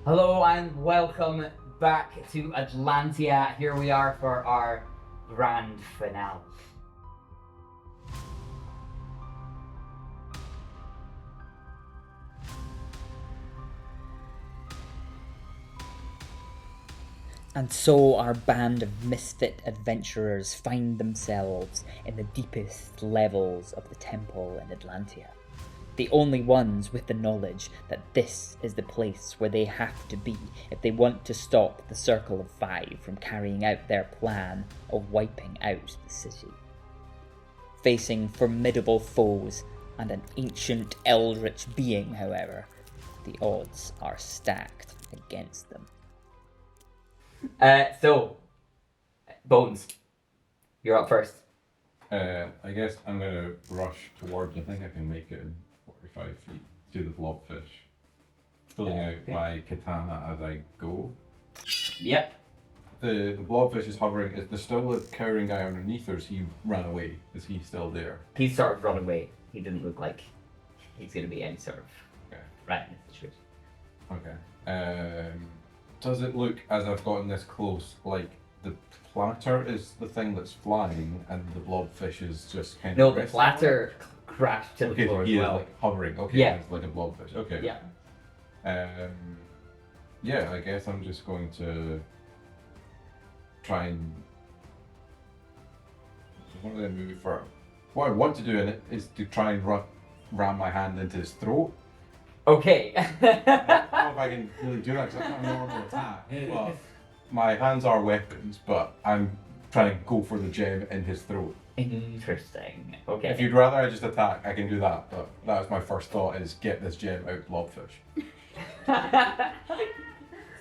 Hello and welcome back to Atlantia. Here we are for our grand finale. And so our band of misfit adventurers find themselves in the deepest levels of the temple in Atlantia. The only ones with the knowledge that this is the place where they have to be if they want to stop the Circle of Five from carrying out their plan of wiping out the city. Facing formidable foes and an ancient eldritch being, however, the odds are stacked against them. So, Bones, you're up first. I guess I'm gonna rush towards. I think I can make it in 45 feet to the blobfish, pulling out my katana as I go. Yep. The blobfish is hovering. Is there still a cowering guy underneath, or has he ran away? Is he still there? He's sort of run away. He didn't look like he's going to be any sort of Okay. right in the situation. Okay. Does it look, as I've gotten this close, like the platter is the thing that's flying, and the blobfish is just kind No, of the resting on it? platter crashed to the Okay, floor he as is well. like hovering. Okay, Yeah. it's like a blobfish. Okay. Yeah. Yeah, I guess I'm just going to try and. What do I move for? What I want to do in it is to try and ram my hand into his throat. Okay. I don't know if I can really do that because that's not a normal attack. But my hands are weapons, but I'm trying to go for the gem in his throat. Interesting. Okay. If you'd rather I just attack, I can do that. But that was my first thought: is get this gem out blobfish.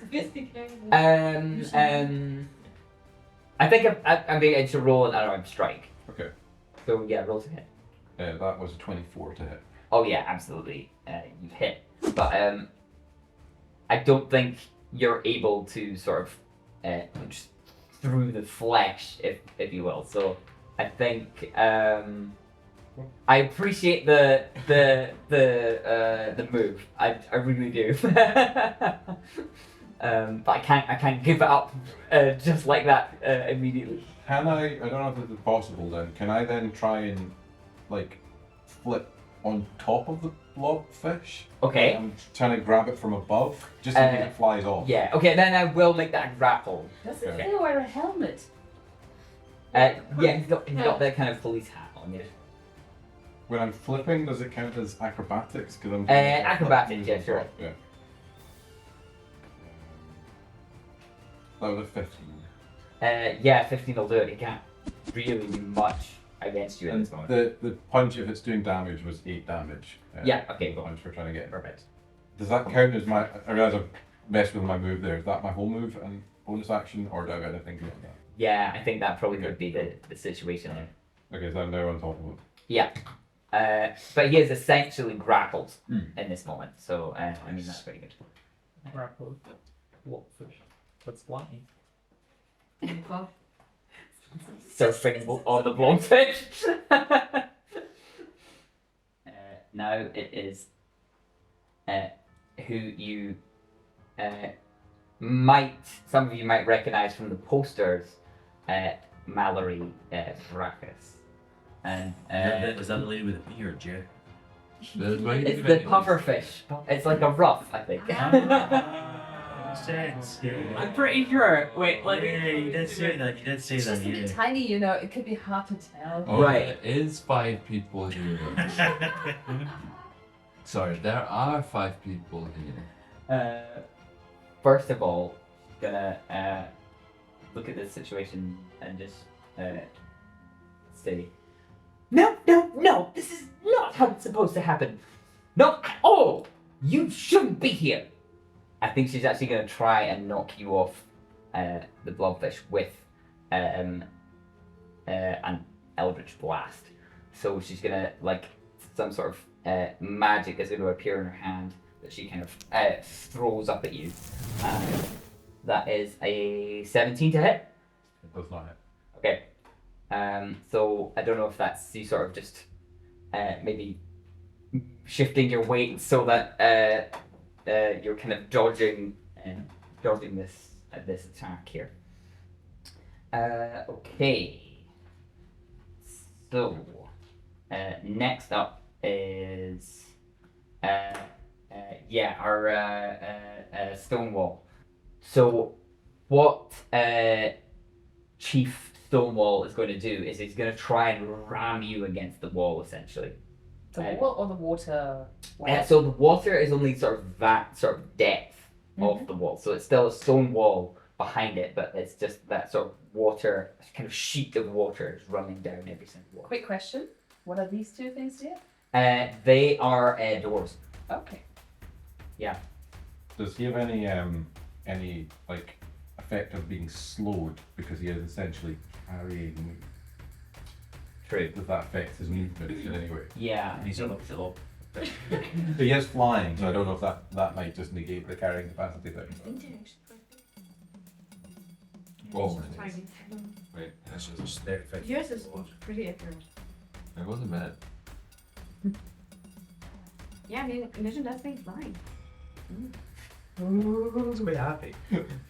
Sophisticated. I think I'm being to roll an unarmed strike. Okay. So yeah, roll to hit. That was a 24 to hit. Oh yeah, absolutely. You've hit, but I don't think you're able to sort of punch through the flesh, if you will. So I think I appreciate the move. I really do. But I can't give it up just like that immediately. Can I don't know if this is possible then, can I then try and, like, flip on top of the blobfish? Okay. I'm trying to grab it from above, just in case it flies off. Yeah. Okay. Then I will make that grapple. Doesn't Okay. he wear a helmet? Yeah, he's got that kind of police hat on. Yeah. When I'm flipping, does it count as acrobatics? Because I'm Acrobatics, yeah, sure. Yeah. That was a 15. Yeah, 15 will do it. It can't really do much against you at And this moment. the punch, if it's doing damage, was 8 damage. Yeah, okay, The go on. punch we're trying to get. Perfect. Does that count as my? I realise I've messed with my move there. Is that my whole move and bonus action, or do I have anything beyond that? Yeah, I think that probably Okay. would be the situation there. Okay, so I'm now on top of it. Yeah. But he is essentially grappled Hmm. in this moment, so I mean that's pretty good. Grappled. Blobfish. That's flying. Surfing on the blobfish. Now it is who you some of you might recognize from the posters, Mallory Brackus. And Was that the lady with the beard, Joe? it's the pufferfish. It's like a ruff, I think. Sense. I'm pretty sure. Wait, like. Yeah, you did say that. You did say It's that. just a bit Yeah. tiny, you know. It could be hard to tell. Oh, Right. There is 5 people here. Sorry, there are 5 people here. First of all, gonna look at this situation and just say, no, this is not how it's supposed to happen. Not at all. You shouldn't be here. I think she's actually gonna try and knock you off the blobfish with an eldritch blast. So she's gonna, like, some sort of magic is going to appear in her hand that she kind of throws up at you. That is a 17 to hit. It does not hit. Okay. So I don't know if that's you sort of just maybe shifting your weight so that you're kind of dodging dodging this attack here. Okay. So, next up is our Stonewall. So, what Chief Stonewall is going to do is he's going to try and ram you against the wall, essentially. The wall or the water? So the water is only sort of that sort of depth of the wall, so it's still a stone wall behind it, but it's just that sort of water, kind of sheet of water is running down every single wall. Quick question. What are these two things here? They are doors. Okay. Does he have any like effect of being slowed because he is essentially carrying? True. Does that affect his movement in any way? Yeah. He's a little flop. He is flying, so I don't know if that might just negate the carrying capacity thing. Oh, Tiny. wait, That's just 35. Yours is pretty accurate. it wasn't bad. Yeah, I mean, imagine that thing flying. I'm be happy.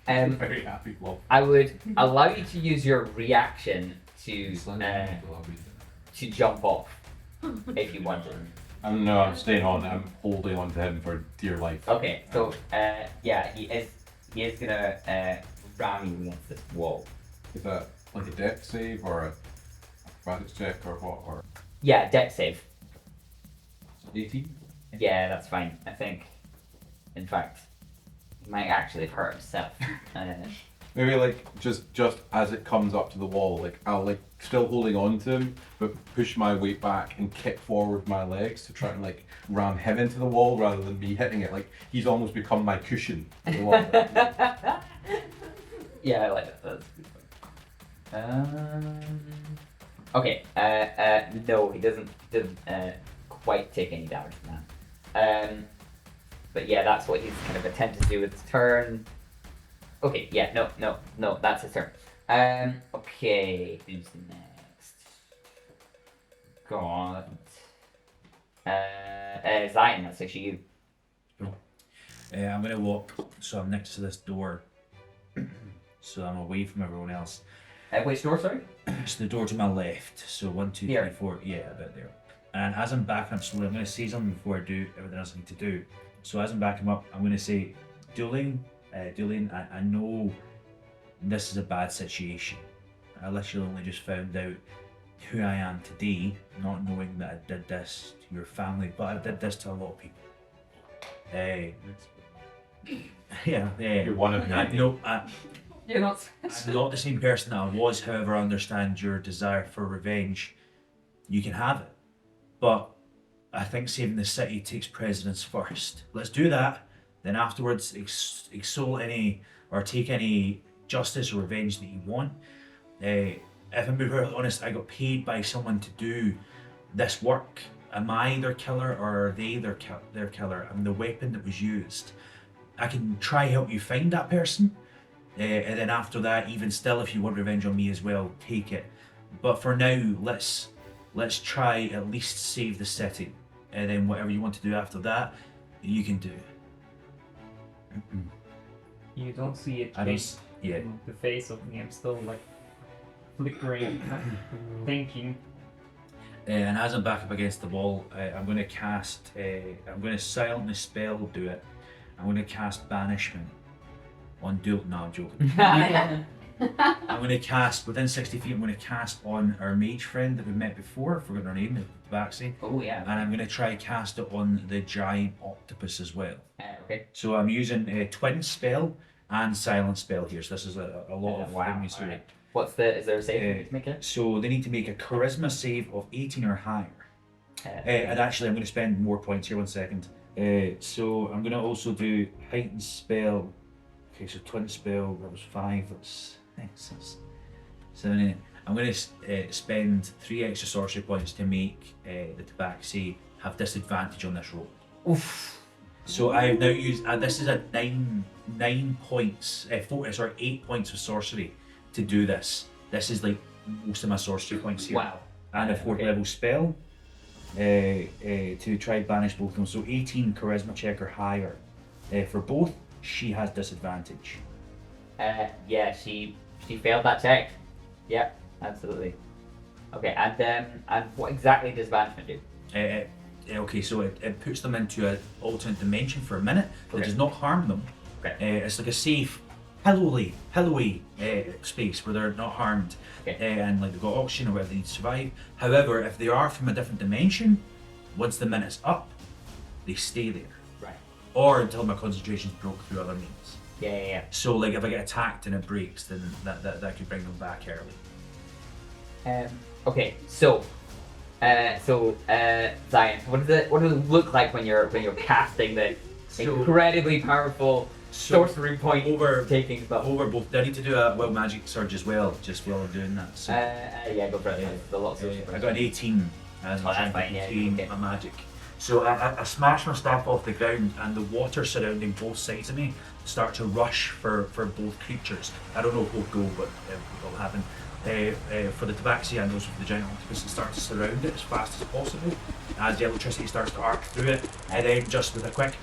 Very happy blob. I would allow you to use your reaction to jump off if you wanted. I'm staying on. I'm holding on to him for dear life. Okay, so he is gonna ram you against this wall. Is that like a dex save or a acrobatics check or what? Or Yeah, deck save. 18? Yeah, that's fine. I think, in fact, he might actually have hurt himself. Maybe like just as it comes up to the wall, like I'll like still holding on to him, but push my weight back and kick forward my legs to try and like ram him into the wall rather than me hitting it. Like he's almost become my cushion for the wall. Yeah, I like that. That's a good one. Okay. No, he doesn't quite take any damage from that. But yeah, that's what he's kind of attempted to do with his turn. Okay, yeah, no, that's his turn. Okay, who's next? God. Zion, that's actually you. I'm gonna walk, so I'm next to this door, so I'm away from everyone else. Which door, sorry? It's the door to my left, so 1, 2, 3, Here. 4, yeah, about there. And as I'm backing up slowly, I'm gonna say something before I do everything else I need to do. So as I'm backing up, I'm gonna say, Dueling, I know this is a bad situation. I literally only just found out who I am today, not knowing that I did this to your family, but I did this to a lot of people. You're one of many. You're not. I'm not the same person that I was, however, I understand your desire for revenge. You can have it. But I think saving the city takes precedence first. Let's do that. Then afterwards, extol any or take any justice or revenge that you want. If I'm being very honest, I got paid by someone to do this work. Am I their killer or are they their killer? I'm the weapon that was used. I can try help you find that person. And then after that, even still, if you want revenge on me as well, take it. But for now, let's try at least save the city. And then whatever you want to do after that, you can do. You don't see it I don't. Yeah. in the face of me. I'm still like flickering, thinking. And as I'm back up against the wall, I'm going to cast. I'm going to silently spell do it. I'm going to cast banishment on Duel. No, I'm joking. I'm going to cast within 60 feet. I'm going to cast on our mage friend that we met before. I forgot her name. The backside. Oh yeah. And I'm going to try cast it on the giant octopus as well. Okay. So I'm using a twin spell and silent spell here. So this is a lot of Wow. things. Alright. Is there a save you need to make it? So they need to make a charisma save of 18 or higher. And actually, I'm going to spend more points here. 1 second. So I'm going to also do heightened spell. Okay, so twin spell. That was 5. That's 6, 7, 8. I'm going to spend 3 extra sorcery points to make the tabaxi have disadvantage on this roll. Oof. So I have now used. This is a 9 points. 8 points of sorcery to do this. This is like most of my sorcery points here. Wow. And a 4th level spell to try banish both of them. So 18 charisma check or higher for both. she has disadvantage. Yeah, she failed that check. Yep, absolutely. Okay, and what exactly does banishment do? Okay, so it puts them into an alternate dimension for a minute. It does not harm them. Okay. It's like a safe, pillowy space where they're not harmed, and like they've got oxygen or whatever they need to survive. However, if they are from a different dimension, once the minute's up, they stay there. Right. Or until my concentration's broke through other means. Yeah. So like if I get attacked and it breaks, then that could bring them back early. Okay, so Zion, what does it look like when you're casting the incredibly powerful sorcery point taking spell? Over both. I need to do a wild magic surge as well, just while I'm doing that. So yeah, go for it. There's a lot of I got an 18 as that's fine, yeah, okay. my magic. So I smash my staff off the ground, and the water surrounding both sides of me start to rush for both creatures. I don't know if we'll go, but it will happen. For the tabaxi and also for the giant octopus, it starts to surround it as fast as possible as the electricity starts to arc through it, and then just with a quick,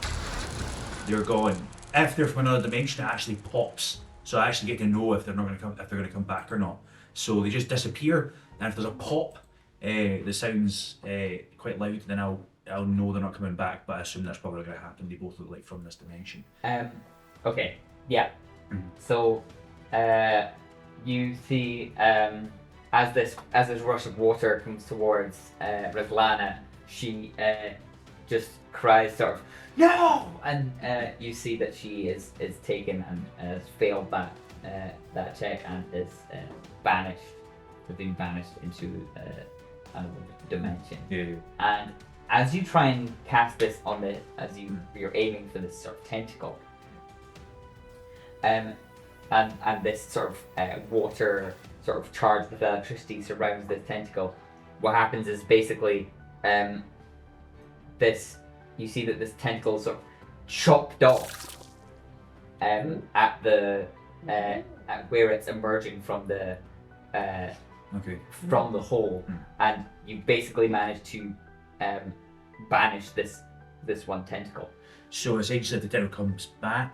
they're gone. If they're from another dimension, it actually pops, so I actually get to know if they're going to come back or not. So they just disappear, and if there's a pop that sounds quite loud, then I'll know they're not coming back. But I assume that's probably going to happen. They both look like from this dimension. Okay. Yeah. So, you see, as this rush of water comes towards Rivlana, she just cries sort of no, and you see that she is taken and has failed that check and is banished, been banished into another dimension. Yeah. And as you try and cast this on you're aiming for this sort of tentacle, and this sort of water sort of charged with electricity surrounds this tentacle. What happens is basically you see that this tentacle is sort of chopped off at where it's emerging from the from the hole, and you basically manage to banish this one tentacle. So essentially, if the tentacle comes back.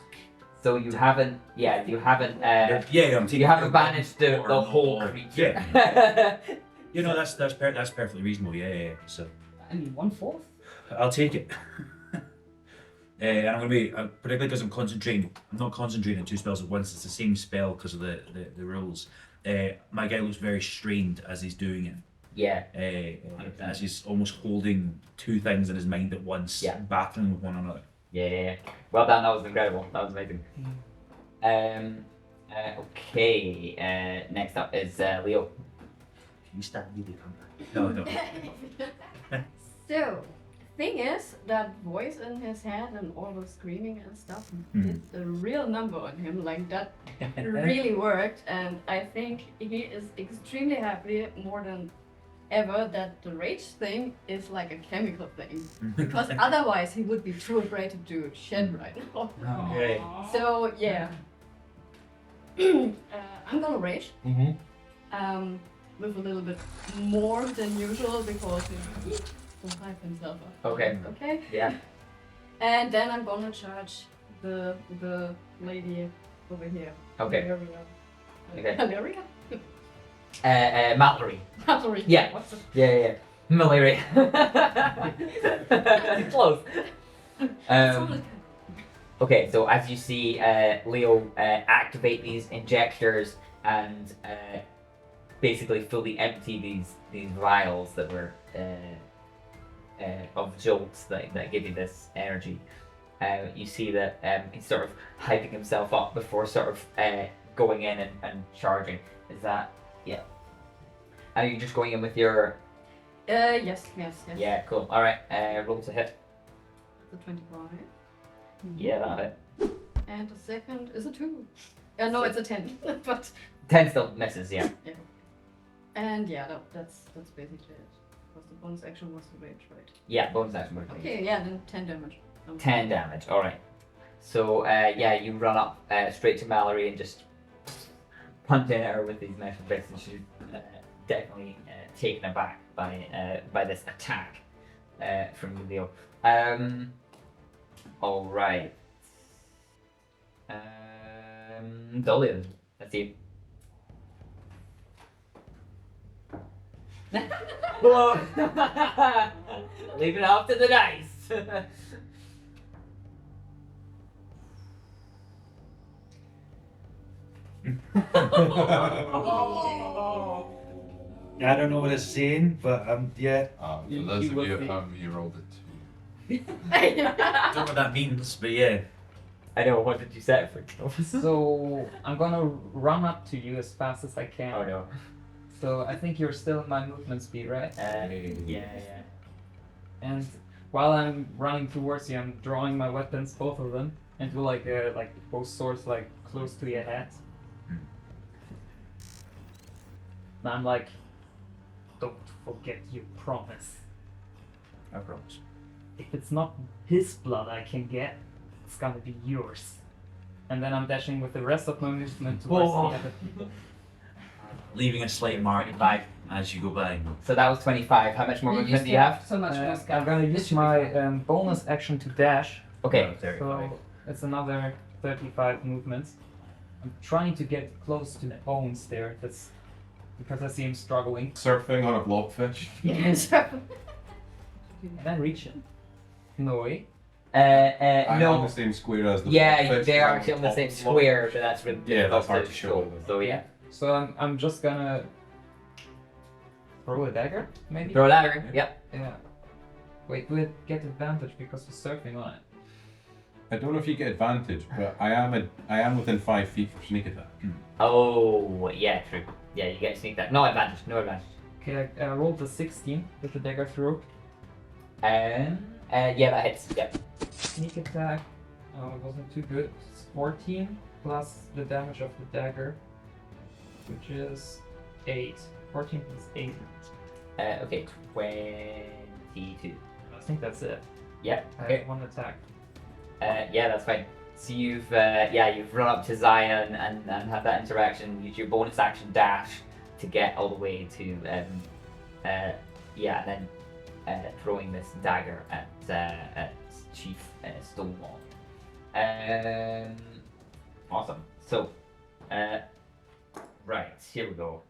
So you haven't. I'm taking. You haven't banished the whole creature. Yeah. That's perfectly reasonable. Yeah. So. I mean, 1/4. I'll take it. And I'm going to be, particularly because I'm concentrating, I'm not concentrating on 2 spells at once, it's the same spell because of the rules. My guy looks very strained as he's doing it. Yeah. As he's almost holding 2 things in his mind at once, battling with one another. Yeah. Well done, that was incredible. That was amazing. Okay, next up is Leo. Can you stand really come back? No. So, thing is, that voice in his head and all the screaming and stuff did a real number on him. Like, that really worked, and I think he is extremely happy, more than ever, that the rage thing is like a chemical thing. Because otherwise he would be too afraid to do shed right now. Okay. So, yeah. I'm gonna rage. With a little bit more than usual because he will hype himself up. Okay. Okay? Yeah. And then I'm gonna charge the lady over here. Okay. Okay. Okay. Mallory. Mallory. Yeah. What's the... Yeah. Malaria. Close. Okay, so as you see Leo activate these injectors and basically fully empty these vials that were of jolts that give you this energy, you see that he's sort of hyping himself up before sort of going in and charging. Is that, yeah. Are you just going in with your... Yes. Yeah, cool. Alright, roll to hit. The 25. Yeah, that'll hit. And the second is a 2. No, it's a 10. But 10 still misses, yeah. yeah. And yeah, that's basically it. Because the bonus action was the rage, right? Yeah, bonus action. Okay, yeah, then 10 damage. 10 damage, alright. So, you run up straight to Mallory and just punch in at her with these metal fists, and she's definitely taken aback by this attack from you, Leo. Alright. Dolian, that's you. Whoa! Leave it up to the dice. I don't know what it's saying, but yeah. For You- those you of will you at be- home, he rolled a 2. I don't know what that means, but yeah. I know. What did you set for? So I'm gonna run up to you as fast as I can. Oh no. So I think you're still in my movement speed, right? Yeah. And while I'm running towards you, I'm drawing my weapons, both of them, into like both swords like close to your head. And I'm like, don't forget your promise. I promise. If it's not his blood I can get, it's gonna be yours. And then I'm dashing with the rest of my movement towards Whoa. the other. Leaving a slight mark back as you go by. So that was 25. How much more movement do you have? So much more I'm stuff. gonna use my bonus action to dash. Okay. So it's another 35 movements. I'm trying to get close to the bones there. That's because I see him struggling. Surfing on a blobfish. Yes. Can I reach him? No way. I'm on No. the same square as the Yeah, blobfish, they but are I'm actually on the top same of the blobfish. square, but that's really Yeah, that's hard difficult to show. So yeah. So I'm just gonna throw a dagger, maybe? Throw a ladder. Yep. Yeah. Wait, do I get advantage because we're surfing on it? I don't know if you get advantage, but I am within 5 feet for sneak attack. Oh yeah, true. Yeah, you get sneak attack. No advantage. No advantage. Okay, I rolled a 16 with the dagger throw. Yeah, that hits. Yep. Sneak attack. Oh, it wasn't too good. It's 14 plus the damage of the dagger, which is 8. 14 plus 8. Okay, 22. I think that's it. Yep. I Okay. have one attack. Yeah, that's fine. So you've run up to Zion and had that interaction. Use your bonus action dash to get all the way to and then throwing this dagger at Chief Stonewall. Awesome. So, right, here we go.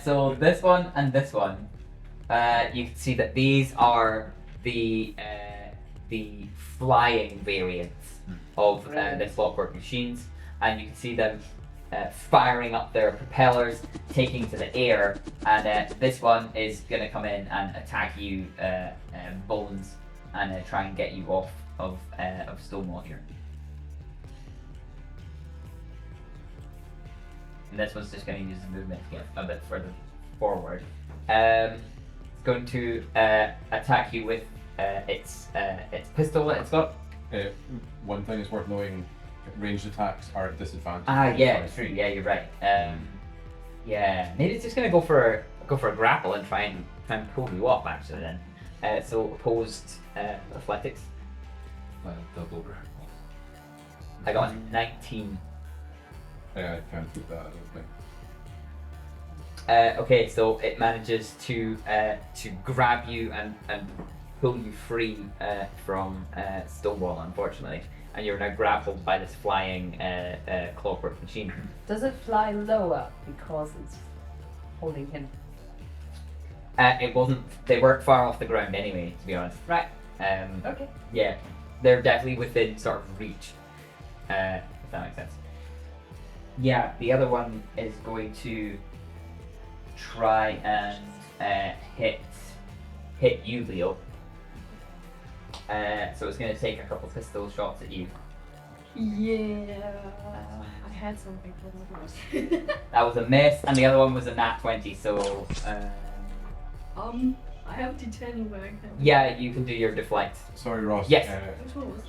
So this one and this one, you can see that these are the flying variants of the clockwork machines, and you can see them firing up their propellers, taking to the air, and this one is going to come in and attack you, Bones, and try and get you off of Stonewall here. And this one's just going to use the movement to get a bit further forward. It's going to attack you with its pistol that it's got. One thing is worth knowing: ranged attacks are at disadvantage. Yeah, true. Yeah, you're right. Yeah, maybe it's just gonna go for a grapple and try and pull you off actually. Then, so opposed athletics. Double grapple. I got a 19. Yeah, I can't do that. I don't think. Okay, so it manages to grab you and pull you free from Stonewall, unfortunately, and you're now grappled by this flying clockwork machine. Does it fly lower because it's holding him? It wasn't. They weren't far off the ground anyway, to be honest. Right. Okay. Yeah, they're definitely within sort of reach. If that makes sense. Yeah, the other one is going to try and hit you, Leo. So it's going to take a couple pistol shots at you. Yeah. I had something for the That was a miss, and the other one was a nat 20. So I have D10 where I can. yeah, you can do your deflect. Sorry, Ross. Yes. Which one was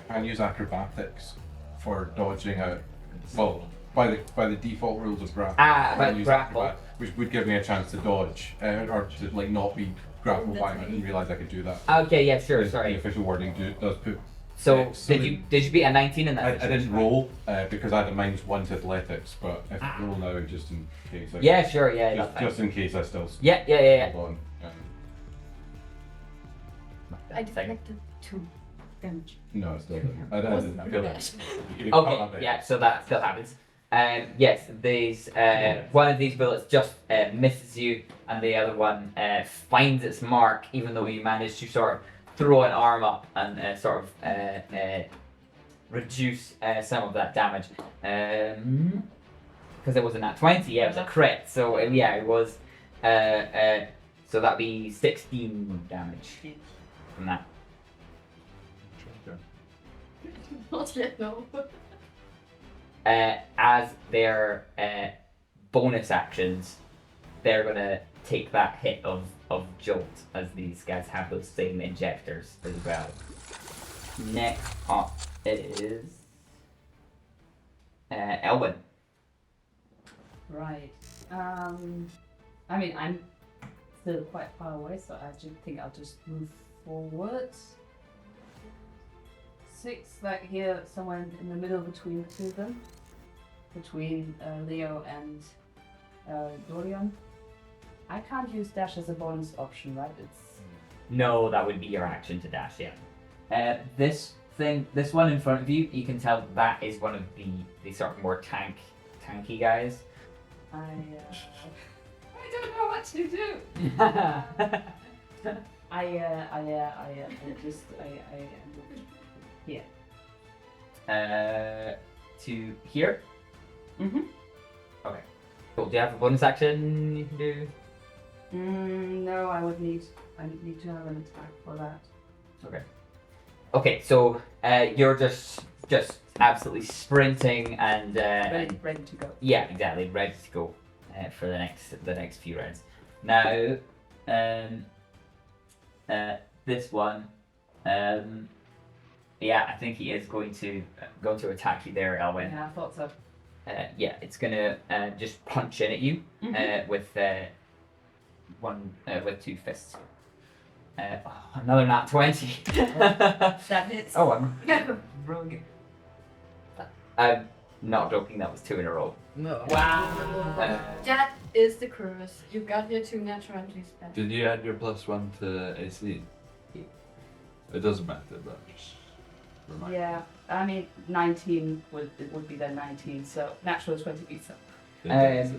I can use acrobatics for dodging out. Well, by the default rules of grapple, Ah, I but can use grapple. which would give me a chance to dodge or to like not be grappled by him. I didn't realise I could do that. Okay, yeah, sure. The Sorry. official wording does put. So so did you beat a 19 in that? I situation? didn't roll because I had a -1 to athletics, but if I roll now just in case. Yeah, sure. Yeah, that's fine. Just in case I still. Yeah. Hold on. I deflected 2. damage. No, it still didn't. I didn't feel it. Okay, yeah, so that still happens. Yes, these one of these bullets just misses you, and the other one finds its mark, even though you managed to sort of throw an arm up and sort of reduce some of that damage. Because it wasn't at 20, yeah, it was a crit. So yeah, it was. So that'd be 16 damage from that. Not yet, no. As their bonus actions, they're gonna take that hit of jolt, as these guys have those same injectors as well. Next up is Elwyn. Right. I mean, I'm still quite far away, so I just think I'll just move forwards. 6, like here, somewhere in the middle between the two of them. Between Leo and Dorian. I can't use dash as a bonus option, right? It's No, that would be your action to dash, yeah. This one in front of you, you can tell that is one of the sort of more tanky guys. I don't know what to do. To here? Mhm. Okay. Cool. Do you have a bonus action you can do? No, I need to have an attack for that. Okay, so you're just absolutely sprinting and Ready to go. yeah, exactly, ready to go for the next few rounds. Now, this one, yeah, I think he is going to attack you there, Elwyn. Yeah, I thought so. Yeah, it's gonna just punch in at you with with 2 fists. Another nat 20. That hits. Oh, I'm rolling. I'm not joking. That was 2 in a row. No. Wow. That is the curse. You got your 2 natural 20s back. Did you add your +1 to AC? It doesn't matter, but just remind. Yeah, I mean 19 would be the 19, so natural 20 beats up. It does.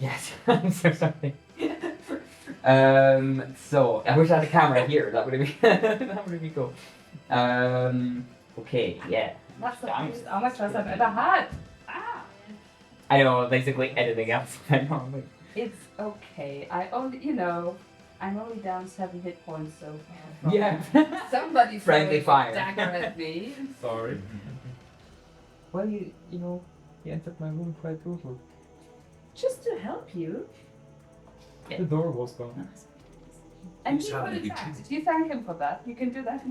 Yes, I'm so sorry. So I wish I had a camera here. That would have been that would be cool. Okay, yeah. That's the how much I've ever had. Ah. I know basically anything else. I know. It's okay. I'm only down 7 hit points, so Yeah. somebody Friendly throw a fire. dagger at me. Sorry. Well, you entered my room quite brutal. Just to help you. The door was gone. And He's he would having a attack. good Did you thank him for that? You can do that.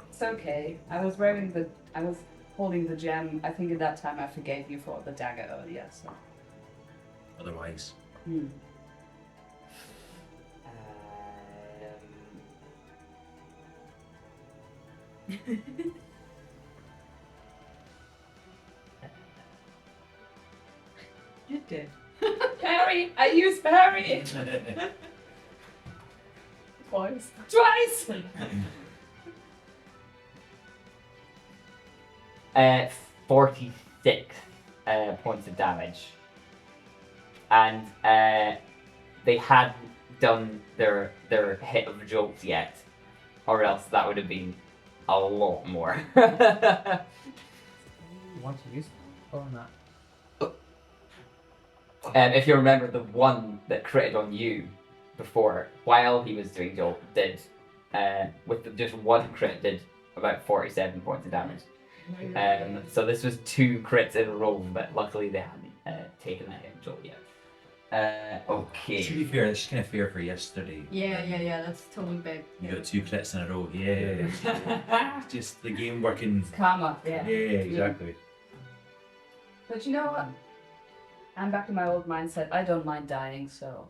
It's okay. I was holding the gem. I think at that time I forgave you for the dagger earlier, so. Otherwise, You did. Parry! I used parry! Twice. 46 points of damage, and they hadn't done their hit of jolt yet, or else that would have been a lot more. You want to use it or not? If you remember, the one that critted on you before, while he was doing jolt, did just one crit did about 47 points of damage. So this was 2 crits in a row, but luckily they hadn't taken that hit jolt yet. to Okay. be fair, it's kind of fair for yesterday. Yeah, that's totally big. You got 2 crits in a row. Yeah. It's just the game working. Karma, yeah. Yeah, exactly. But you know what? I'm back to my old mindset. I don't mind dying, so.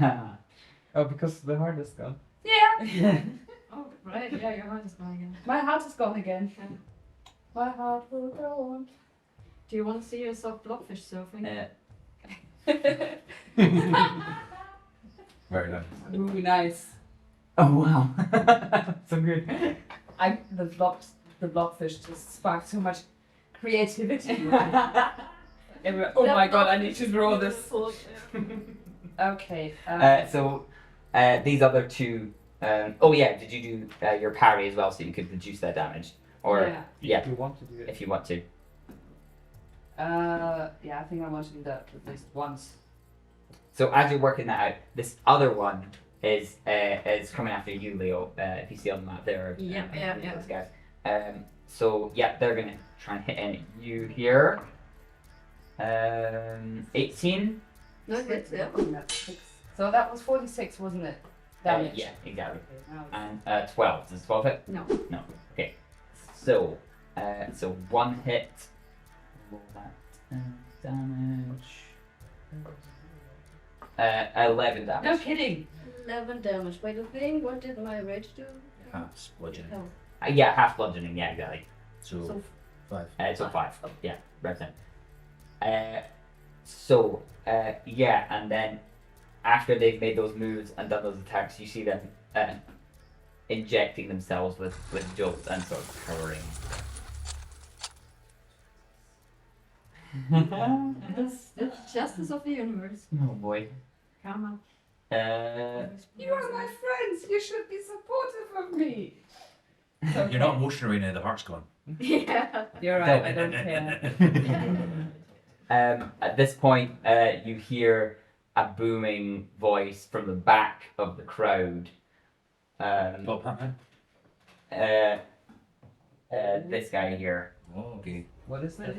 Oh, because the heart is gone. Yeah! Oh, right, yeah, your heart is going again. My heart is gone again. My heart will go on. Do you want to see yourself blobfish surfing? Very nice. Ooh, nice. Oh wow. So good. The blockfish just sparked so much creativity. And oh my god, I need to draw this. Okay. So these other two. Oh yeah, did you do your parry as well, so you could reduce their damage? Or yeah, If you want to do it. if you want to. Yeah, I think I want to do that at least once. So as you're working that out, this other one is coming after you, Leo. If you see on the map there. Yeah. Those guys. So yeah, they're gonna try and hit in you here. 18. No, good, yeah. So that was 46, wasn't it? Damage. Yeah, exactly. Okay, now it's- And 12. Does 12 hit? No. No. Okay. So one hit. Roll that damage. 11 damage. No kidding. 11 damage. Wait, the thing, what did my rage do? Half bludgeoning. Oh. Yeah, half bludgeoning. Yeah, exactly. So 5. So 5. Yeah, right then. Yeah, and then after they've made those moves and done those attacks, you see them injecting themselves with jolts and sort of covering. It's justice of the universe. Oh boy. Karma. You are my friends. You should be supportive of me. You're not emotional right now, the heart's gone. Yeah. You're right. I don't care. At this point, you hear a booming voice from the back of the crowd. Oh, Batman. This guy here Oh, okay. What is that?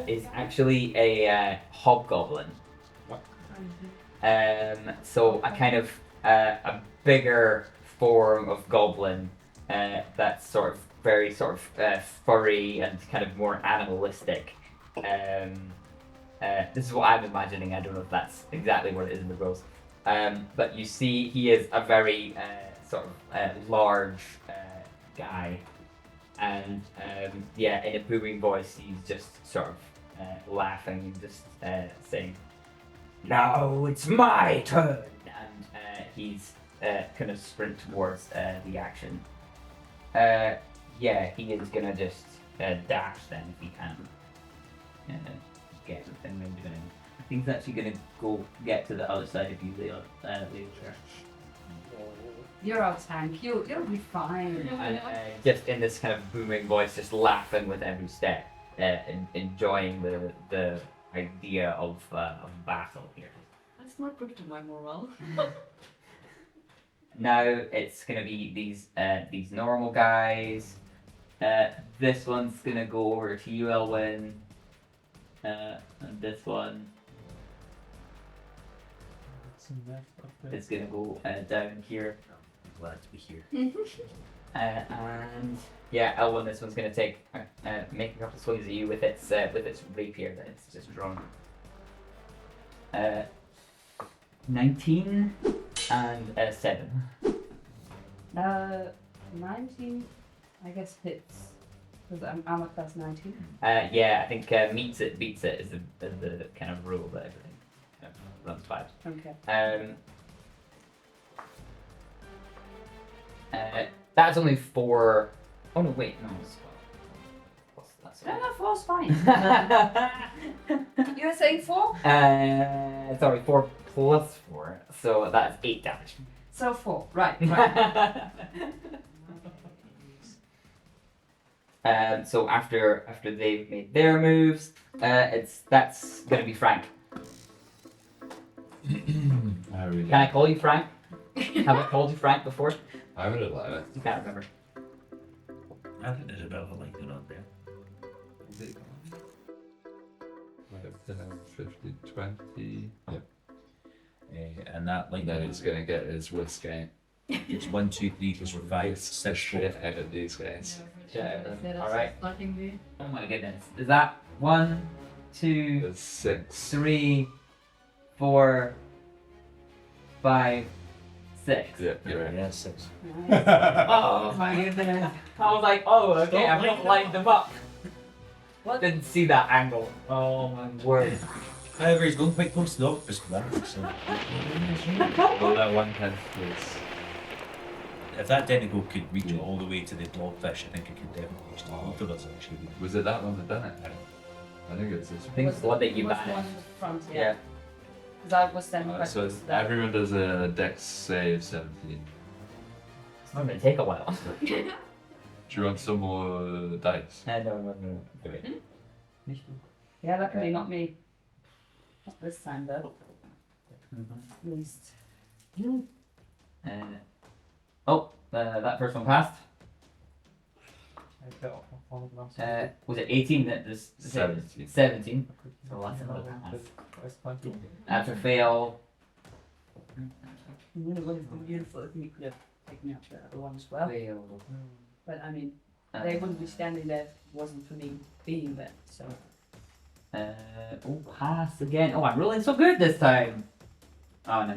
is actually a hobgoblin. So a kind of a bigger form of goblin that's sort of very furry and kind of more animalistic. This is what I'm imagining. I don't know if that's exactly what it is in the rules. But you see, he is a very large guy, and in a booming voice, he's just sort of laughing and just saying, "Now it's my turn," and he's gonna sprint towards the action. He is gonna just dash then if he can. Get within range of him. I think he's actually gonna go get to the other side of you, Leo. Sure. You're our tank. You'll be fine. And just in this kind of booming voice, just laughing with every step, enjoying the idea of battle here. That's not good to my morale. Now it's gonna be these normal guys. This one's gonna go over to you, Elwyn. And this one is gonna go down here. I'm glad to be here. And yeah, Elwyn, this one's gonna take make a couple swings at you with its rapier that it's just drawn. 19 and 7. 19, I guess hits. Because I'm a class 19. I think meets it, beats it is the kind of rule that everything kind of runs by. Okay. That's only 4. Oh no, wait, no, it's 12. That's No, 4's fine. You were saying 4? sorry, 4 plus 4, so that's 8 damage. So 4, right. So after they've made their moves, that's gonna be Frank. Can I call you Frank? Have I called you Frank before? I would allow it. You can't remember. I think there's a bit of a link going on there. 50, 20. Yep. And that link Then he's gonna get his whisk out. it's 1, 2, 3, 4, 5, 6, 4. Straight out of these guys. Alright. Starting me. Oh my goodness. Is that 1, 2, That's 6. 3, 4, 5, 6? Yep, you're right. Yeah, 6. Oh my goodness. I was like, oh, okay, I've not lined them up. What? Didn't see that angle. Oh my word. However, he's going quite close to the octopus for that, so. Well, that one 10th place. if that tentacle could reach all the way to the blobfish, I think it could definitely reach to both of us actually. Was it that one that done it? I think it's this I think it's the one that you was one banished. in the front, Yeah. yeah. Because I was standing one. right So next to that. everyone does a dex save 17. It's not going to take a while. Do you want some more dice? No. Do it. Yeah, luckily not me. Not this time though. At least. That first one passed. I fell on the last Was it 18 that this? 17. 17. So that's another pass. That's 20. After fail, It would have been beautiful if we could have taken out the other one as well. fail. But I mean, they wouldn't be standing there if it wasn't for me being there. So Pass again. Oh, I'm rolling so good this time. Oh no.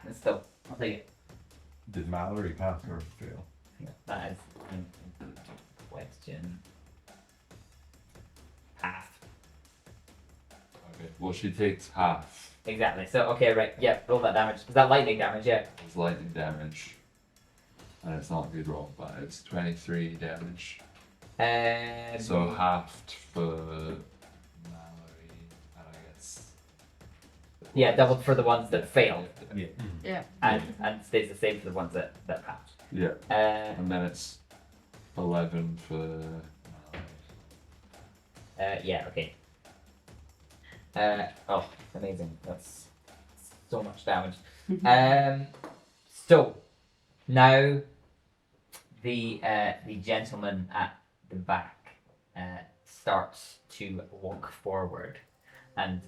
It's still. I'll take it. Did Mallory pass or fail? That is the question. Pass. Okay. Well, she takes half. Exactly. So okay, right. Yeah. Roll that damage. Is that lightning damage? Yeah. It's lightning damage. And it's not a good roll, but it's 23 damage. So halved for Mallory, and I guess. Yeah, doubled for the ones that failed, Yeah. Yeah. and stays the same for the ones that passed. Yeah. Uh, And then it's 11 for Mallory. yeah. Okay. Amazing. That's so much damage. So now the gentleman at the back starts to walk forward and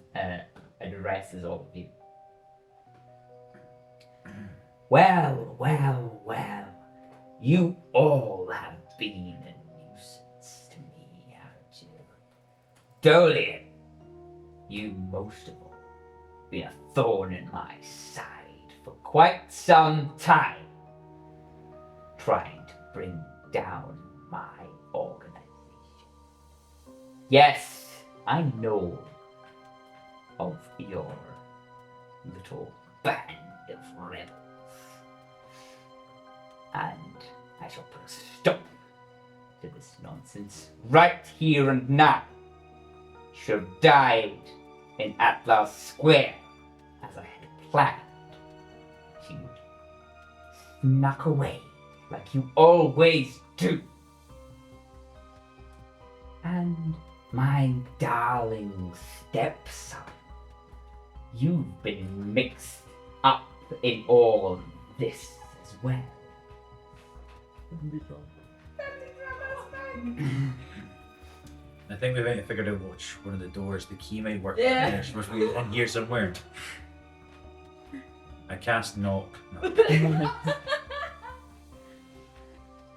addresses all of you. Well, you all have been a nuisance to me, haven't you? Dolian, you most of all been a thorn in my side for quite some time, trying to bring down my organization. Yes, I know of your little band of rebels, and I shall put a stop to this nonsense right here and now. You should have died in Atlas Square as I had planned. You snuck away like you always do. And my darling stepson, you've been mixed up in all this as well. I think we might have figured out which one of the doors the key might work. Yeah. There's supposed to be in here somewhere. I cast knock.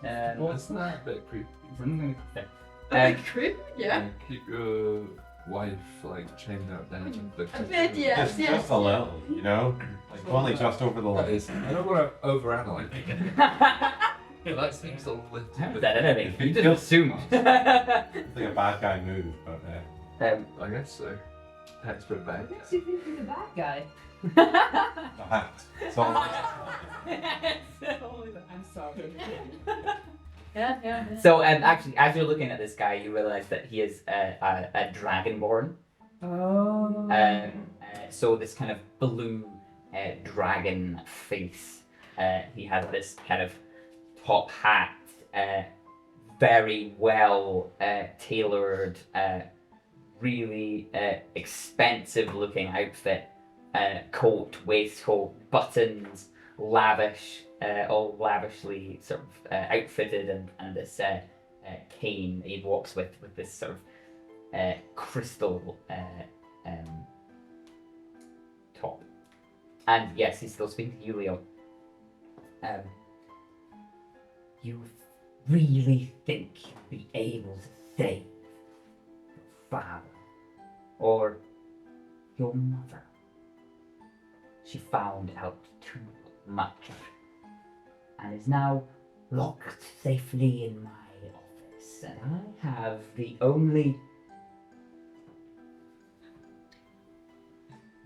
No. Isn't that a bit creepy? Creepy? Yeah. Keep your wife like chained up down to the A bit, yes, Just, yes. just a little, you know? Like only just over the But line. it's, I don't want to overanalyze it. But that seems a little I haven't bit. said anything. You just assumed. It's like a bad guy move, but I guess so. Textbook bad. What makes you think you're the bad guy? the hat. So I'm sorry. Yeah. So, actually, as you're looking at this guy, you realize that he is a dragonborn. Oh. So this kind of blue dragon face. He has this kind of top hat, very well tailored, really expensive looking outfit, coat, waistcoat, buttons, lavish, all lavishly sort of outfitted, and this cane that he walks with this sort of crystal top. And yes, he's still speaking to you, Leo. You really think you'll be able to save your father or your mother? She found out too much and is now locked safely in my office, and I have the only...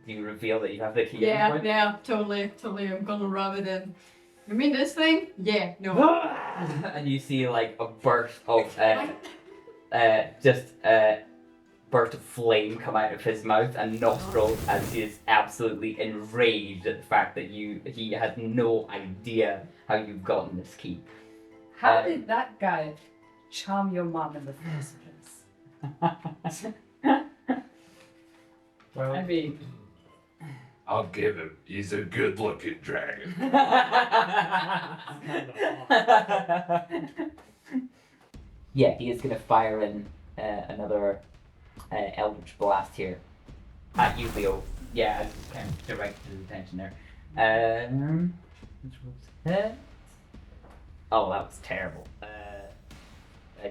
Do you reveal that you have the key? at this point? Yeah, totally. I'm gonna rub it in. You mean this thing? Yeah, no. And you see like a burst of burst of flame come out of his mouth and nostrils as he is absolutely enraged at the fact that he has no idea how you've gotten this key. How did that guy charm your mom in the first place? Well, I mean, I'll give him. He's a good-looking dragon. Yeah, he is going to fire in another Eldritch Blast here at you, Leo. Yeah, I just kind of directed his attention there. Which was hit. Oh, that was terrible.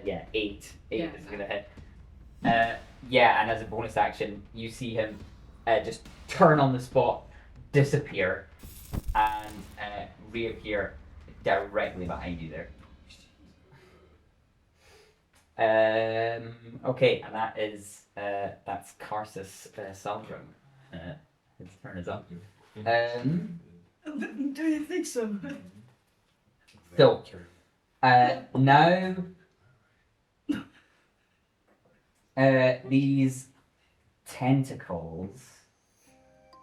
Yeah, 8. 8 Yeah. is going to hit. Yeah, and as a bonus action, you see him just turn on the spot, disappear, and reappear directly behind you there. Okay, and that is that's Karsus Saldrum. His turn is up. Do you think so? So now these tentacles.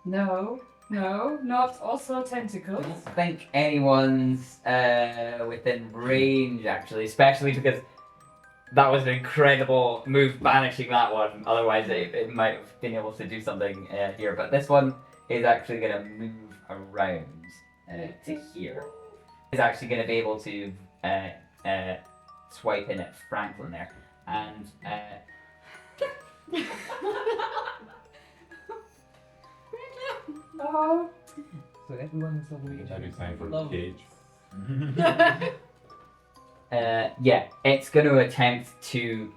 no, not also tentacles. I don't think anyone's within range actually, especially because that was an incredible move banishing that one. Otherwise, it might have been able to do something here. But this one is actually going to move around to here. It's actually going to be able to swipe in at Franklin there. And No. so everyone is away. Maybe time for a Love. cage. yeah, it's going to attempt to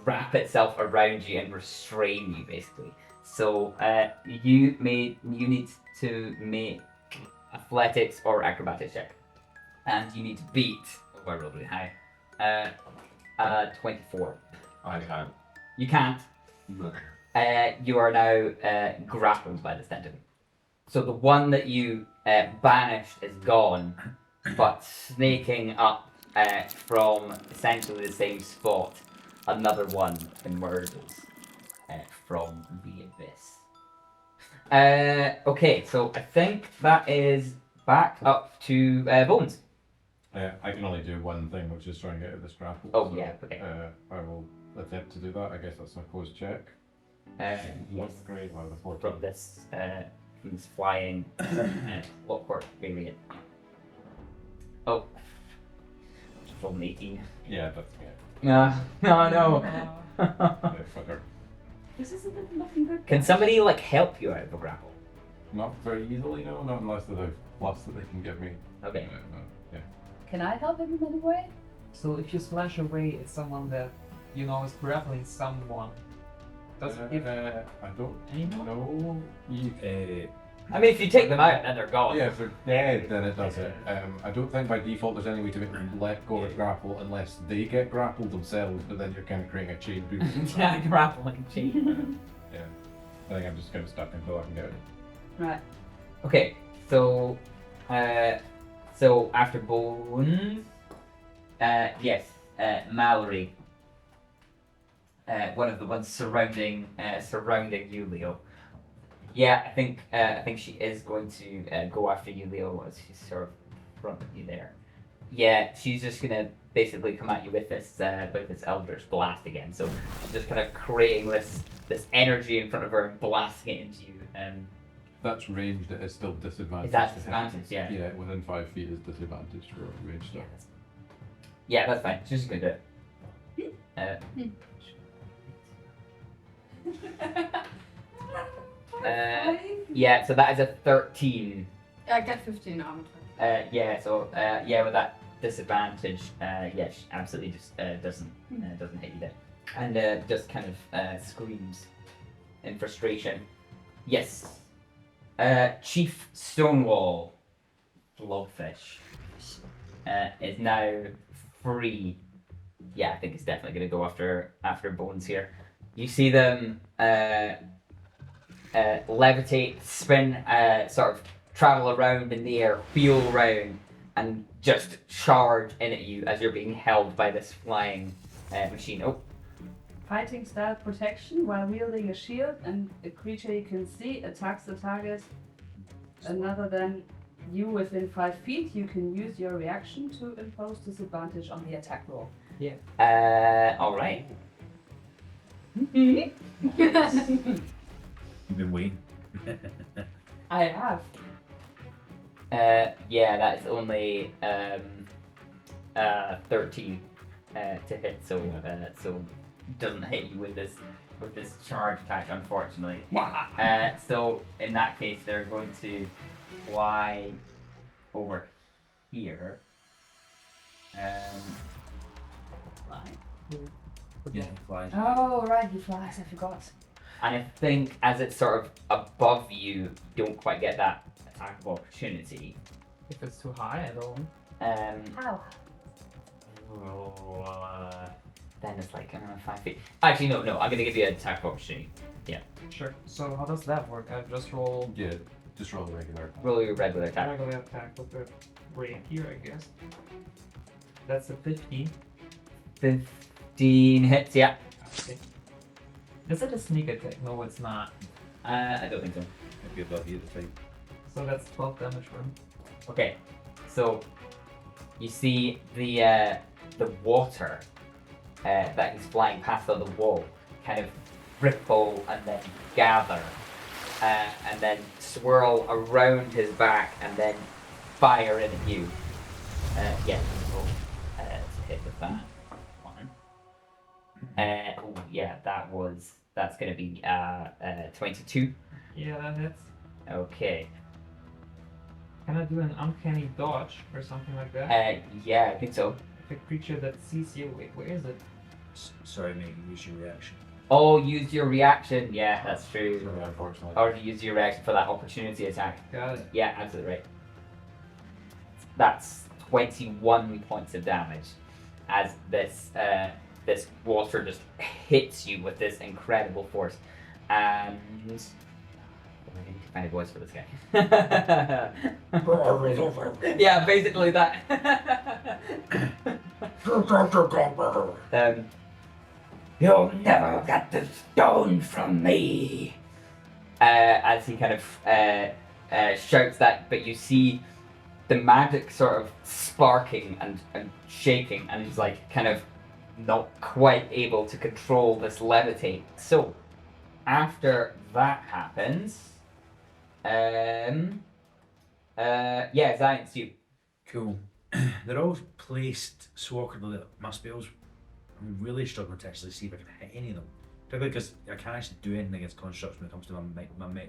wrap itself around you and restrain you, basically. So you need to make athletics or acrobatics check, and you need to beat. Oh, I rolled really high. 24. I can't. You can't. You are now grappled by this tentacle. So the one that you banished is gone, but snaking up from essentially the same spot, another one emerges from the abyss. Okay, so I think that is back up to Bones. I can only do one thing, which is try and get out of this grapple. Oh, so, yeah, okay. I will attempt to do that. I guess that's my close check. Yes, Great. Well, the 14. from this flying clockwork variant. Oh, just rolled an 18. Yeah, but yeah. No. Yeah, fucker. This isn't looking good. Can somebody help you out of a grapple? Not very easily, no. Not unless they have plus that they can give me. Okay. Yeah. Can I help him in any way? So if you slash away at someone that you know is grappling someone, does it give I don't anyone? know. I mean, if you take them out, then they're gone. Yeah, if they're dead, then it does it. I don't think by default there's any way to make them let go of grapple unless they get grappled themselves, but then you're kind of creating a chain between them. Yeah, grappling chain. Yeah. I think I'm just kind of stuck until I can get it. Right. Okay, so after Bones, yes, Mallory, one of the ones surrounding you, Leo. Yeah, I think she is going to go after you, Leo, as she's sort of in front of you there. Yeah, she's just gonna basically come at you with this Eldritch Blast again. So she's just kind of creating this energy in front of her and blasting it into you. That's ranged, it is still disadvantaged. Is that disadvantage? Yeah. Yeah, within 5 feet is disadvantaged for ranged stuff. Yeah, that's fine. She's just gonna do it. Yeah, so that is a 13. I get 15 armor. Yeah, so yeah, with that disadvantage, yeah, she absolutely just doesn't hit you there, and just kind of screams in frustration. Yes, Chief Stonewall Blobfish is now free. Yeah, I think it's definitely going to go after Bones here. You see them levitate, spin, sort of travel around in the air, wheel around, and just charge in at you as you're being held by this flying machine. Oh, Fighting style protection while wielding a shield, and a creature you can see attacks the target another than you within 5 feet. You can use your reaction to impose disadvantage on the attack roll. all right. You've been waiting. I have. Yeah, that's only 13 to hit, so doesn't hit you with this charge attack, unfortunately. So in that case, they're going to fly over here. Yeah, flies. Oh, right, he flies, I forgot. And I think as it's sort of above you, you don't quite get that attack of opportunity. If it's too high, I don't. Ow. Then it's like 5 feet. Actually, no, I'm gonna give you an attack of opportunity. Sure. So how does that work? I just roll Yeah, just roll the regular. Roll your regular attack. regular attack with the rapier, I guess. That's a 15. 15 hits, yeah. Okay. Is it a sneak attack? No, it's not. I don't think so. It'd be above you to fight. So that's 12 damage for him. Okay, so you see the water that he's flying past on the wall kind of ripple and then gather and then swirl around his back and then fire in at you. Yeah, roll to hit with that one. Oh yeah, that's gonna be 22. Yeah, that hits. Okay. Can I do an uncanny dodge or something like that? Yeah, I think so. If a creature that sees you, wait, where is it? Sorry, mate, use your reaction. Oh, use your reaction. Yeah, that's true. Sorry, unfortunately. Or to use your reaction for that opportunity attack. Got it. Yeah, absolutely right. That's 21 points of damage as this water just hits you with this incredible force. And I need to find a voice for this guy. Yeah, basically that. You'll never get the stone from me. As he kind of shouts that, but you see the magic sort of sparking and shaking, and he's like kind of not quite able to control this levitate. So after that happens, yeah, Zion, it's you. Cool. They're all placed so awkwardly that my spells, I'm really struggling to actually see if I can hit any of them. Particularly because I can't actually do anything against constructs when it comes to my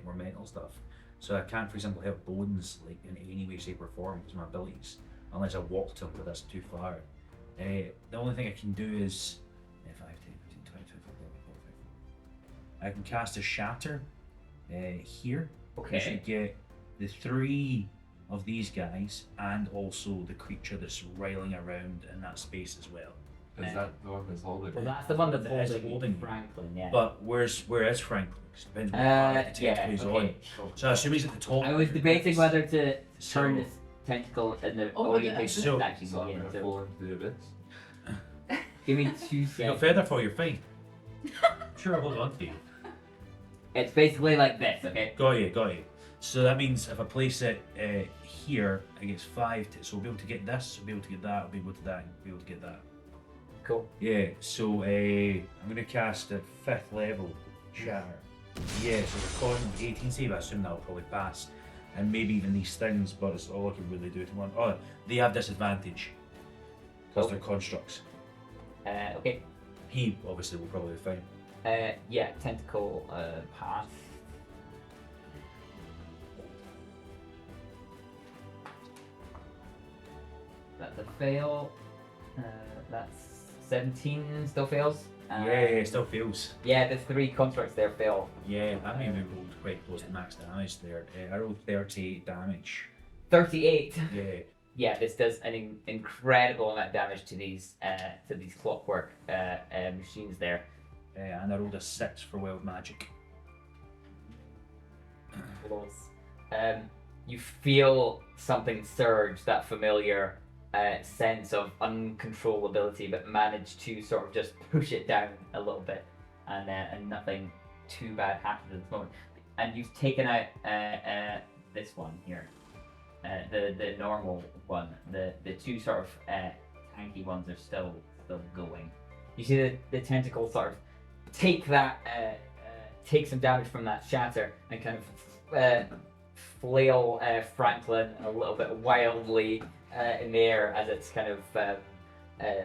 more mental stuff. So I can't, for example, help bones like in any way, shape or form because of my abilities. Unless I walk to them, but that's too far. The only thing I can do is 5, 10, 15, 20, 25, 45. I can cast a shatter here. Okay. I should get the 3 of these guys and also the creature that's riling around in that space as well. Is that the one that's holding Well, me? that's the one that's That is holding, holding me. Franklin, yeah. But where is Franklin? 'Cause it depends what part of the tentacle he's on. So I assume he's at the top. I was debating whether to So- turn this tentacle in the Over the orientation So- it's actually So I'm going gonna in. fall into the abyss. Give me 2 You got seconds. feather for you're fine. Sure, I'll hold on to you. It's basically like this, okay? Got you. So that means if I place it here, I get 5. So I'll be able to get this, I'll be able to get that, I'll be able to that, and be able to get that. Cool. Yeah, so I'm going to cast at 5th level, Shatter. Yeah, so the con of 18 save, I assume that'll probably pass. And maybe even these things, but it's all I can really do to one. Oh, they have disadvantage. Because Cool. they're constructs. Okay. He obviously will probably be fine. Yeah, tentacle pass. That's a fail. That's 17 still fails. Yeah, still feels. Yeah, the 3 constructs there fail. Yeah, that made me rolled quite close to max damage there. I rolled 38 damage. 38. Yeah. Yeah, this does an incredible amount of damage to these clockwork machines there. And I rolled a 6 for wild magic. Close. you feel something surge, that familiar sense of uncontrollability, but manage to sort of just push it down a little bit, and nothing too bad happens at this moment. And you've taken out this one here, the normal one. The two sort of tanky ones are still going. You see the tentacle sort of take some damage from that shatter and kind of flail Franklin a little bit wildly in the air as it's kind of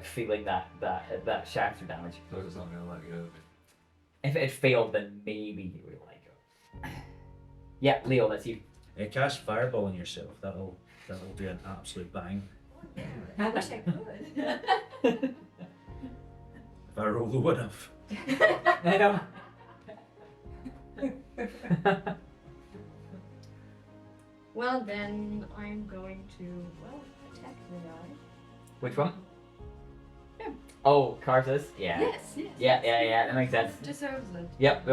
feeling that shatter damage. So it's not gonna let go of it. If it had failed, then maybe you would let go. Yeah, Leo, that's you. Cast Fireball on yourself. That'll do an absolute bang. I wish I could. If I roll the wood off. I know. Well, then I'm going to attack the guy. Which one? Him. Oh, Karsus? Yeah. Yes. Yeah, that makes sense. Deserves it. Yep.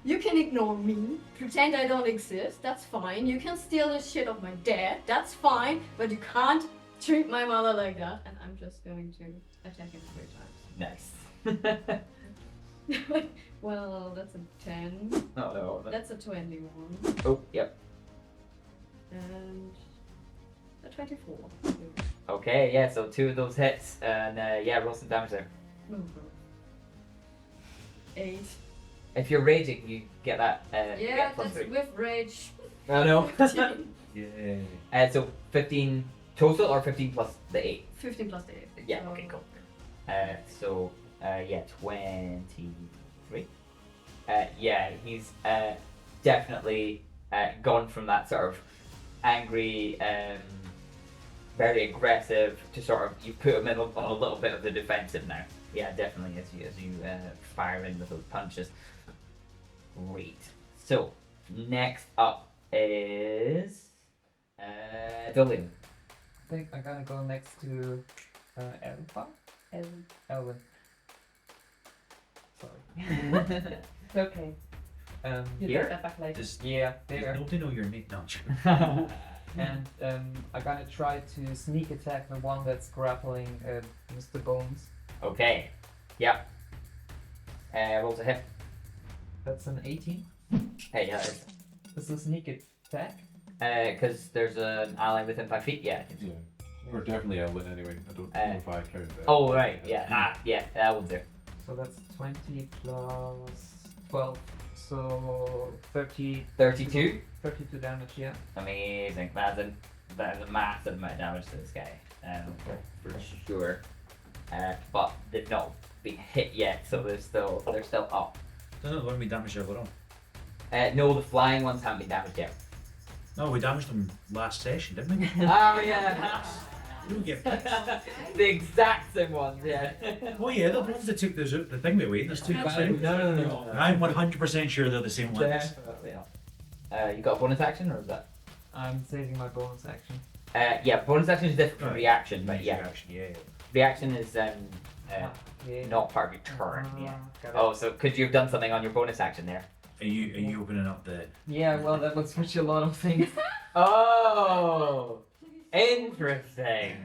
You can ignore me, pretend I don't exist, that's fine. You can steal the shit of my dad, that's fine. But you can't treat my mother like that. And I'm just going to attack him 3 times. Nice. Well, that's a 10. Oh, no. That's a 21. Oh, yep. And a 24. Okay, yeah, so 2 of those hits, and roll some damage there. Oh, God. 8. If you're raging, you get that. Yeah, get that's +3. with rage. Oh no. 15. Yeah. So 15 total or 15 plus the 8? 15 plus the 8. Yeah, okay, cool. 23. Yeah, he's definitely gone from that sort of angry, very aggressive to sort of, you put him in on a little bit of the defensive now. Yeah, definitely, as you fire in with those punches. Great. So, next up is Dolian. I think I'm gonna go next to Elva. Elvin. Sorry. Okay. You Here? take that back later. Does There. nobody know your name? No. And I'm gonna try to sneak attack the one that's grappling Mr. Bones. Okay. Yep. Rolls a hit. That's an 18. Hey, yeah, it's This is a sneak attack. because there's an ally within 5 feet. Yeah. Yeah. Or definitely Elwin anyway. I don't know if I count that. Oh right. Yeah. Yeah. That will do. So that's 20 plus 12. So 32. 32 damage, yeah. Amazing. That is a massive amount of damage to this guy. For sure. But they've not been hit yet, so they're still up. Doesn't it want me damage earlier on? No, the flying ones haven't been damaged yet. No, we damaged them last session, didn't we? Oh yeah. You don't get pissed. The exact same ones, yeah. Oh yeah, the ones that took the thing away. There's 2 percent. No. I'm 100% sure they're the same ones. Definitely not. You got a bonus action, or is that? I'm saving my bonus action. Yeah, bonus action is different from Right. reaction, but yeah, Yeah. reaction is Yeah. not part of your turn. Yeah. Got it. Oh, so could you have done something on your bonus action there? Are you opening up the? Yeah, well, that would switch a lot of things. Oh, interesting.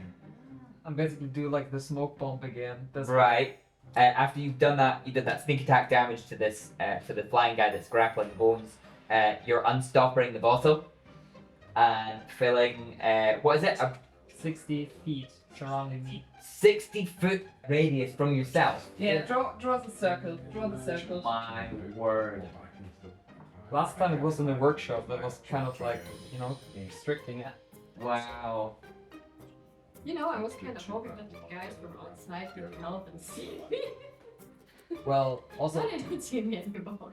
I'm basically do like the smoke bomb again. That's Right. After you've done that, you did that sneak attack damage to this to the flying guy that's grappling Bones. You're unstopping the bottle and filling what is it? A 60 feet surrounding me. 60-foot radius from yourself. Yeah, draw the circle. Draw the circle. My word. Last time it was in the workshop that was kind of like, restricting it. Wow. You know, I was kind of hoping that the guys from outside could help and see me. Well, also But they don't see me anymore.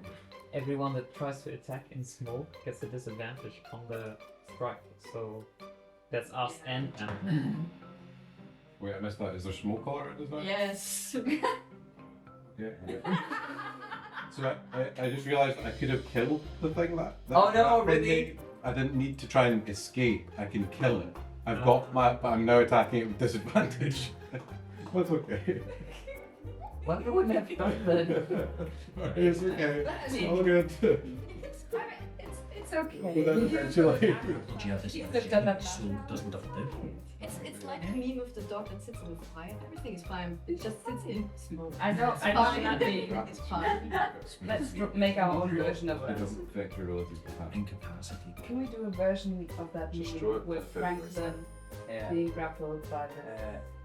everyone that tries to attack in smoke gets a disadvantage on the strike. So that's us and them. Wait, I missed that. Is there smoke all around us now? Yes. Yeah. So I just realised I could have killed the thing that Oh, no, that really? made- I didn't need to try and escape. I can kill it. I've got but I'm now attacking it with disadvantage. That's okay. Well, you wouldn't have done that. It's okay. It's all good. It's okay. But then eventually. Do you have this You've energy done that. so it doesn't do. It's like the meme of the dog that sits in the fire. Everything is fine. It just sits in smoke. I know It's that fine. meme. It's fine. Let's make our own version of It that. doesn't affect your ability to attack. Incapacity. Can we do a version of that Just draw meme it with perfect. Franklin Yeah. being grappled by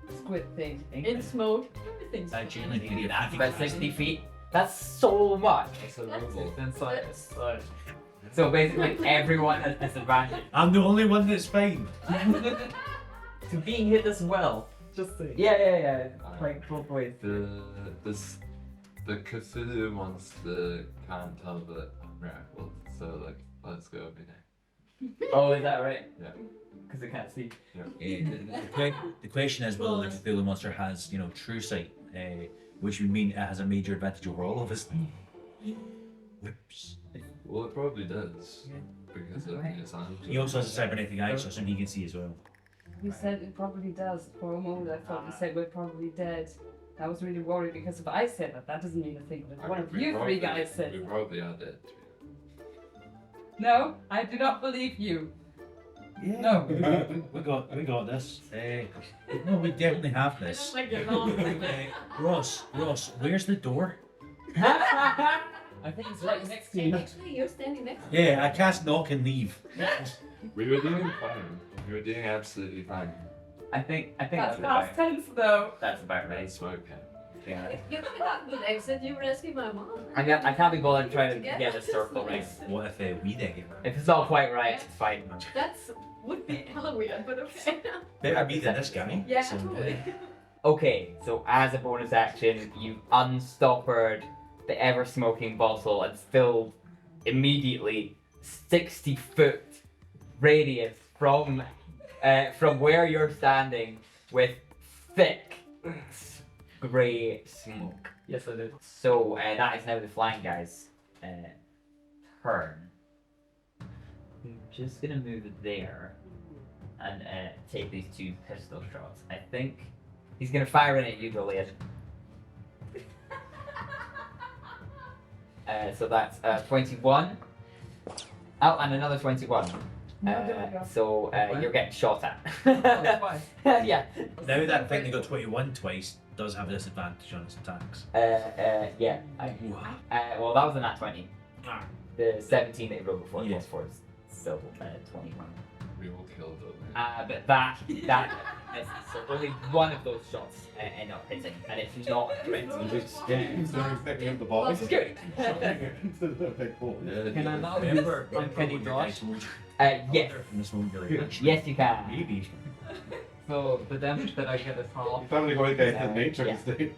the squid thing? In smoke. Everything's I fine. genuinely need That's about 60 feet. That's so much. It's a That's robot. Inside. So basically, everyone has disadvantage. I'm the only one that's fine. To being hit as well. Just saying. Yeah. Like both ways. The Cthulhu monster can't tell that I'm grappled, so like, let's go over there. Oh, is that right? Yeah. Because I can't see. The question is whether the Cthulhu monster has, true sight, which would mean it has a major advantage over all of us. Whoops. Well, it probably does. Yeah. Because of its hands. He also has a cybernetic eye, so I assume he can see as well. We said it probably does. For a moment, I thought we said we're probably dead. I was really worried because if I said that, that doesn't mean a thing. But one of We you probably- three guys said We that. probably are dead. No, I do not believe you. Yeah. No. We got this. No, we definitely have this. Like you're not. Ross, where's the door? I think it's right next to you. Actually, you're standing next to Yeah, I cast knock and leave. We were doing fine. We were doing absolutely fine. I think That's that's past about, tense though. that's about Right, right. smoke him. Yeah. If you could have good exit, you rescue my mom. I can't be bothered trying to get a circle right. What if we did it? If it's not quite right, it's fine. That's would be hella weird, but okay. Better be than this guy. Yeah, So, totally. Okay, so as a bonus action, you unstoppered the ever smoking bottle and filled immediately 60-foot radius from where you're standing with thick grey smoke. Yes, I did. So that is now the flying guy's turn. I'm just gonna move there and take these two pistol shots. I think he's gonna fire in at you, Julian. So that's 21. Oh, and another 21. So you're getting shot at. Yeah. now that thing that got 21 twice does have a disadvantage on its attacks. Yeah. Well, that was a nat 20. Ah. The 17 that you rolled before Yeah. was for still 21. We will kill them. But that so only one of those shots end up hitting, and it's not crit. Expecting the ball. Which is good. Can I now Remember, use uncanny when you dodge? guys moved Yes. from the smoke, you're like, actually, Yes, you can. maybe. So the damage that I get is half. You finally got to get into nature Yeah. instead.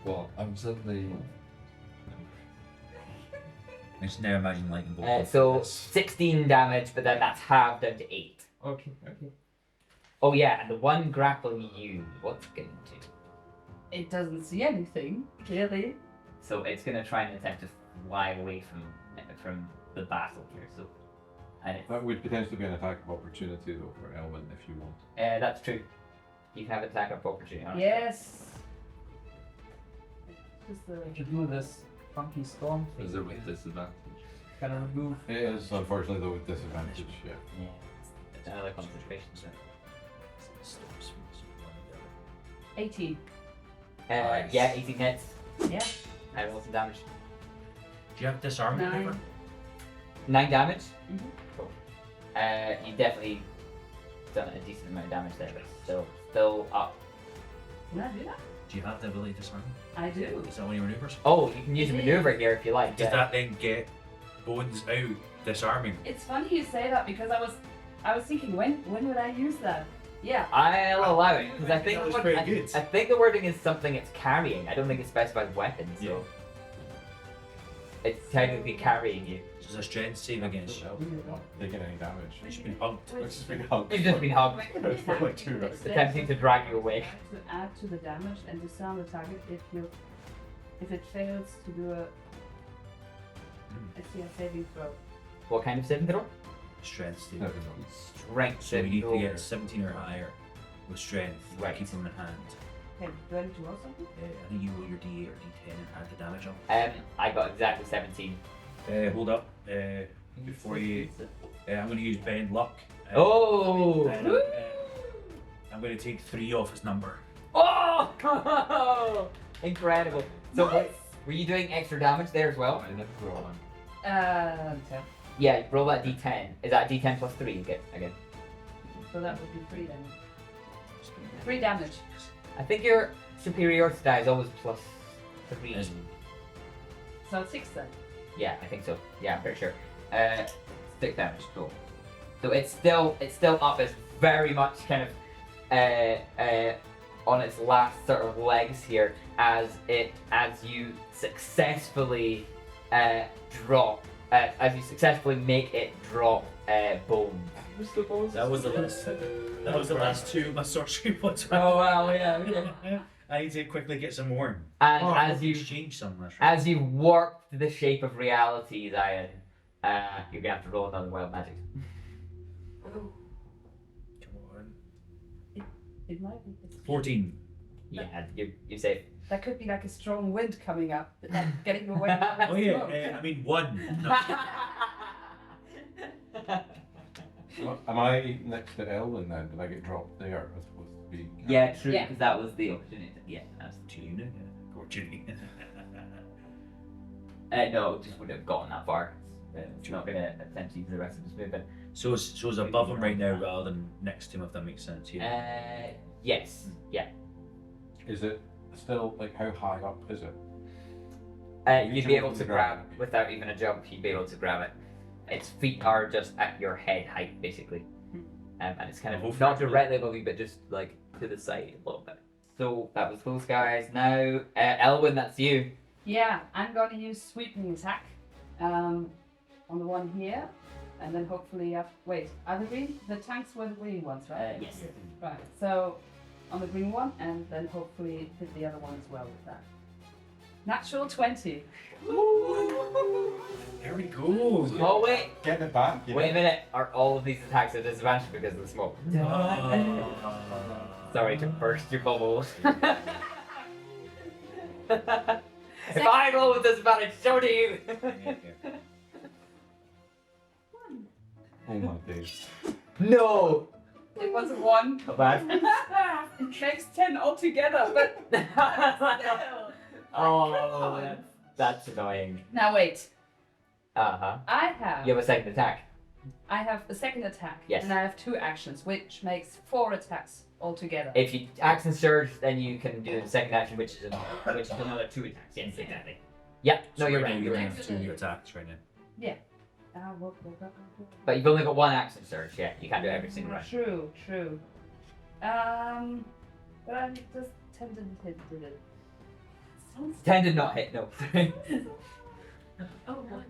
Well, I'm suddenly. I just now imagine lightning bolt. So 16 damage, but then that's halved down to 8. Okay. Oh yeah, and the one grappling you, what's going to do? It doesn't see anything, clearly. So it's going to try and attempt to fly away from the battle here. So, and it's, That would potentially be an attack of opportunity though for Elwyn if you want. that's true. You can have attack of opportunity on it. Yes. Just the. To do this funky storm thing, Is it with disadvantage? can I remove? It is unfortunately though with disadvantage, yeah. Yeah, it's another concentration. So. 18. Nice. Yeah, 18 hits. Yeah. I roll some damage. Do you have disarmament? 9. ever? 9 damage. Mhm. Cool. You definitely done a decent amount of damage there, but still up. Can I do that? Do you have the ability to disarm? I do. Is that one of your maneuvers? Oh, you can use a maneuver here if you like. Does yeah. that then get bones out disarming? It's funny you say that because I was thinking when would I use that? Yeah. I'll allow it because I think That was what- pretty I, good. I think the wording is something it's carrying. I don't think it specifies weapons. So Yeah. it's technically carrying you. This is a strength save against you. Not taking any damage. It's been hugged. It's just been hugged. You've just been hugged, It's for like 2 rounds. attempting to drag you away. To add to the damage and disarm the target if it fails to do a saving throw. What kind of saving throw? Strength save. Never Strength. So you saving need to throw. get 17 or higher with strength. Right. Keep them in hand. Okay, do I need to roll something? I think you roll your D8 or D10 and add the damage on. I got exactly 17. Hold up. Before you, I'm going to use bend luck. Oh! And, I'm going to take 3 off his number. Oh! Incredible. So were you doing extra damage there as well? I never roll one. 10. Yeah, roll that d10. Is that d10 plus 3 you get again? So that would be 3 then. 3 damage. I think your superiority die is always plus 3. Yes. So 6 then. Yeah, I think so. Yeah, I'm pretty sure. 6 damage, cool. So it's still up. It's very much kind of on its last sort of legs here as you successfully drop as you successfully make it drop bone. That was the last. That was the last 2 of my sorcery points. Oh wow, yeah. Okay. I need to quickly get some more. And as you change some, that's right. as you warp the shape of reality, Zion, you're gonna have to roll another wild magic. Come on. It might be. 14. Yeah, you're safe. That could be like a strong wind coming up, like getting away from that Oh yeah, smoke. I mean 1. No. Am I next to Elwyn then? Did I get dropped there? I was supposed to be. Yeah, true, Yeah. because that was the opportunity. Yeah, that's To you now. Or Judy. no, just wouldn't have gotten that far. It's not gonna attempt to use the rest of his movement. So it's above him right now rather than next to him, if that makes sense. Yeah. Yes, yeah. Is it still like how high up is it? You'd be able to grab without even a jump. You'd be able to grab it. Its feet are just at your head height, basically, and it's kind of not directly above you, but just like to the side a little bit. So that was those guys. Now, Elwyn, that's you. Yeah, I'm going to use sweeping attack on the one here, and then hopefully wait, are the tanks were the green ones, right? Yes. Right. So on the green one, and then hopefully hit the other one as well with that. Natural 20. There we go. Oh wait, Get it back. wait a minute. Are all of these attacks at disadvantage because of the smoke? Sorry to burst your bubble. If I roll with disadvantage, so do you. Oh my days. No. It was a 1. Not bad. It makes 10 altogether, but Oh, that's annoying. now wait. Uh-huh. I have You have a second attack. a second attack, Yes. and I have 2 actions, which makes 4 attacks altogether. If you action surge, then you can do the second action, which is another 2 attacks. Yes, exactly. Yep. No, So you're right right. now You're you're right. going to have 2 attacks right now. But you've only got 1 action surge. Yeah, you can't do every single round. True. But I just tended hit it. Sounds 10 did not hit. No. Oh, what?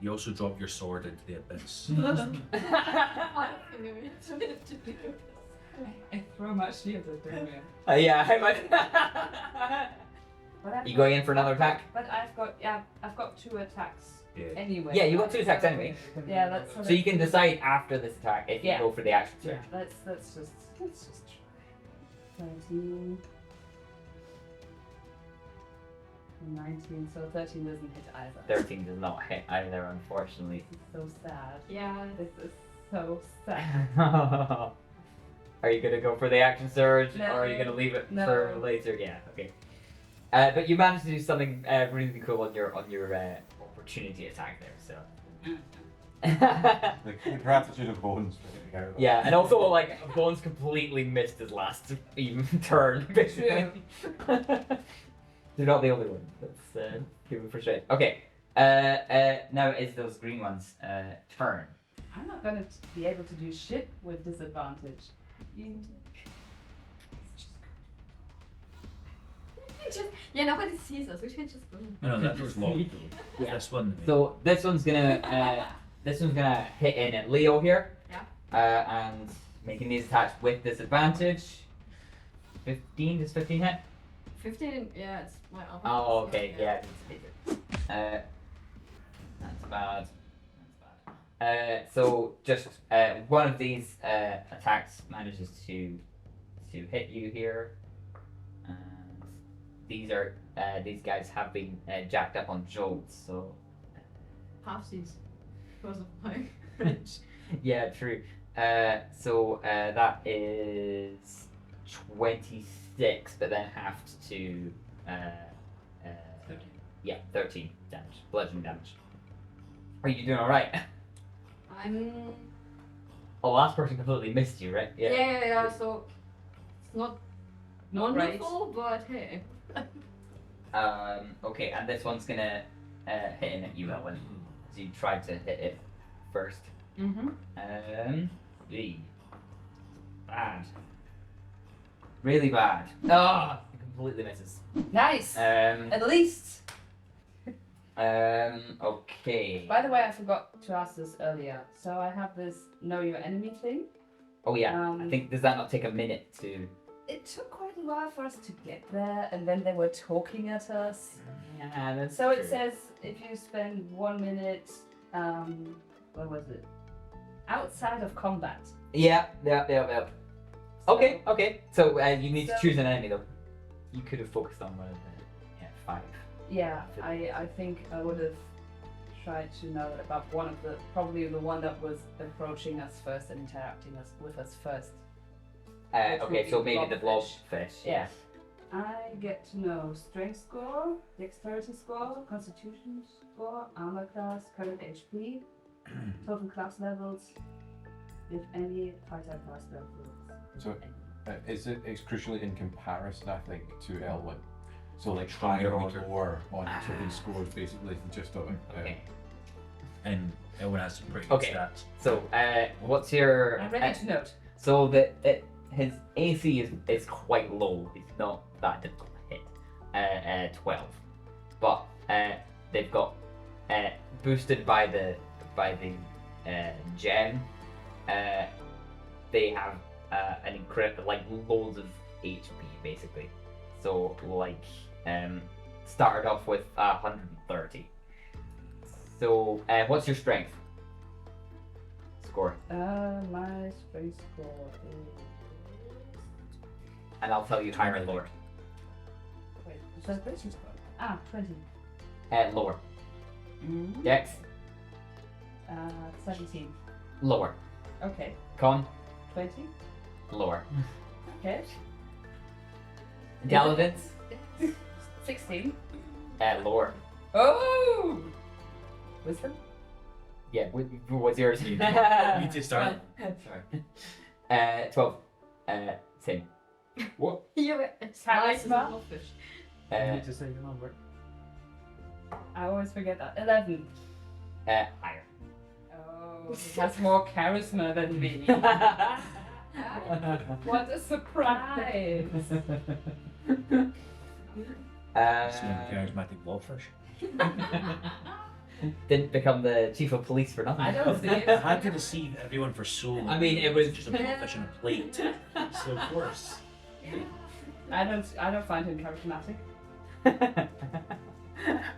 You also drop your sword into the abyss. I throw my shield at them. Yeah, I might. But You going in for another attack? But I've got 2 attacks Yeah. anyway. Yeah, you got 2 attacks anyway. Yeah, that's So you can decide after this attack if you Yeah. go for the action surge. Yeah, let's just try. 13. 19, so 13 doesn't hit either. 13 does not hit either, unfortunately. This is so sad. Yeah. This is so sad. Are you gonna go for the action surge, No. or are you gonna leave it No. for later? Yeah, okay. But you managed to do something really cool on your opportunity attack there. So. The gratitude of bones. Yeah, and also like Bones completely missed his last even turn. Basically. They're not the only one. That's people frustrated. Okay. Now it is those green ones' turn. I'm not gonna be able to do shit with disadvantage. Yeah, nobody sees us. We should just go. No, that was locked. Yeah. This one. So this one's gonna hit in at Leo here. Yeah. And making these attacks with disadvantage. 15, does 15 hit? 15, yeah, it's my armor. Oh, okay, yeah. That's bad. So just one of these attacks manages to hit you here, and these guys have been jacked up on jolts, so Halfsies. Because of my French. yeah, true. So that is 26, but then halved to 13 damage, bludgeoning damage. Are you doing all right? I'm. Oh, last person completely missed you, right? Yeah. So it's not Not wonderful, but hey. Okay, and this one's gonna hit in at you, Ellen. So you tried to hit it first. Bad. Really bad. Oh, it completely misses. Nice. At least. Okay. By the way, I forgot to ask this earlier. So I have this know your enemy thing. Oh yeah. I think does that not take a minute to? It took quite a while for us to get there, and then they were talking at us. Yeah, that's So true. it says if you spend 1 minute, what was it? Outside of combat. Yeah. Okay. So you need to choose an enemy though. You could have focused on one of the 5. Yeah, I think I would have tried to know about one of the, probably the one that was approaching us first and interacting with us first. Okay, so maybe the blobfish. blobfish. Yeah. I get to know strength score, dexterity score, constitution score, armor class, current HP, total class levels, if any fighter class levels. So it's crucially in comparison, I think, to Elwyn. So like higher or lower on each of these scores, basically, just of it. Okay. And everyone has some pretty good stats. So what's your? I'm ready to note. So his AC is quite low. It's not that difficult to hit. 12, but they've got boosted by the gem. They have an incredible loads of HP basically. So started off with 130. So what's your strength score? My strength score is. And I'll tell you higher and lower. Wait, so strength score? 20. Lower. Mm-hmm. Dex. 17. Lower. Okay. Con. 20. Lower. Okay. Intelligence. 16. Lower. Oh! Wisdom? Yeah. What's yours? You need to start. Sorry. 12. Same. What? You Charisma? You need to say your number. I always forget that. 11. Higher. Oh, he has more charisma than me. What a surprise! Charismatic blobfish. Didn't become the chief of police for nothing. I don't see I it. had to deceive everyone for so long. I mean, it was just a blobfish on a plate. So of course. I don't find him charismatic.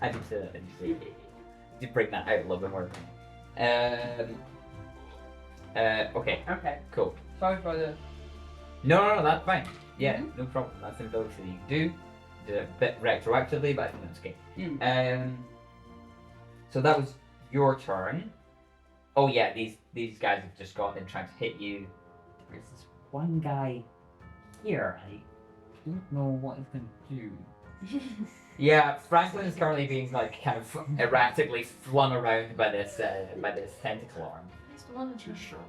I need to bring that out a little bit more. Okay, Okay. cool. Sorry for the. No, that's fine. Yeah, no problem. That's an ability that you do. Did it a bit retroactively, but I think that's okay. So that was your turn. Oh yeah, these guys have just gone and trying to hit you. There's this one guy here. I don't know what he's gonna do. Yeah, Franklin is currently being kind of erratically flung around by this tentacle arm. He's the one Too short.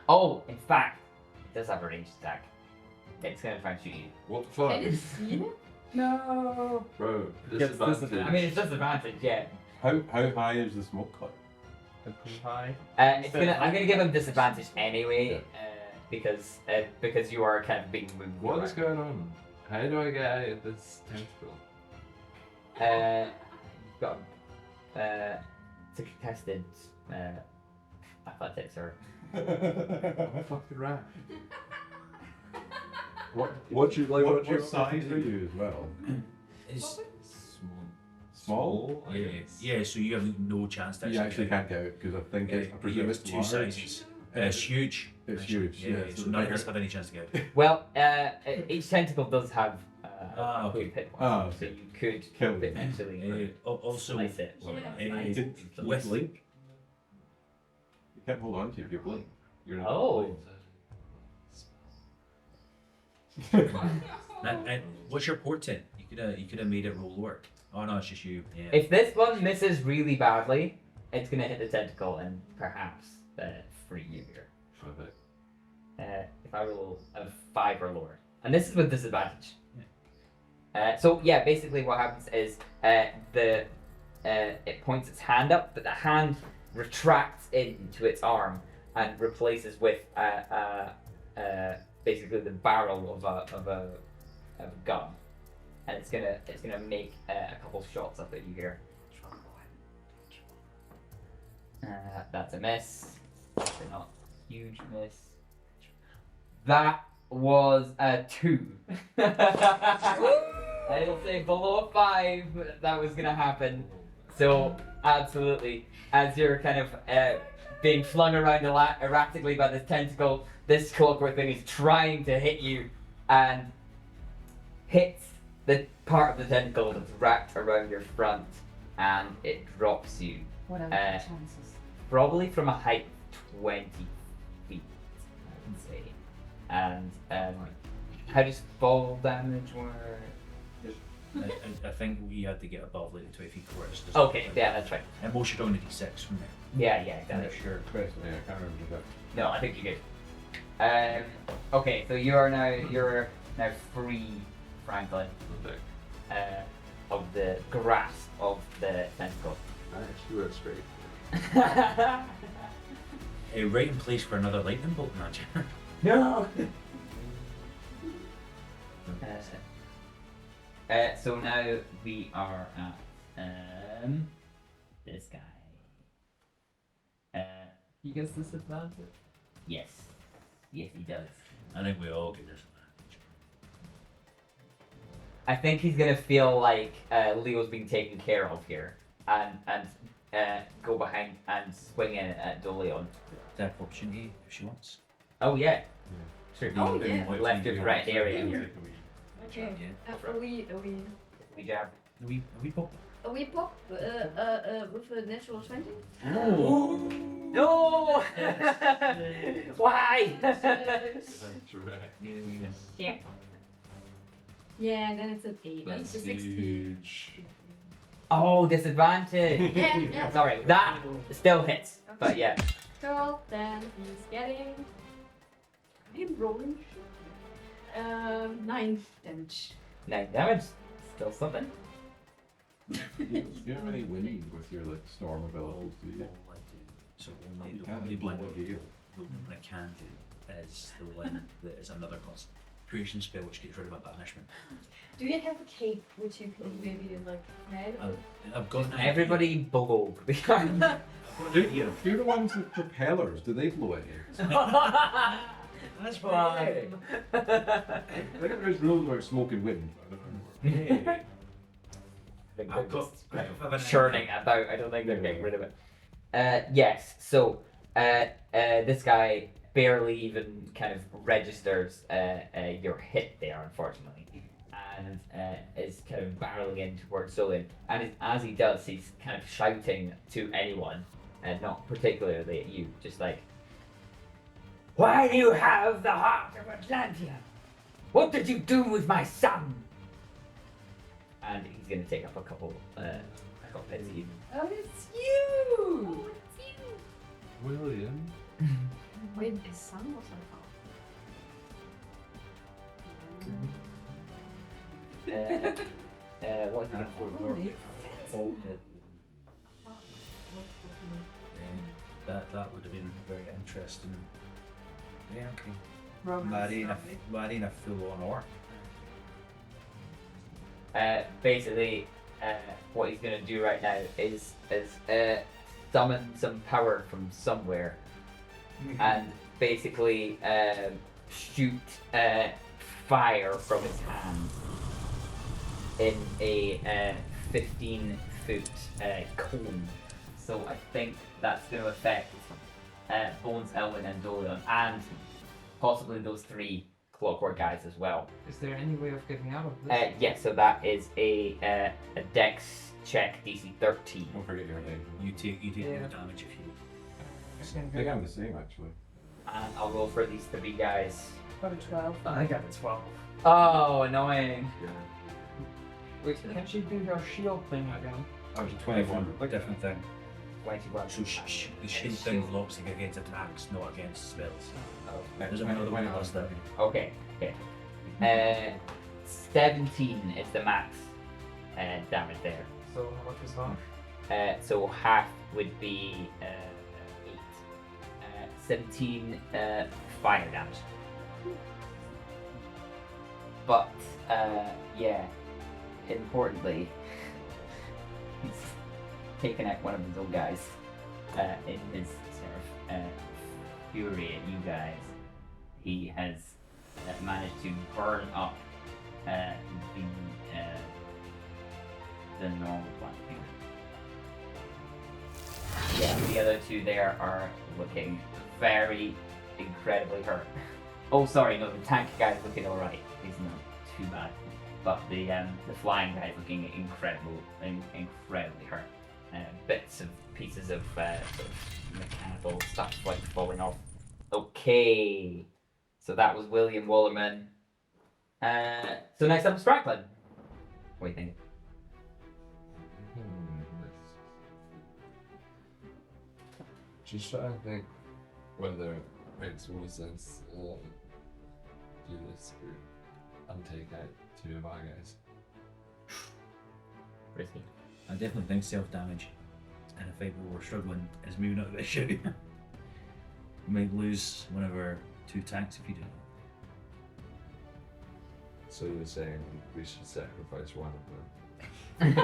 Oh, in fact, it does have a ranged attack. It's gonna try and shoot you. What the fuck? Can you see it? No. Bro, Gets disadvantage. I mean, it's disadvantage, yeah. How high is the smoke cloud? Pretty high. I'm gonna give him disadvantage anyway, because you are kind of being moved. What is going on? How do I get out of this tentacle? You've got it's a contested athletics or. I'm a fucking rat. What you size are you as well? It's Small? yeah, so you have no chance to You actually get out. can't get out because I think I You presume have it's two large. sizes. It's huge. It's huge. Yeah, so so none of us have any chance to get out. Well, each tentacle does have Okay. hit Oh, points. So you could Kill them. potentially Also, slice it. Did you with blink? You can't hold on to it if you blink. You're not Oh. and what's your portent? You could have made it roll work. Oh no, it's just you. Yeah. If this one misses really badly, it's gonna hit the tentacle and perhaps free you here. Perfect. If I roll a 5 or lower, and this is with disadvantage. So yeah, basically what happens is it points its hand up, but the hand retracts into its arm and replaces with basically the barrel of a gun, and it's gonna make a couple shots up at you here. That's a miss. That's a not huge miss. That was a 2. I'll say below a 5 that was gonna happen. So absolutely, as you're kind of being flung around erratically by this tentacle, this clockwork thing is trying to hit you and hits the part of the tentacle that's wrapped around your front, and it drops you. What are the chances? Probably from a height of 20 feet, I can say. And how does fall damage work? I think we had to get above like the 20 feet for it. Okay, yeah, that's right. And most should only D6 from there. Yeah, exactly. Sure. Yeah, I can't remember that. No, I think you're good. Okay, so you're now free, Franklin, Perfect. of the grasp of the tentacle. That actually works great. Hey, right in place for another lightning bolt, imagine. No. So now we are at this guy. He gets disadvantage. Yes, he does. I think we all get this. I think he's gonna feel like Leo's being taken care of here, and go behind and swing in at Doleon. Attack opportunity if she wants. Oh yeah, sure. Oh, yeah. Left your right area here. Okay. Yeah. We jab. We pop. We pop with a natural 20. Oh no! Why? Yeah. Yeah, then it's an 8. That's It's a 16. huge. Oh, disadvantage. Yeah. Sorry, that still hits, but yeah. Cool, then he's getting. I'm rolling. 9 damage. 9 damage. Still something. Do you have any wind with your like storm abilities? Do you? All I do. So only You the can't only blow one a gale. I can do is the one that is another concentration spell which gets rid of a banishment. Do you have a cape which you can maybe like head? I've got an Everybody below. You're the ones with propellers. Do they blow at you? That's Why? I think there's rules about smoke and wind. But I don't know. I've got churning about. I don't think they're getting rid of it. Yes. So this guy barely even kind of registers your hit there, unfortunately, and is kind of barreling in towards Solin. And as he does, he's kind of shouting to anyone, and not particularly at you, just like, "Why do you have the heart of Atlantia? What did you do with my son?" And he's going to take up a couple hits at you. Oh, it's you! William. Wait, his son was What is it? That would have been very interesting. Yeah, okay. Romance. Marrying a full-on orc. Basically, what he's going to do right now is summon some power from somewhere and basically shoot fire from his hand in a 15-foot cone. So I think that's going to affect Bones, Elwin, and Dolion, and possibly those 3 clockwork guys as well. Is there any way of getting out of this? Yeah, so that is a Dex check, DC 13. Don't forget your name. You take Yeah. no damage if you. I think I'm the same actually. And I'll roll for these 3 guys. Got a 12. I got a 12. Oh, annoying. Wait, can she do her shield thing again? I was 21. Different thing. 21. So the shield thing blocks against attacks, not against spells. Oh, There's another one that does that. okay, okay. 17 is the max damage there. So how much is half? So half would be 8. 17 fire damage. But yeah, importantly, he's taken out one of his own guys in his sort of fury at you guys. He has managed to burn up the normal one here. Yeah, the other 2 there are looking very incredibly hurt. Oh, sorry, no, the tank guy's looking alright. He's not too bad. But the flying guy's looking incredibly hurt. Bits of pieces of sort of mechanical stuff like falling off. Okay, so that was William Wallerman. So next up is Franklin. What do you think? Just trying to think whether it makes more sense to do this route and take out 2 of our guys. Risky. I definitely think self-damage in a fight where we're struggling is maybe not the issue. We might lose one of our 2 tanks if you do. So you're saying we should sacrifice one of them?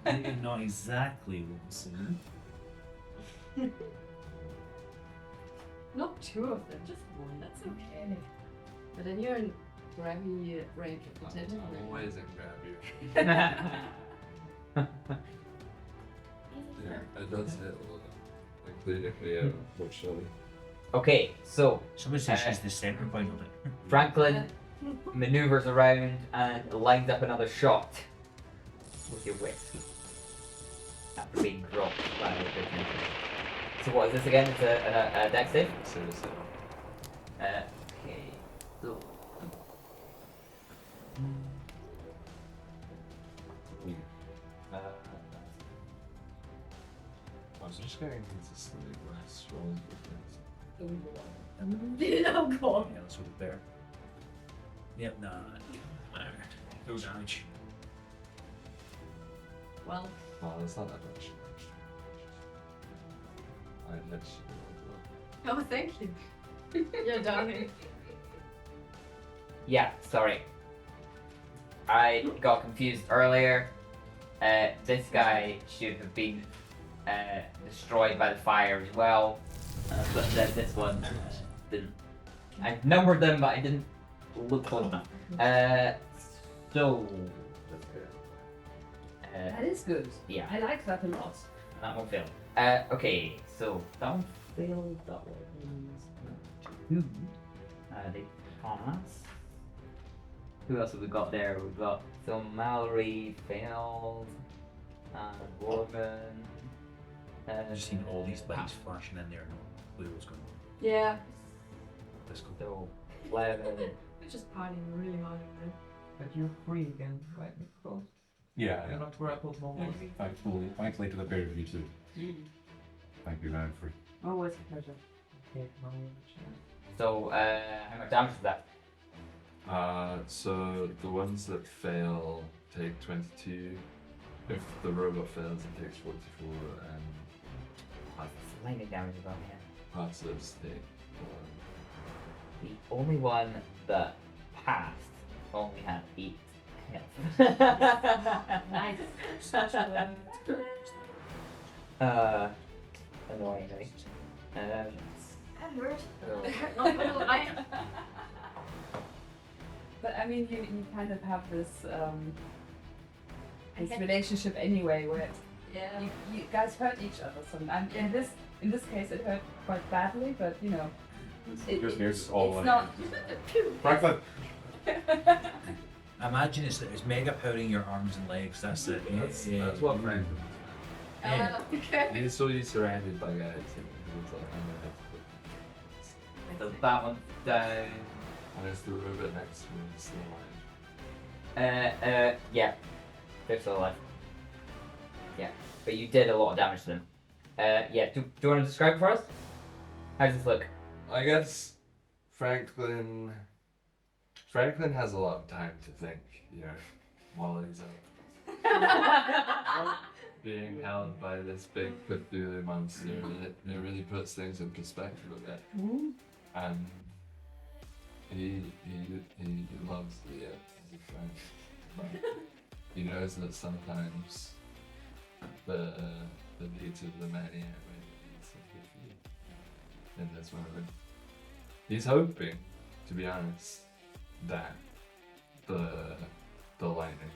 Maybe not exactly what we're saying. Not 2 of them, just 1. That's okay. But then you're in grabby range of the I'm tentacle. always in grab you. Yeah, it does hit a little. Like critically, unfortunately. Okay, so Someone says she's the center point of it. Franklin maneuvers around and lines up another shot with your whip. After being dropped by the tentacle. So what is this again? It's a dex save? Seriously. Okay, so I was just getting consistently less rolls with this. Oh god. Yeah, that's what there. Yep, nah. No damage. Well, Oh, that's not that much. I let you. oh thank you. You're done. yeah, sorry. I got confused earlier. This guy should have been destroyed by the fire as well. But then this one didn't. I numbered them, but I didn't look close enough. So. That is good. Yeah, I like that a lot. that one failed. Okay, so that one failed. That one is 2. They pass. Who else have we got there? We've got so Mallory failed. Gorman. I've just seen all these lights flashing in there. No clue what's going on. Yeah, Let's go. So 11. we're just partying really hard over there. But you're free again, right, Nicole? Yeah, You're not grappled no more. thankfully to the pair of you too. Thank you, man, for Always a pleasure. Okay, now So how much damage is that? So the ones that fail take 22. If the robot fails, it takes 44, and Lightning damage is on here. passives take The only one that passed only had 8 health. Nice. Annoyingly. That hurt. It hurt not gonna lie. But I mean, you kind of have this I get- relationship anyway, where Yeah. you guys hurt each other. So in this case, it hurt quite badly, but you know, Just here's all it's like. not. Franklin. Imagine it's mega powering your arms and legs. That's it. That's what Frank. Okay. He's so he's surrounded by guys. It's like, So that one's down. and there's the robot next to me. Still alive. Yeah. They're still alive. Yeah. But you did a lot of damage to them. Yeah. Do you want to describe it for us? How does this look? I guess Franklin has a lot of time to think, you know, while he's being held by this big Cthulhu monster. It really puts things in perspective a bit. And he loves Leah as a friend. But he knows that sometimes the needs of the many outweigh the needs of the few in this moment. He's hoping, to be honest, that the lightning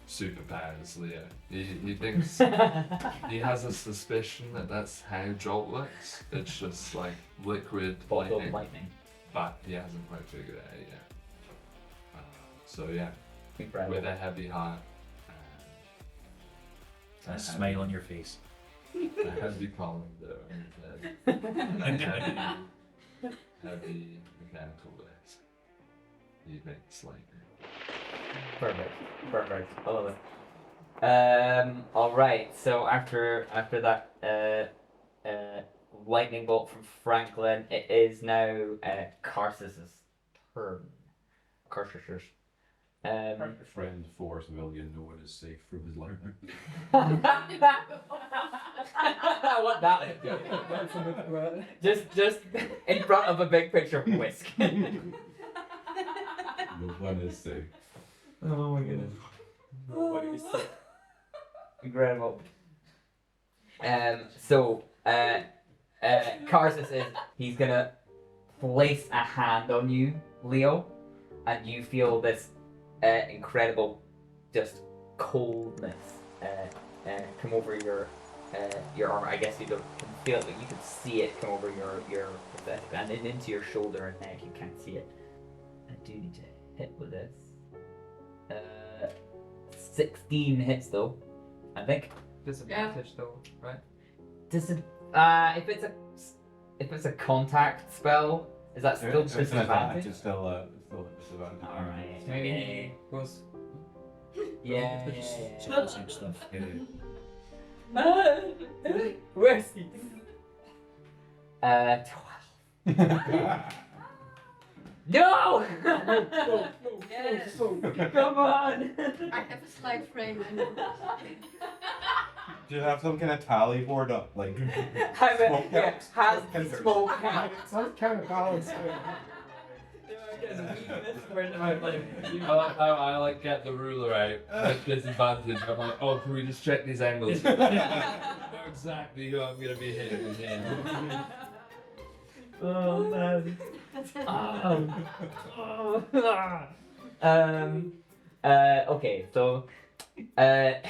superpowers Leah. He thinks he has a suspicion that that's how Jolt works. It's just like liquid Bottled lightning, but he hasn't quite figured it out yet. So yeah, Incredible. with a heavy heart A smile on your face. and a heavy column though, and heavy mechanical ways. He makes lightning. Perfect. I love it. All right. So after that lightning bolt from Franklin, it is now Karsus's turn. Karsus's. Friend for civilian, no one is safe from his lightning. I want that. Just in front of a big picture of Whisk. No one is safe. Oh my goodness. Nobody's sick. Incredible. So, Karsus he's gonna place a hand on you, Leo, and you feel this incredible, just coldness come over your armor. I guess you don't feel it, but you can see it come over your prosthetic and then into your shoulder and neck. You can't see it. I do need to hit with this. 16 hits though, I think. Disadvantage though, right? If it's a contact spell, is that still It's an advantage. disadvantage? It's still a disadvantage. Alright. Maybe goes. Yeah. It's all the same stuff. Where's he? 12. No! Yes. Come on! I have a slight frame. Do you have some kind of tally board up? Like, Has counters. smoke count. Some kind of balance. I like how I like get the ruler out at disadvantage. I'm like, oh, can we just check these angles? I know exactly who I'm gonna be hitting with here. Oh man. Okay, so as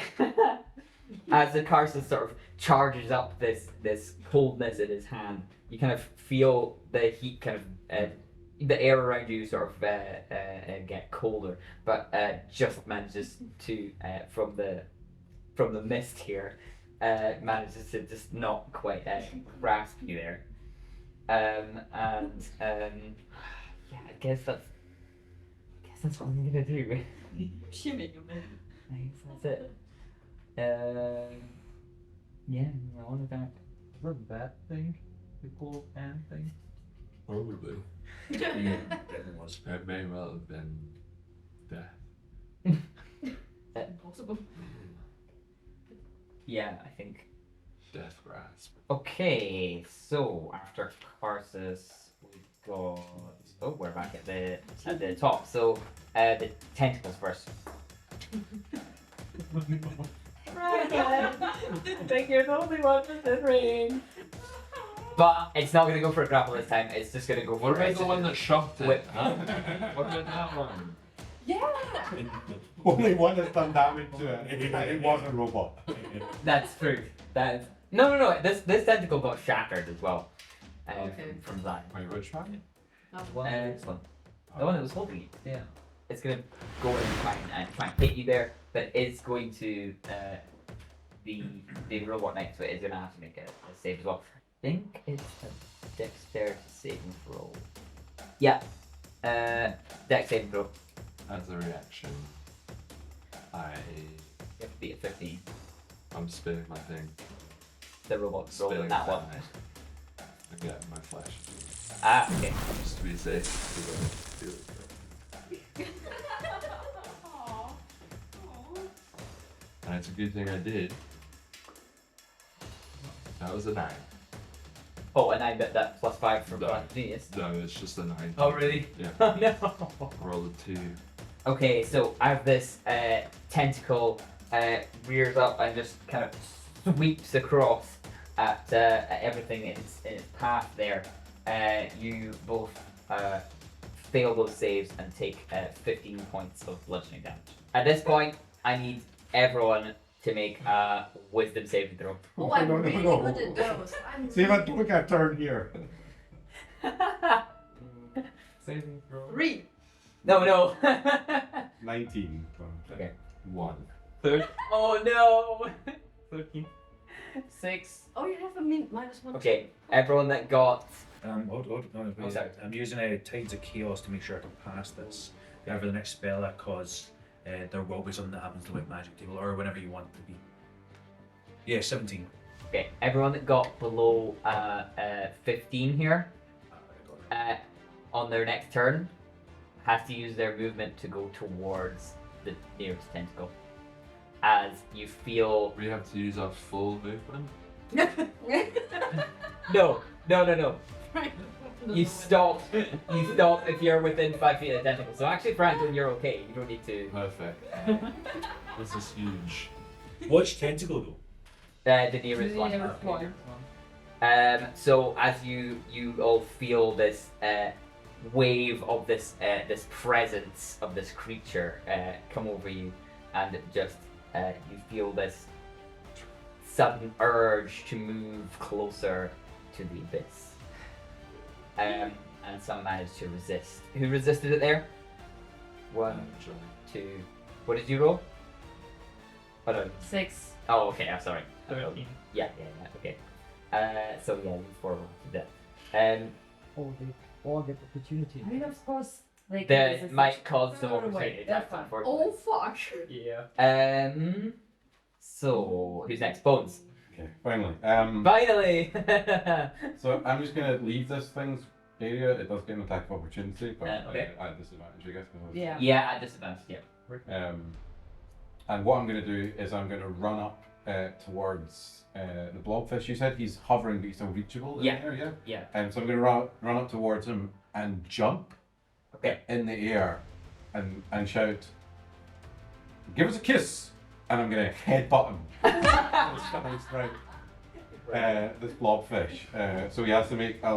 the Karsus sort of charges up this coldness in his hand, you kind of feel the heat kind of the air around you sort of get colder, but just manages to from the mist here manages to just not quite grasp you there. Yeah, I guess that's what I'm gonna do. Shimmy, you man. Nice, that's it. Yeah, I want that. Is that thing? The cool hand thing? Probably. Yeah, definitely was. It may well have been death. Impossible. Yeah, I think. Death grasp. Okay, so after Karsus, we've got. Oh, we're back at the top. So the tentacles first. I think you're the only one considering. But it's not gonna go for a grapple this time. It's just gonna go for What about the one that shoved it? Whip. Huh? What about that one? Only one has done damage to it, and it was a robot. That's true. No. This tentacle got shattered as well. Okay. from Zion. Wait, which one? Not This one. The one that was holding you. Yeah. It's gonna go in and try and hit you there, but it's going to the robot next to it is gonna have to make a save as well. I think it's a dexterity saving throw. Yeah. Dex saving throw. As a reaction, You have to beat a 15. I'm spinning my thing. The robot's Spinning rolling that one. I get my flash. Ah, okay. Just to be safe. And it's a good thing I did. That was a 9. Oh, and I bet that plus 5 from No. Genius. No, it's just a 9. Oh, really? Yeah. Oh, no. Roll a 2. Okay, so as this tentacle rears up and just kind of sweeps across at everything in its path there, you both fail those saves and take 15 points of bludgeoning damage. At this point, I need everyone to make a wisdom saving throw. Oh, I'm No, really no. good at those. I'm See if I took a turn here. Saving throw. 3. No. 19. Okay. 1. Oh no! 13. 6. Oh, you have a -1. Okay, everyone that got. Hold on. Oh, sorry. I'm using Tides of Chaos to make sure I can pass this. Whenever the next spell I cause, there will be something that happens to the white magic table, or whenever you want it to be. Yeah, 17. Okay, everyone that got below 15 here, on their next turn, has to use their movement to go towards the nearest tentacle. As you feel. We have to use our full movement. No. You stop if you're within 5 feet of the tentacle. So actually, Franklin, you're okay. You don't need to. Perfect. This is huge. Which tentacle though? The nearest one. Nearest one. So as you all feel this wave of this presence of this creature come over you, and just you feel this sudden urge to move closer to the abyss. And some managed to resist. Who resisted it there? 1, Jonny. 2. What did you roll? Oh no. 6. Oh, okay. I'm sorry. 13. Yeah. Okay. So yeah, you 4 rolled to death. Oh, they all get opportunity. I mean, of course, they can That resist might it. cause some No, no, wait, opportunity that's attacks, fine. unfortunately. Oh, fuck. Yeah. So who's next? Bones. Okay, finally. Finally. So I'm just gonna leave this thing's area. It does get an attack of opportunity, but Okay. at disadvantage, I guess. 'Cause Yeah. Yeah, at disadvantage. Yeah. And what I'm gonna do is I'm gonna run up towards the blobfish. You said he's hovering, but he's still reachable. Yeah. In there, yeah. Yeah. So I'm gonna run up towards him and jump Okay. in the air and shout, "Give us a kiss!" And I'm gonna headbutt him. This blobfish. So he has to make. If I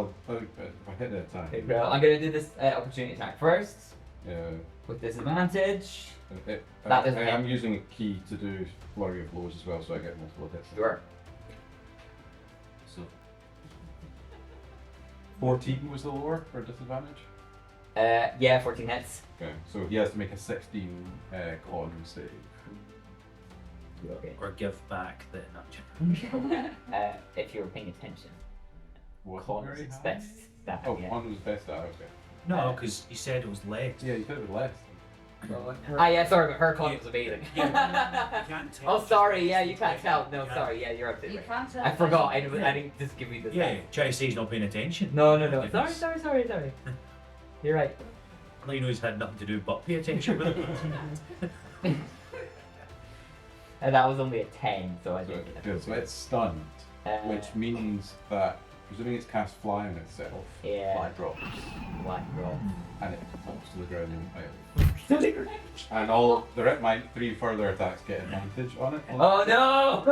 hit the attack. Okay, well, I'm gonna do this opportunity attack first Yeah. with disadvantage. I'm doesn't using a key to do flurry of blows as well, so I get multiple hits. Sure. So 14 was the lower for disadvantage. Yeah, 14 hits. Okay, so he has to make a 16 con save. Okay. Or give back the nudge. If you're paying attention, What? con expects that. Oh, Yeah. one was best at. Okay. No, because you said it was less. Yeah, you said it was less. Ah, yeah, sorry, but her con was amazing. You can't tell. Oh, sorry, yeah, you can't tell. No, sorry, yeah, you're You absolutely right. can't tell. I forgot, I didn't just give you this. Yeah, try to say he's not paying attention. No. Goodness. Sorry. You're right. Well, you know he's had nothing to do but pay attention with it. And that was only a 10, so I So, didn't get good, so it's stunned, it. which means that, presuming it's cast fly on itself, Yeah. fly drops, Black roll. and it falls to the ground immediately. And all my 3 further attacks get advantage on it. Oh no!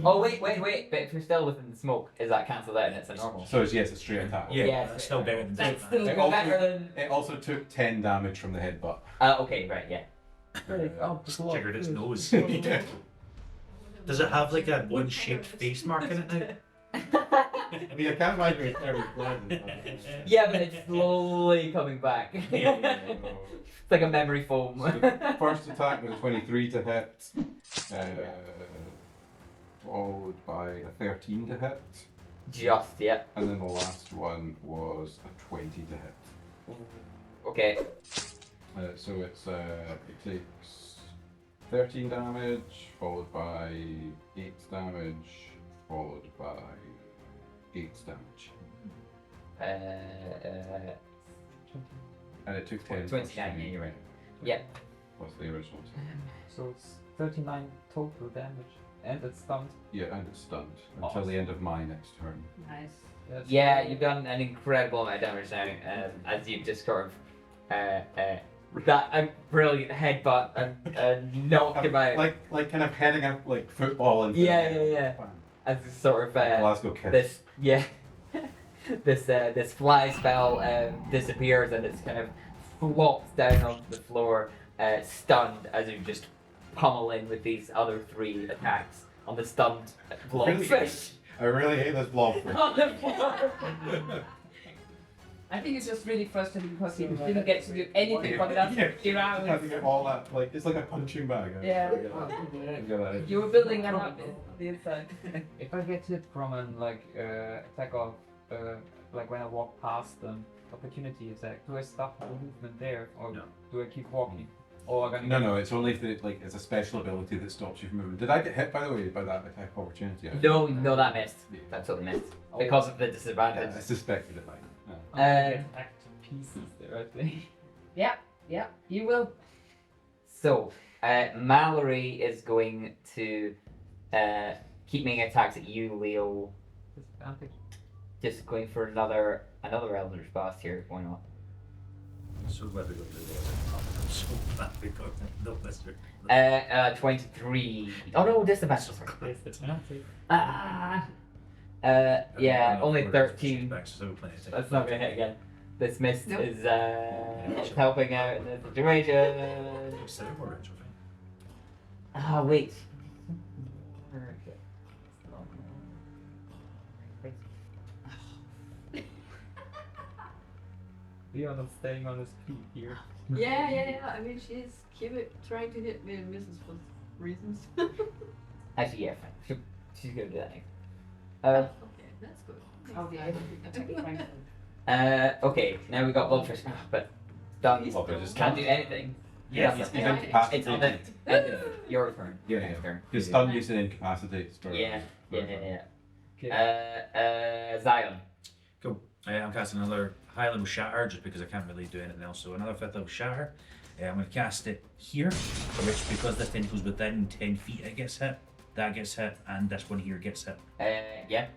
Oh wait. But if you're still within the smoke, is that cancelled out and it's a normal? So yes, a straight attack. Yeah, Yes. that's still better than That's that. still It also- better than. It also took 10 damage from the headbutt. Okay, right, yeah. Jiggered its nose. Yeah. Does it have like a one-shaped face mark in it now? I mean, I can't imagine it's every blend. Yeah, but it's slowly coming back. It's like a memory foam. So the first attack was a 23 to hit, followed by a 13 to hit, Just, yeah. and then the last one was a 20 to hit. Okay. So it's it takes 13 damage, followed by 8 damage, followed by 8 damage. And it took 10. 29, yeah, you're right. Yeah. Plus the original. So it's 39 total damage, and it's stunned. Yeah, and it's stunned until the end of my next turn. Nice. That's Yeah, really- you've done an incredible amount of damage now, as you've just sort of that a brilliant headbutt and knocked him out. Like kind of heading up like football and Yeah. As this sort of Glasgow Kiss. this this fly spell disappears and it's kind of flops down onto the floor, stunned as you just pummel in with these other 3 attacks on the stunned blobfish. I really hate this blob. On the floor. I think it's just really frustrating because he didn't get to do anything for the last 50 Having rounds. it all that like it's like a punching bag. Yeah. Yeah. You were building that up on the inside. If I get hit from an attack of like when I walk past them, opportunity attack, do I stop the movement there, or No. do I keep walking? Or am I No, no, it's only if it's a special ability that stops you from moving. Did I get hit, by the way, by that attack opportunity? No, that missed. That totally missed. Because of the disadvantage. I suspected it might. I'm gonna get hacked to pieces there, I think. Yeah, you will. So, Mallory is going to keep making attacks at you, Leo. Disadvantage. Just going for another Elder's Blast here. Why not? I'm so glad we got through this. I'm so glad we got no mister. 23. Oh no, disadvantage. Disadvantage. Yeah, only 13. So plenty of time. That's not gonna hit again. This mist Nope. is helping out in the situation. So more rich, I think. Ah, wait. Leon is staying on his feet here. Yeah. I mean, she's trying to hit me and misses for reasons. Actually, yeah, fine. She's gonna do that next. Okay, that's good. Oh, the attack strength. Okay, now we got Bloodfish, but done. Well, but just Can't do anything. Yeah, That's he's it. incapacitated. It's on the end of your turn. Yeah. Next turn. His stun use and incapacitates. Yeah. Okay. Zion. Cool. I'm casting another high level shatter just because I can't really do anything else. So another 5th level shatter. I'm going to cast it here, which because this tentacle's within 10 feet, it gets hit. That gets hit, and this one here gets hit. Yeah.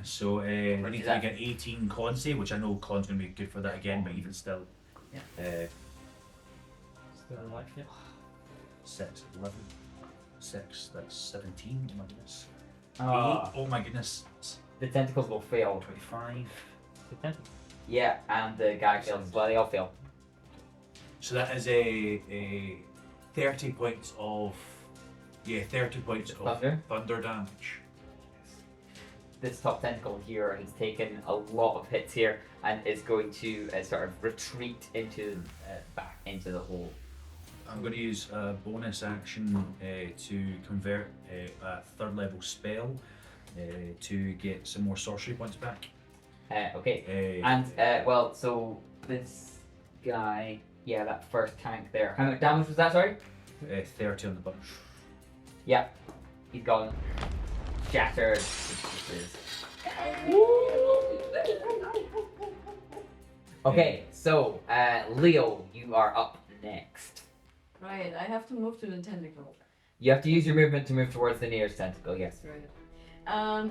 So I What need is to that? make an 18 con save, which I know con's going to be good for that again, but even still. Still alive, yeah. 6, 11, 6, that's 17. Oh my goodness. Ah. 8, oh my goodness. The tentacles will fail. 25. The tentacle. Yeah, and the gag fails as well. They all fail. So that is a 30 points of 30 points of Thunder? thunder damage. This top tentacle here has taken a lot of hits here and is going to sort of retreat into back into the hole. I'm going to use a bonus action to convert a 3rd level spell to get some more sorcery points back. Okay. And well, so this guy, yeah, that first tank there. How much damage was that? Sorry. 30 on the bunch. Yeah, he's gone. Shattered. Okay, so Leo, you are up next. Right, I have to move to the tentacle. You have to use your movement to move towards the nearest tentacle. Yes. Right. Well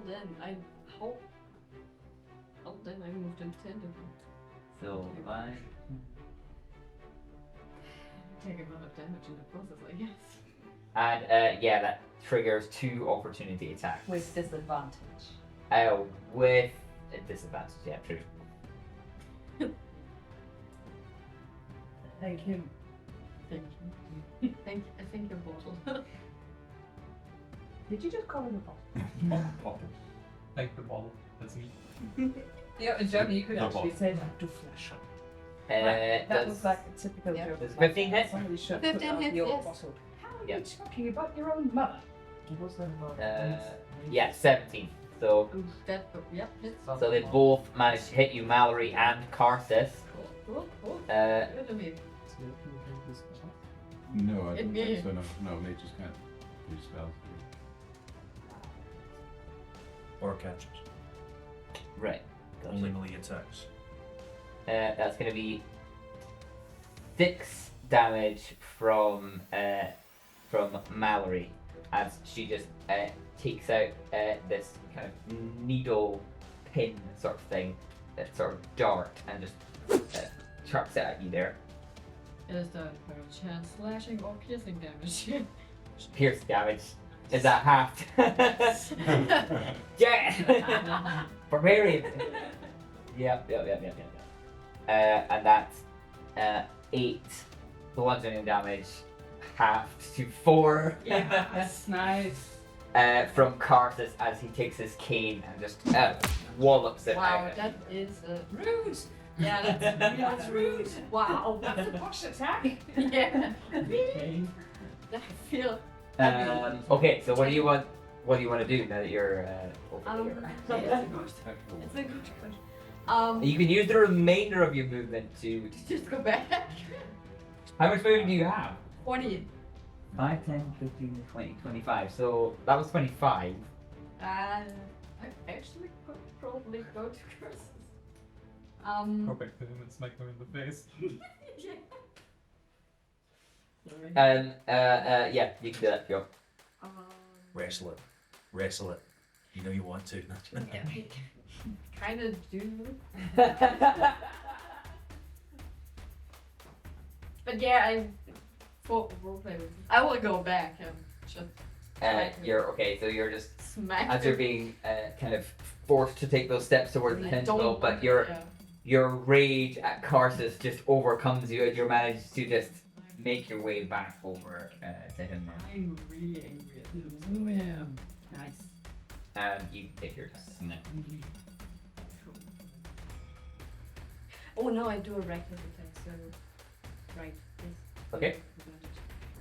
then, I hope. Oh, then I move to the tentacle. So I. Take a lot of damage in the process, I guess. And yeah, that triggers 2 opportunity attacks. With disadvantage. With a disadvantage. Yeah, true. Thank him. Thank you. Thank you, bottle. Did you just call him a bottle? Like the ball. That's me. Yeah, in German you could No actually ball. say that to flash up. That That was like a typical Yeah. joke. Does 15 hit? Somebody should 15 put out hits, your yes. bottle. How are Yeah. you talking about your own mother? What was that about? Yeah, 17. So That, yep, hits. so they both managed to hit you, Mallory and Karsus. Cool. Uh, Good of me. No, I It don't may. think so. No, mages can't do spells. Or catches. right. Only melee attacks. That's going to be 6 damage from Mallory as she just takes out this kind of needle pin sort of thing, that sort of dart, and just chucks it at you there. Is that per chance slashing or piercing damage? Pierce damage. Is that half? Yeah! Barbarian! Yep. And that's 8 bludgeoning damage, halved to 4. Yes, nice. From Karsus as he takes his cane and just wallops it Wow, out. that is Rude. yeah, That's rude. Wow, that's a bosh attack. yeah. Okay. I feel Okay, so what do you want? What do you want to do now that you're over here? it's a good question. You can use the remainder of your movement to. Just go back. How much movement do you have? 40. 5, 10, 15, 20, 25. So that was 25. I actually could probably go to curses. Go back to him and smack him in the face. Yeah. Yeah, you can do that, go. Wrestle it. Wrestle it. You know you want to. Kind of do. But yeah, I will go back and just You're okay, so you're just smack as you're him. being kind of forced to take those steps towards the I tentacle, don't but want- your yeah. your rage at Karsus just overcomes you, and you manage to just make your way back over to him now. I'm really angry at him. Yeah. Nice. And you take your time. Oh no, I do a reckless attack, so right. This. Okay.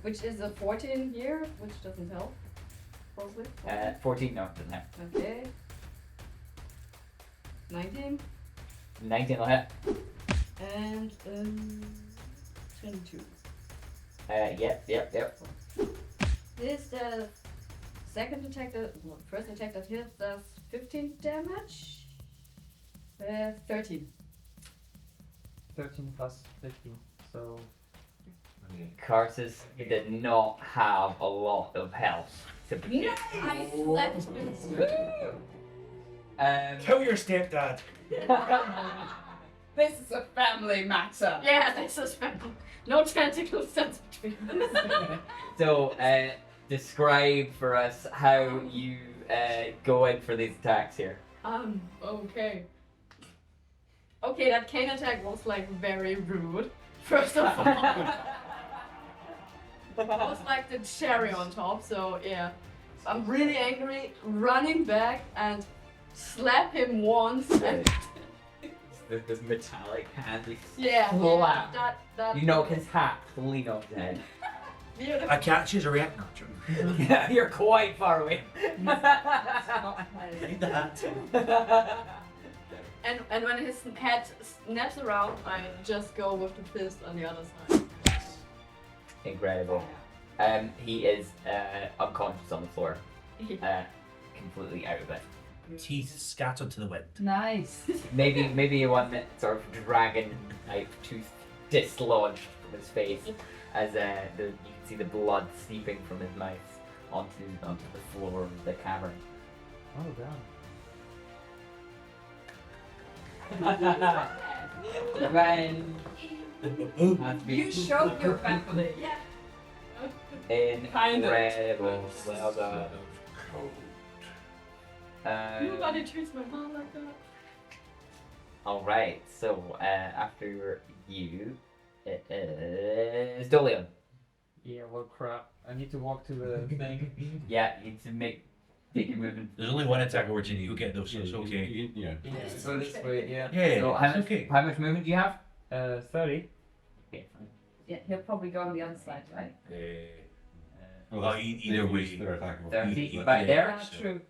Which is a 14 here, which doesn't help. Probably. 14, no, doesn't have. Okay. 19 19 will hit. and 22. Yep. This is the second attack first attack that hits does 15 damage. 13. 13 plus 15. So Karsus did not have a lot of health to begin. I slept Kill your stepdad. This is a family matter. Yeah, this is family. No tentacle sense between us. So, describe for us how you go in for these attacks here. Okay. Okay, that cane attack was like very rude. First of all. It was like the cherry on top, so yeah. I'm really angry, running back and slap him once and This metallic hand, yeah, Slap. that you knock his hat clean off the head. beautiful. I can't choose a react nacho. Yeah, you're quite far away. Need the hat. And when his head snaps around, I just go with the fist on the other side. Incredible. He is unconscious on the floor, completely out of it. Teeth scattered to the wind. Nice. Maybe one sort of dragon type tooth dislodged from his face, as you can see the blood seeping from his mouth onto the floor of the cavern. oh damn. Revenge has been You showed your family. incredible. Well done. Nobody treats my mom like that. Alright, so after you, it is Dolian. Yeah, well crap. I need to walk to the thing. Yeah, you need to make take your movement. There's only one attack opportunity. You'll get those, so it's okay. Yeah. So this way, yeah. Yeah, So how it's much, okay. how much movement do you have? 30. Okay, fine. Yeah, he'll probably go on the other side, right? Well, either way. Their attack of 30 Yeah. back there. Yeah, true.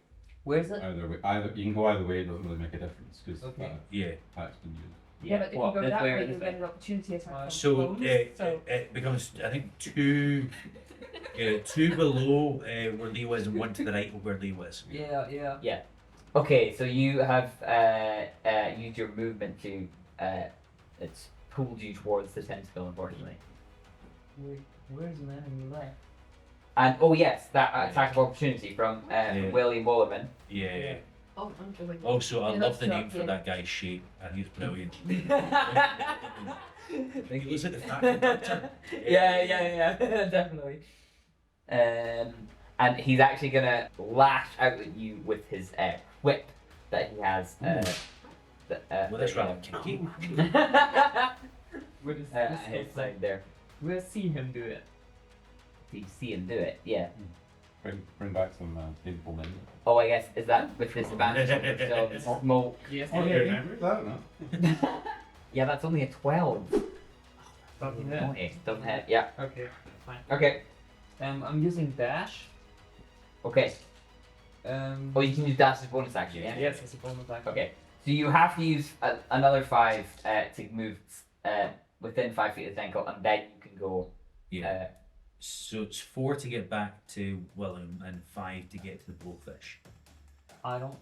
Where's it? Either way, you can go either way. It doesn't really make a difference because Okay. Yeah. attack's been used. Yeah, but if What, you go this that way or way, this you way? get an opportunity attack. from So close, so it becomes, I think, two below where Lee was and one to the right of where Lee was. Yeah. Okay, so you have used your movement to it's pulled you towards the tentacle, unfortunately. Where's an enemy left? And oh yes, that attack of opportunity from William Wollerman. Yeah. Oh, I'm doing it. Also, I Yeah, love that's the name not- for yeah. that guy's shape. I think it's brilliant. yeah, He looks like the fat conductor. yeah, definitely. And he's actually gonna lash out at you with his whip that he has. Well, that's rather kinky. Where does his side there. We'll see him do it. Do you see him do it? Yeah. Bring back some painful men. Oh, I guess is that with disadvantage? So the smoke. Yes. Remember that, no? Yeah, that's only a 12. Doesn't No, hit. it doesn't hit. Yeah. Okay, fine. Okay. I'm using dash. Okay. Oh, you can use dash as bonus action. Yeah. Yes, it's a bonus action. Okay. So you have to use another 5 to move within 5 feet of the tentacle, and then you can go. Yeah. So it's 4 to get back to William and 5 to get to the blowfish. I don't.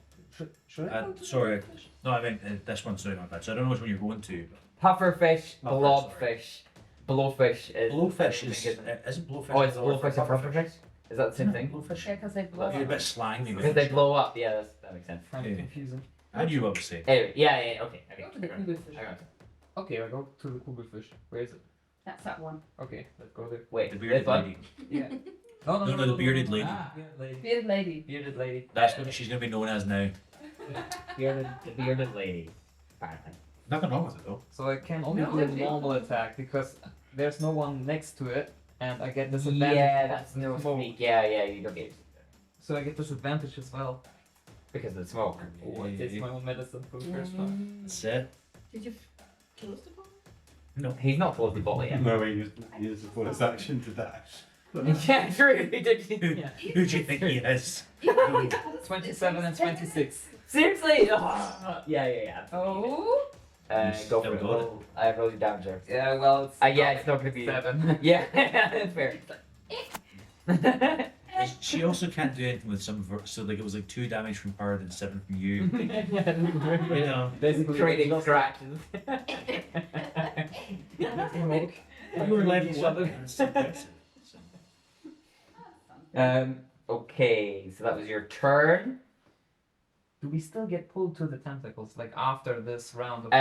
Should I? go to the Sorry, fish? no, I meant this one. Sorry, my bad. So I don't know which one you're going to. Pufferfish, Puffer, blobfish. Blowfish is. Blowfish isn't it? isn't blowfish. Oh, it's another blowfish and pufferfish? Is that the same thing? Blowfish. yeah, because they blow You're a up. bit slang, maybe. Because they blow up. Yeah, that makes sense. Kind of Yeah. confusing. I knew what I was saying. Anyway, yeah, okay. Go to the kugelfish. I got it. Okay, I go to the kugelfish. Where is it? That's that one. Okay, let's go there. Wait, The this bearded one? lady. Yeah. No, the bearded lady. Bearded lady. Bearded lady. Bearded lady. That's what she's going to be known as now. The bearded lady. Apparently. Nothing wrong with it though. So I can Oh, only no, do a okay. normal attack because there's no one next to it, and I get disadvantage. Yeah, of that's no smoke. sneak. Yeah, you don't get So I get disadvantage as well. because of the smoke. Oh, it takes my own medicine for the first time. That's it. Did you close the door? No. He's not closed the bottle yet. No, he used the bonus action to dash. Yeah, true. He did. Yeah. Who do you think he is? 27 and 26. Seriously? Oh, yeah. Oh. Go for Never it. got Roll, roll your damage there. Yeah, well, it's Yeah, it's not gonna be 7. Yeah, that's fair. She also can't do anything with some of her, so like it was like 2 damage from her and 7 from you. You know. Basically, Trading just- scratches. You were level each other. Okay, so that was your turn. Do we still get pulled to the tentacles like after this round of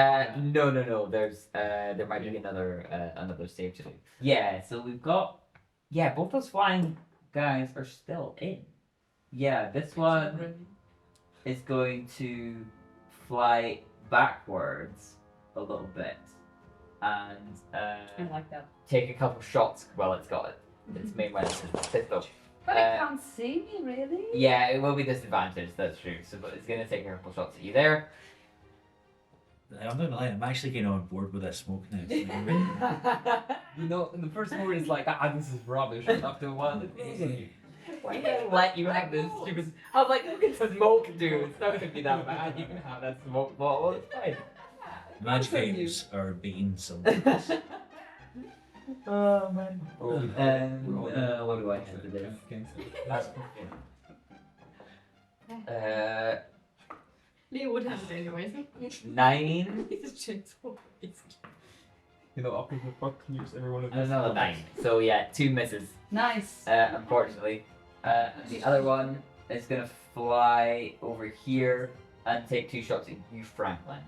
No. There's there might be another save to do. Yeah, so we've got both those flying guys are still in. Yeah, this one is going to fly backwards a little bit and I like that. take a couple shots while it's got its main weapon pistol. But it can't see me, really? Yeah, it will be disadvantaged, that's true. So but it's gonna take a couple shots at you there. I'm not gonna lie, I'm actually getting on board with that smoke now. You know, in the first movie it's like, this is rubbish. And after a while, Why did I let you have this stupid? I was like, look at the smoke, dude. It's not gonna be that bad. You can have that smoke bottle. It's fine. Magic items are being sometimes. Oh man. What do I have to do? Leo would have it anyways. 9. He's a chainsaw. you know, after the fuck clears everyone of And this. another 9. So yeah, 2 misses. Nice. Unfortunately. The other one is gonna fly over here and take 2 shots at you, Franklin.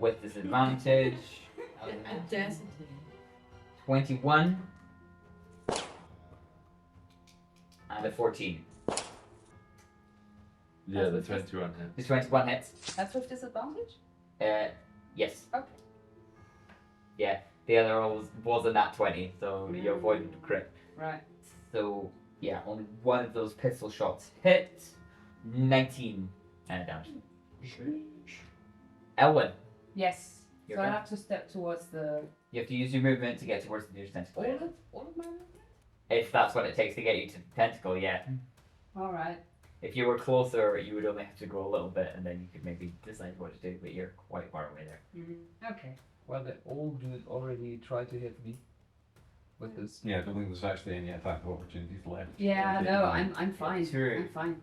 With disadvantage. Desi. 21 and a 14. Yeah, the 21 The hits. 21 hits. That's with disadvantage? Yes. Okay. Yeah, the other one was a nat 20, so you avoided the crit. Right. So Yeah, only one of those pistol shots hit. 19 damage. Elwyn, Yes. Your So I turn. have to step towards the. you have to use your movement to get towards the nearest tentacle. All of my movement? If that's what it takes to get you to the tentacle, yeah. Alright. If you were closer, you would only have to go a little bit, and then you could maybe decide what to do. But you're quite far away there. Okay. Well, the old dude already tried to hit me with this. Yeah, I don't think there's actually any attack opportunities left. Yeah, no, I'm fine. True. I'm fine.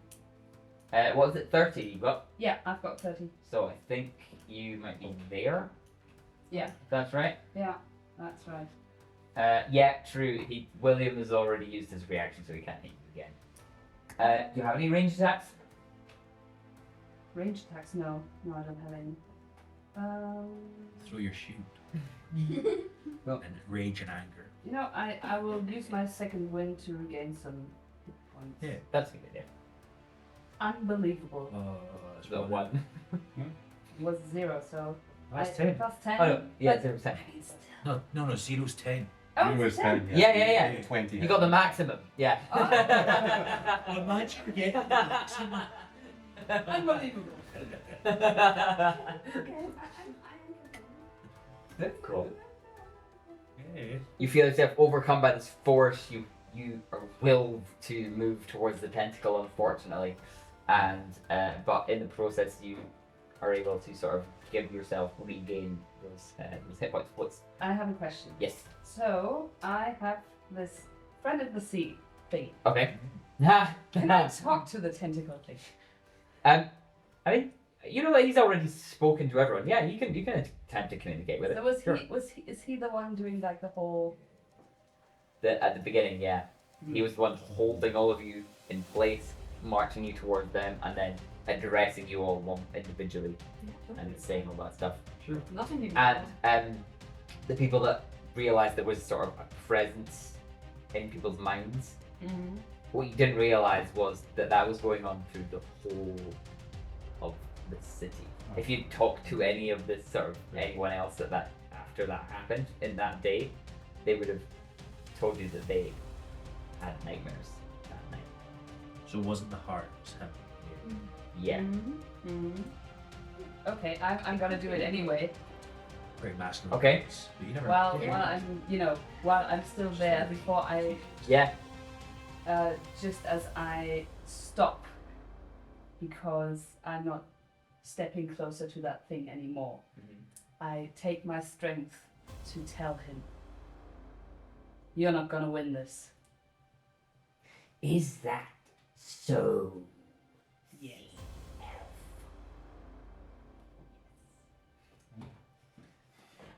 What was it? 30 you got. Yeah, I've got 30. So I think you might be there. Yeah. If that's right. Yeah, that's right. Yeah, true. William has already used his reaction, so he can't hit you again. Do you have any ranged attacks? Range attacks? No. No, I don't have any. Throw your shield. Well- and rage and anger. You know, I will use my second wind to regain some hit points. Yeah. That's a good idea. Unbelievable. That's The one. It was 0, so. That's I, 10. plus 10. Oh no, yeah, but- 0%. No, 0's 10. Oh, It was it's 10. 10. Yeah. 20. You got the maximum. Yeah. Imagine you're getting the maximum. Unbelievable. Cool. Yeah. You feel yourself overcome by this force. You are willed to move towards the tentacle, unfortunately, and but in the process you are able to sort of give yourself regain those hit points. I have a question. Yes. So, I have this friend of the sea thing. Okay. Can I talk to the tentacle thing? I mean, you know that he's already spoken to everyone. Yeah, you can attempt to communicate with it. So Sure. is he the one doing like the whole? At the beginning, yeah, he was the one holding all of you in place, marching you towards them, and then addressing you all one individually and saying all that stuff. Sure. Nothing even. And the people that realized there was sort of a presence in people's minds. Mm-hmm. What you didn't realize was that was going on through the whole of the city. If you talked to any of this sort of anyone else that after that happened in that day, they would have told you that they had nightmares that night. So it wasn't the heart, it was him. Yeah. Okay, I'm gonna do it anyway. Very masculine. Okay. voice, But you never. While I'm still there, before I Yeah. just as I stop, because I'm not stepping closer to that thing anymore. I take my strength to tell him, "You're not gonna win this." Is that so? Yes.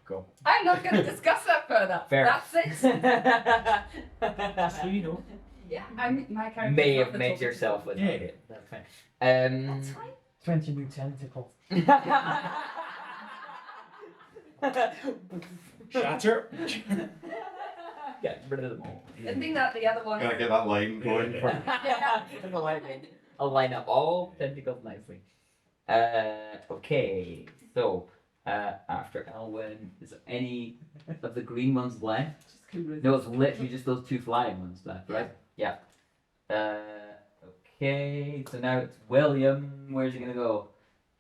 Go. I'm not gonna discuss that further. Fair. That's it. So you know. Yeah, my character. May is not have the made talking yourself one. with it. That's fine. That's fine. 20 new tentacles. Shatter. Get rid of them all. I think that the other one. Gotta get that line going. For... I'll line up all tentacles nicely. Okay, so after Elwyn, is there any of the green ones left? Just can resist. No, it's literally just those two flying ones left, right? Yeah. Okay, so now it's William. Where's he gonna go?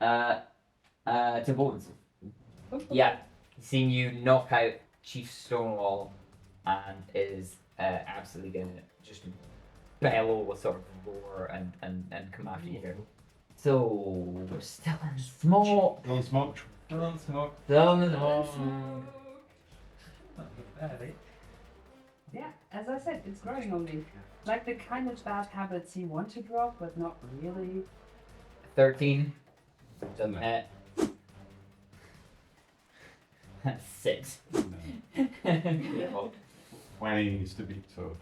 To Bones. Yeah, seeing you knock out Chief Stonewall and is absolutely gonna just bellow with sort of roar and come after you here. So we're still in smoke. Don't smoke. Don't smoke. Still in Not bad, eh? Yeah, as I said, it's growing on me. Like the kind of bad habits you want to drop, but not really. 13. Doesn't No. hit. 6. 20 needs to be so.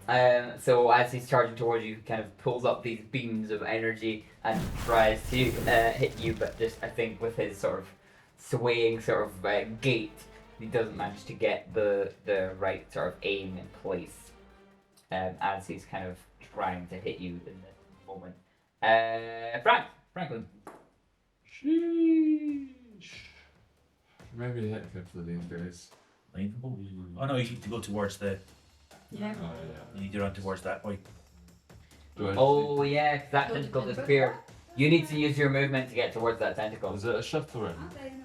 So as he's charging towards you, he kind of pulls up these beams of energy and tries to hit you, but just I think with his sort of swaying sort of gait, he doesn't manage to get the right sort of aim in place as he's kind of trying to hit you in this moment. Franklin. Sheesh. Maybe hit 50 of these guys. Oh no, you need to go towards the. Yeah. Oh, You need to run towards that point. Do I Oh yeah, 'cause that Oh, tentacle the disappeared. You need to use your movement to get towards that tentacle. Is it a shuffling?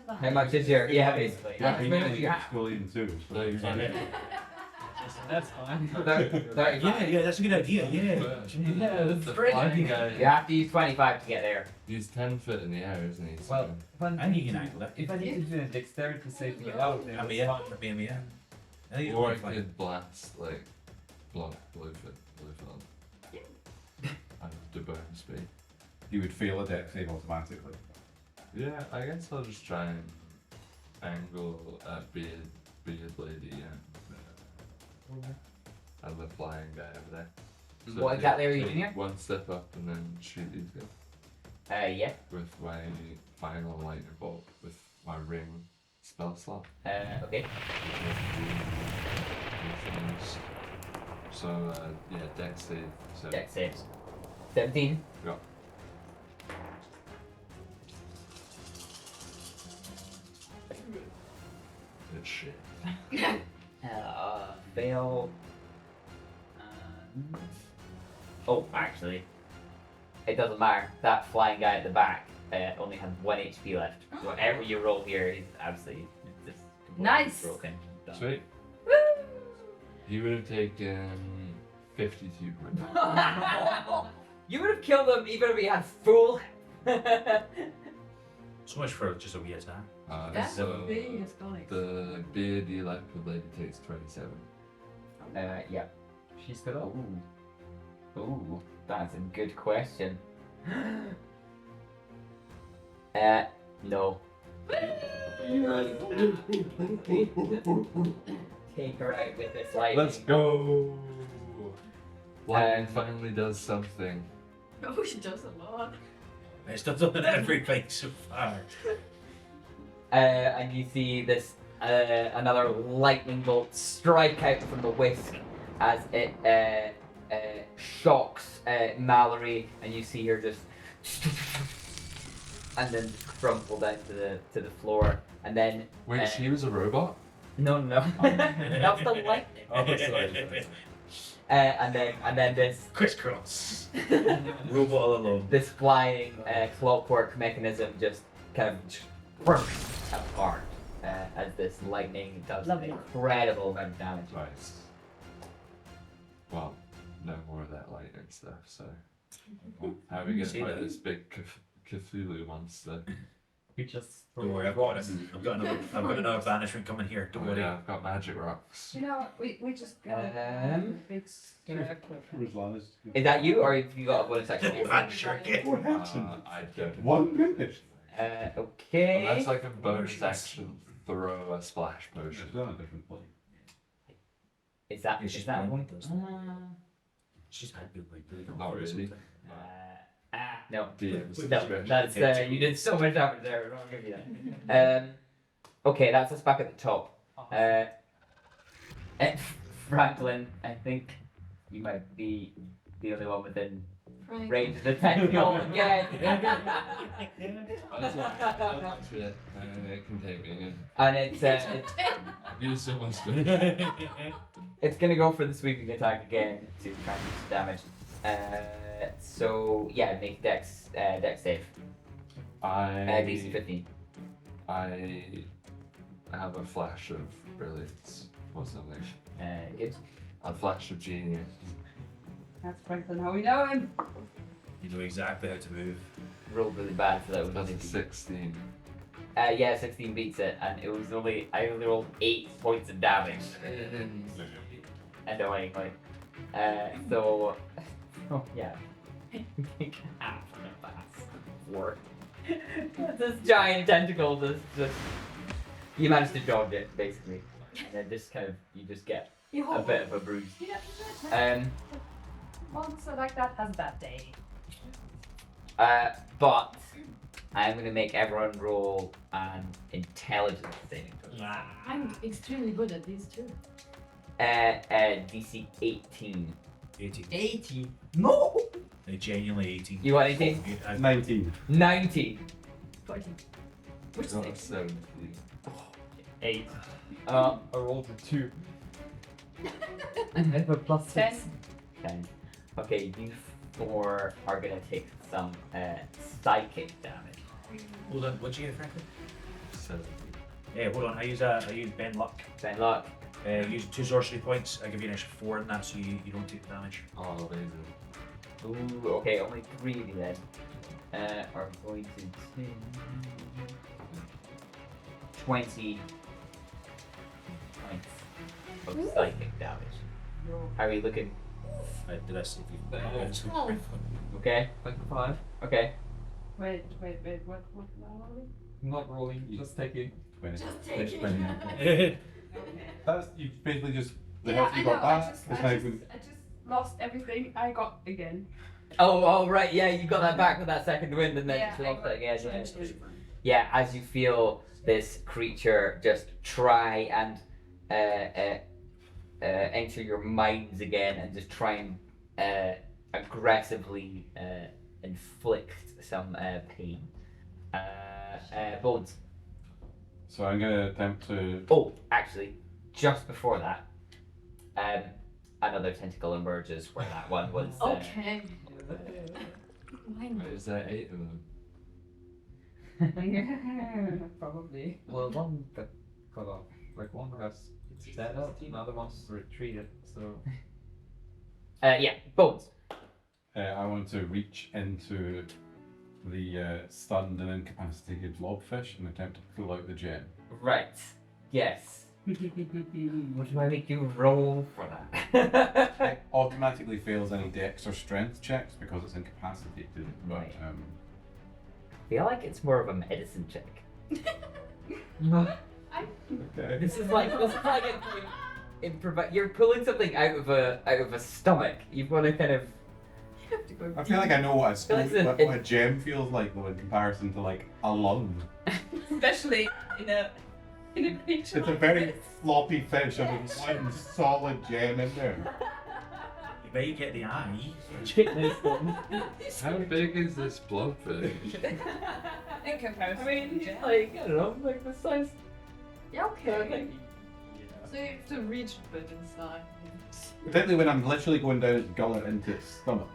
How much is your? Yeah, basically. Yeah, How much you movement need do you to have? go in too. No, you can't. That's fine. 35. Yeah, that's a good idea. Yeah. Yeah, that's The great. flying guy, You have to use 25 to get there. he's 10 foot in the air, isn't he? So Well, if I And you can angle it. if I need to do a dexterity save to get out, then I mean, it's yeah. fine. I mean, yeah. I think or I it's fine. could blast, like, Bluefoot and the burn speed. You would fail a deck save automatically. Yeah, I guess I'll just try and angle at Beard Lady and the flying guy over there. What exactly are you doing here? One step up and then shoot these guys Yeah. with my final lightning bolt with my ring spell slot. Okay. So yeah, dex save. So Dex saves. 17. yeah. Good shit. Fail. Oh, actually, it doesn't matter. That flying guy at the back only has 1 HP left. So whatever you roll here, he's absolutely just completely Nice. broken. Done. Sweet. He would have taken 52 points. You would have killed him even if he had full. So much for just a wee attack. That's so really astonishing. the beardy leopard lady takes 27. Yeah. She's still up. Ooh, that's a good question. No. Take her out with this lightning. Let's go! Lightning Um, finally does something. Oh, she does a lot. It's done something everything so far. And you see this another lightning bolt strike out from the whisk as it shocks Mallory, and you see her just and then crumple down to the floor, and then Wait, she was a robot? no that was the lightning. Oh, sorry. And then this Crisscross. Robot all alone. this flying clockwork mechanism just kind of apart as this lightning does an Lovely. incredible amount of damage. Nice. Well, no more of that lightning stuff, so. How are we See gonna fight that? this big Cthulhu monster? We just Don't worry, I've got it. I've got another banishment coming here. Don't Oh, worry. yeah, I've got magic rocks. You know, we just got big Ruslana's Is that you, or have you got a bonus action? I'm sure. What happened? I don't. One minute. Okay. Well, that's like a bonus action. Throw a splash potion. She's on a different plane. Is that Yeah, she's is that fine. one? She's had good Not really. No. DM's No, discretion. that's you did so much damage there. I'll give you that. Okay, that's us back at the top. Franklin, I think you might be the only one within Frank. range of the tentacle again. That's actually it. It can take me again. And it's You so much it's gonna go for the sweeping attack again to try and do some damage. So yeah, make dex save. DC 15. I have a flash of brilliance or something. Good. A flash of genius. That's Franklin, how we know him. You know exactly how to move. Rolled really bad, so that was That's only a 16. yeah, 16 beats it, and it was I only rolled 8 points of damage. Annoyingly. So oh yeah. Half of that's work. This giant tentacle just you managed to dodge it basically. And then just kind of you just get a bit of a bruise. Monster like that has a bad day. But I'm gonna make everyone roll an intelligence saving throw. I'm extremely good at these too. DC 18. 18. 18? No! Genuinely 18. You want 18? 19. 19. 14. Which Got a six? 17. 8. I rolled a 2. I have a plus 10. 6. 10. Okay, you 4 are gonna take some psychic damage. Hold on, what'd you get, Franklin? 70. Hold on, I use Ben Luck. Ben luck. Use 2 sorcery points. I give you an extra 4 in that, so you don't take the damage. Oh, amazing. Ooh, okay, only 3 of you then are going to take 20 points of psychic damage. How are you looking? Did I say you? Okay? Like 5. Okay. Wait, what now are we? I'm not rolling, just taking. Just take it. Okay. That's you basically just the Yeah, health I you know. got I back. just lost everything I got again. Oh, right, yeah, you got that back with that second wind and then Yeah, just I lost got it again. it. Yeah, as you feel this creature just try and enter your minds again and just try and aggressively inflict some pain. Bones. So I'm gonna attempt to. Oh, actually, just before that, another tentacle emerges where that one was. Okay. Mine. Wait, is there 8 of them? Probably. Well, one got cut off. Like one got set up, another one's retreated. So Yeah, Bones. I want to reach into the stunned and incapacitated blobfish and attempt to pull out the gem. Right. Yes. What do I make you roll for that? It automatically fails any dex or strength checks because it's incapacitated. But Right. I feel like it's more of a medicine check. okay. This is like you're pulling something out of a stomach. You've got to kind of. I feel like I know what Like what a gem feels like though in comparison to like a lung. Especially in a creature. It's a very floppy fish and there's one solid gem in there. You better get the eye. How big is this blobfish? In comparison. I mean, like I don't know, like the size. Yeah, okay. Like, So you have to reach a bit inside. Particularly when I'm literally going down its gullet into its stomach.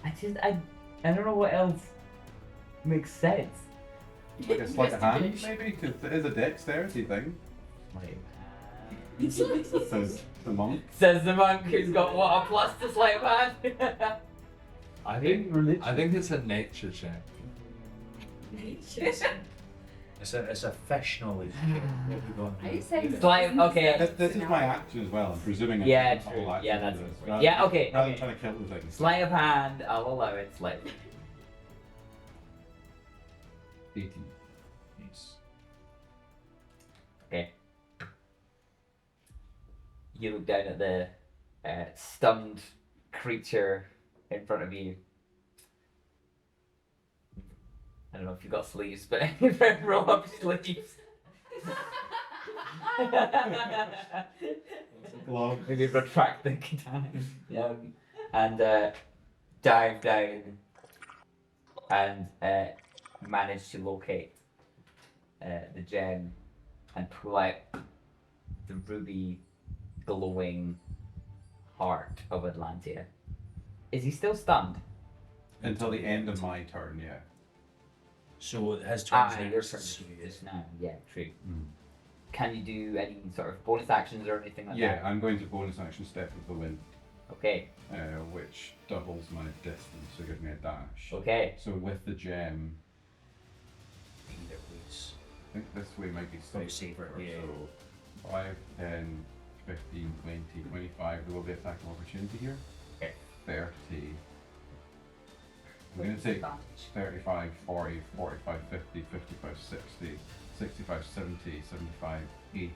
I don't know what else makes sense. Like a sleight of hand, maybe, because it is a dexterity thing. Says the monk. Says the monk who's got what, a plus to sleight of hand? I think it's a nature check. It's a fish knowledge. Are you saying Sleight of, okay. This is my action as well. I'm presuming. Yeah, it's a whole true. action Yeah, to that's this, rather- yeah, okay. Rather than Okay. trying to kill the thing. Sleight of hand, I'll allow it. Sleight. 18. Yes. Okay. You look down at the stunned creature in front of you. I don't know if you've got sleeves, but roll up sleeves. Glove. Maybe retract the katana. And dive down and manage to locate the gem and pull out the ruby glowing heart of Atlantia. Is he still stunned? Until the end of my turn, yeah. So it has turns Your next. turn so just now. Yeah, true. Mm. Can you do any sort of bonus actions or anything like Yeah, that? I'm going to bonus action step with the wind, Okay. which doubles my distance, so give me a dash. Okay. So with the gem, Either please. I think this way might be Probably safer. safer, yeah. So 5, 10, 15, 20, 25. There will be attack of opportunity here. Okay. 30. I'm going to take 35, 40, 45, 50, 55, 60, 65, 70, 75, 80,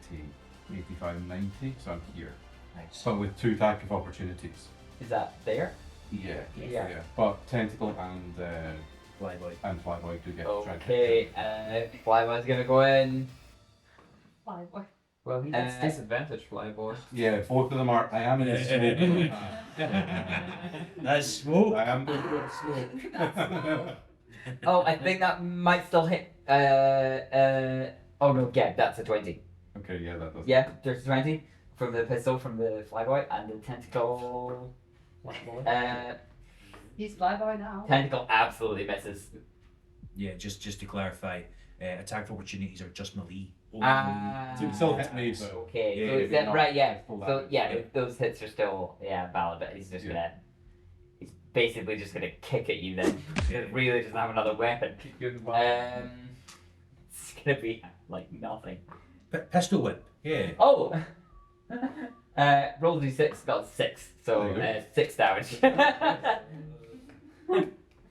85, 90. So I'm here. Nice. But with 2 attack of opportunities. Is that there? Yeah. Yeah. But Tentacle and Flyboy. Flyboy do get to try and Okay. Flyboy's gonna go in. Flyboy. well, he gets Uh, disadvantage, Flyboy. Yeah, both of them are. I am in a smoke. That's smoke. I am going for a smoke. Oh, I think that might still hit. Oh no, yeah, that's a 20. Okay, yeah, that does. Yeah, there's a 20 from the pistol from the Flyboy and the tentacle. He's flyboy now. Tentacle absolutely misses. Yeah, just to clarify, attack of opportunities are just melee. Only Ah, So it still hits me, but okay. Yeah, So is maybe that not right? Yeah. full So damage. yeah, those hits are still valid, but he's just gonna. He's basically just gonna kick at you then. He really doesn't have another weapon. Good It's gonna be like nothing. Pistol whip. Yeah. Oh. Roll d6, got 6, so There you 6 damage.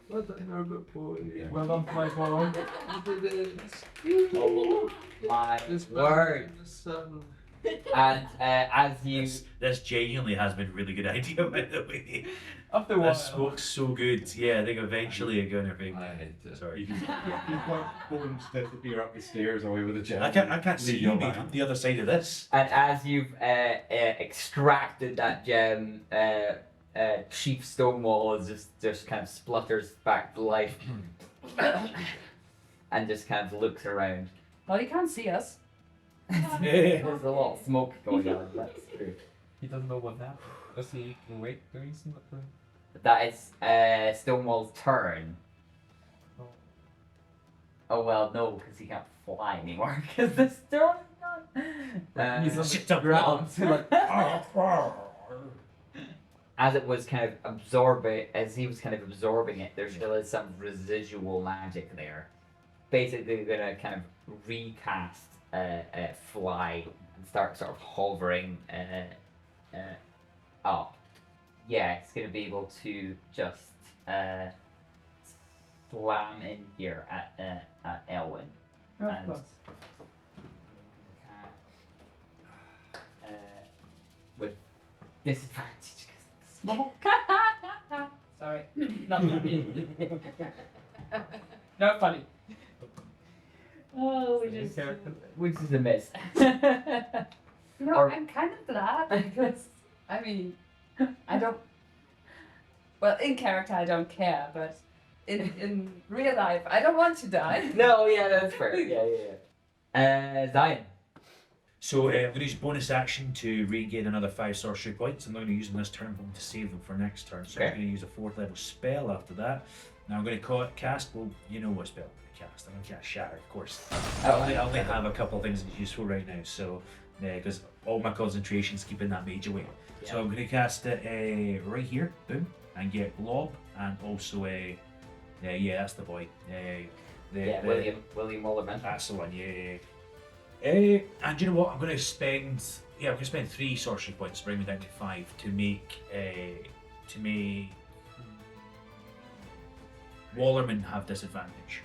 What the Herbert boy? Well done, my boy. You did it. Oh my This word! man in the sun. And as you, This genuinely has been a really good idea, by the way. After This smoke's so good. Yeah, I think eventually I'm gonna be. I hate it. Sorry. you can watch bones disappear up the stairs away with the jet. I can't see Leave you, your mate. back. I'm the other side of this. and as you've extracted that gem, Chief Stonewall is just kind of splutters back to life, and just kind of looks around. Well, he can't see us. Yeah. There's a lot of smoke going on. That's true. He doesn't know what happened. Does he wait doing something? That is Stonewall's turn. Oh. Oh well, no, because he can't fly anymore. Because the storm is gone. He's on Shit, the up ground. As it was kind of as he was kind of absorbing it, there still is some residual magic there. Basically, we're gonna kind of recast fly and start sort of hovering up. Yeah, it's gonna be able to just slam in here at Elwyn. Of And- course. With disadvantage. 'Cause Smoke. Sorry. Not funny. Not funny. Oh, Same character. which is a miss. You know, Or- I'm kind of glad because, I mean, I don't. Well, in character, I don't care, but in real life, I don't want to die. No, yeah, that's fair. Yeah. Zion. So I'm going to use bonus action to regain another 5 sorcery points. I'm not going to use them this turn, but I'm going to save them for next turn. So I'm Okay. going to use a 4th level spell after that. Now I'm going to cast, well, you know what spell I'm going to cast. I'm going to cast Shatter, of course. I only have a couple of things that's useful right now, so because all my concentration's keeping that mage away. So I'm going to cast it right here, boom, and get Blob, and also yeah, that's the boy. William Mullerman. That's the one, yeah. And you know what? I'm going to spend 3 sorcery points to bring me down to 5 to make Wallerman have disadvantage.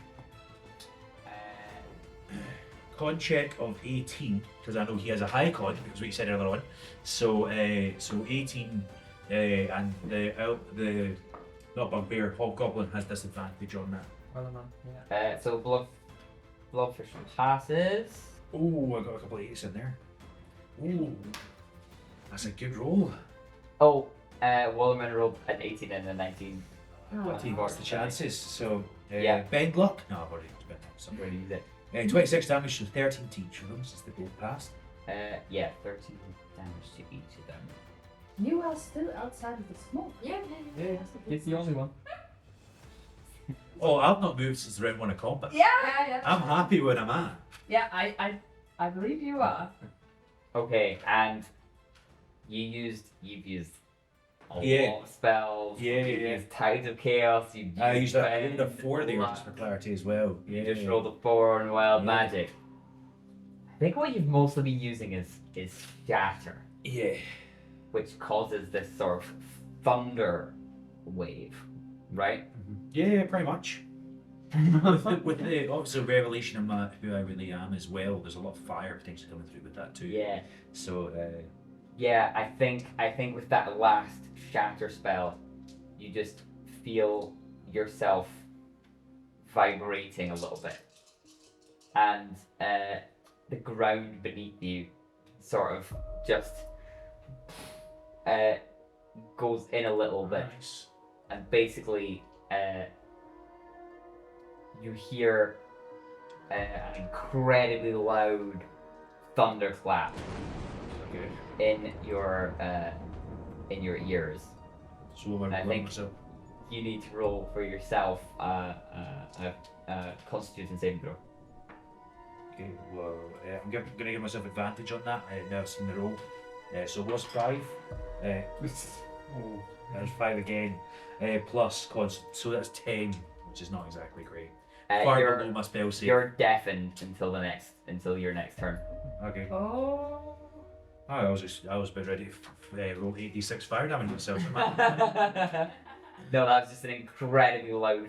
Con check of 18 because I know he has a high con because what you said earlier on. So 18 and the not bugbear hobgoblin has disadvantage on that. Well done. Yeah. So Blobfish passes. Oh, I got a couple of 8s in there. Ooh, that's a good roll. Oh, Wallerman rolled an 18 and a 19. What's the chances? So Yeah. bend luck. No, I've already spent that. So. I'm going to use it. 26 damage to 13 to each of them since they both passed. Yeah, 13 damage to each of them. You are still outside of the smoke. Yeah. Yeah, he's the only one. Oh, I've not moved since round 1 of combat. Yeah. I'm happy where I'm at. Yeah, I believe you are. Okay, and you've used a Yeah. lot of spells. Yeah, You've yeah. used Tides of Chaos. You've I used a Bend, 4 there just for clarity as well. You just rolled a 4 on Wild Yeah. Magic. I think what you've mostly been using is Shatter, Yeah. which causes this sort of thunder wave, right? Yeah, pretty much. with the obviously revelation of who I really am as well, there's a lot of fire potentially coming through with that too. Yeah. So Yeah, I think with that last Shatter spell, you just feel yourself vibrating a little bit, and the ground beneath you sort of just goes in a little bit, nice. and basically you hear an incredibly loud thunderclap Good. in your ears, So what am I I rolling think- myself? You need to roll for yourself a Constitution saving throw. Okay, well, I'm going to give myself advantage on that. Now I've seen the roll. So it was 5. There's 5 again. Plus cons, so that's 10, which is not exactly great. Far You're, below my spell save. you're deafened until your next turn. Okay. Oh. I was about ready to roll 8d6 fire damage myself. No, that was just an incredibly loud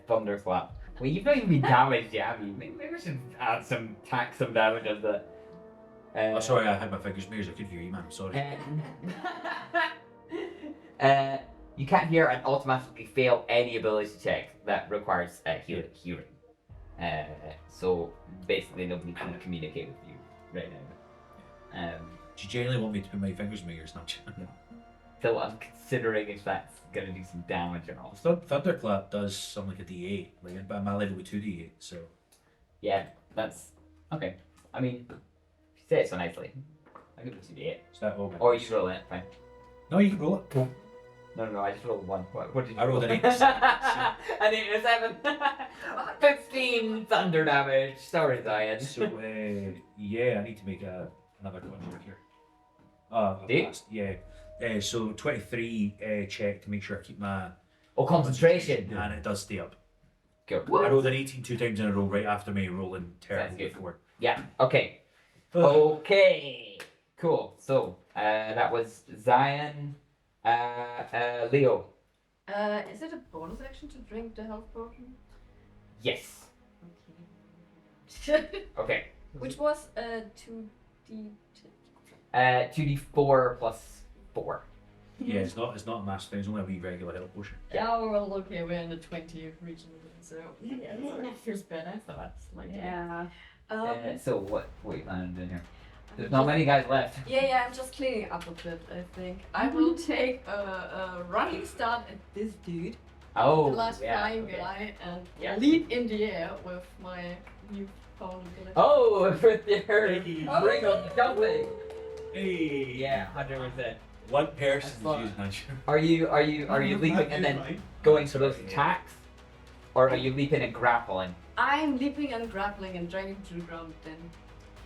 thunderclap. Well, you've not even been damaged yet, have you? Maybe we should add some damage on that. Oh, sorry, I had my fingers mirrors. I couldn't hear you, man. Sorry. You can't hear and automatically fail any ability check that requires hearing. So basically, nobody can communicate with you right now. Do you generally want me to put my fingers in my ears? Not So I'm considering if that's gonna do some damage or not. Thunderclap does something like a d8, like, but my level with 2d8, so. Yeah, that's okay. I mean, if you say it so nicely, I could put 2d8. Is that all? Or you roll it, fine. No, you can roll it. No, I just rolled 1. What did you I rolled roll? an 8. An 8 and a 7. 15 thunder damage. Sorry, Zion. So, yeah, I need to make another contract here. Do you? Yeah. So 23 check to make sure I keep my Oh, concentration. and it does stay up. Good. I rolled an 18 2 times in a row right after me rolling terrible Sounds good. before. Yeah. Okay. Okay. Cool. So that was Zion. Leo. Is it a bonus action to drink the health potion? Yes. Okay. Okay. Which was 2d. 2d4 plus 4. Yeah, it's not a massive thing. It's only a wee regular health potion. Yeah, well, okay, we're in the 20 region, so yeah, that feels better. So that's like Yeah. So what are you planning on doing here? There's not many guys left. Yeah, I'm just cleaning up a bit, I think. I will take a running start at this dude, Oh, the last yeah. flying Okay. guy, and Yeah. leap in the air with my new phone ability. Oh, with your bring on jumping. Hey! Yeah, 100%. One person That's fun. is using that. Are you leaping and then going for those attacks, or are you leaping and grappling? I'm leaping and grappling and dragging to the ground then.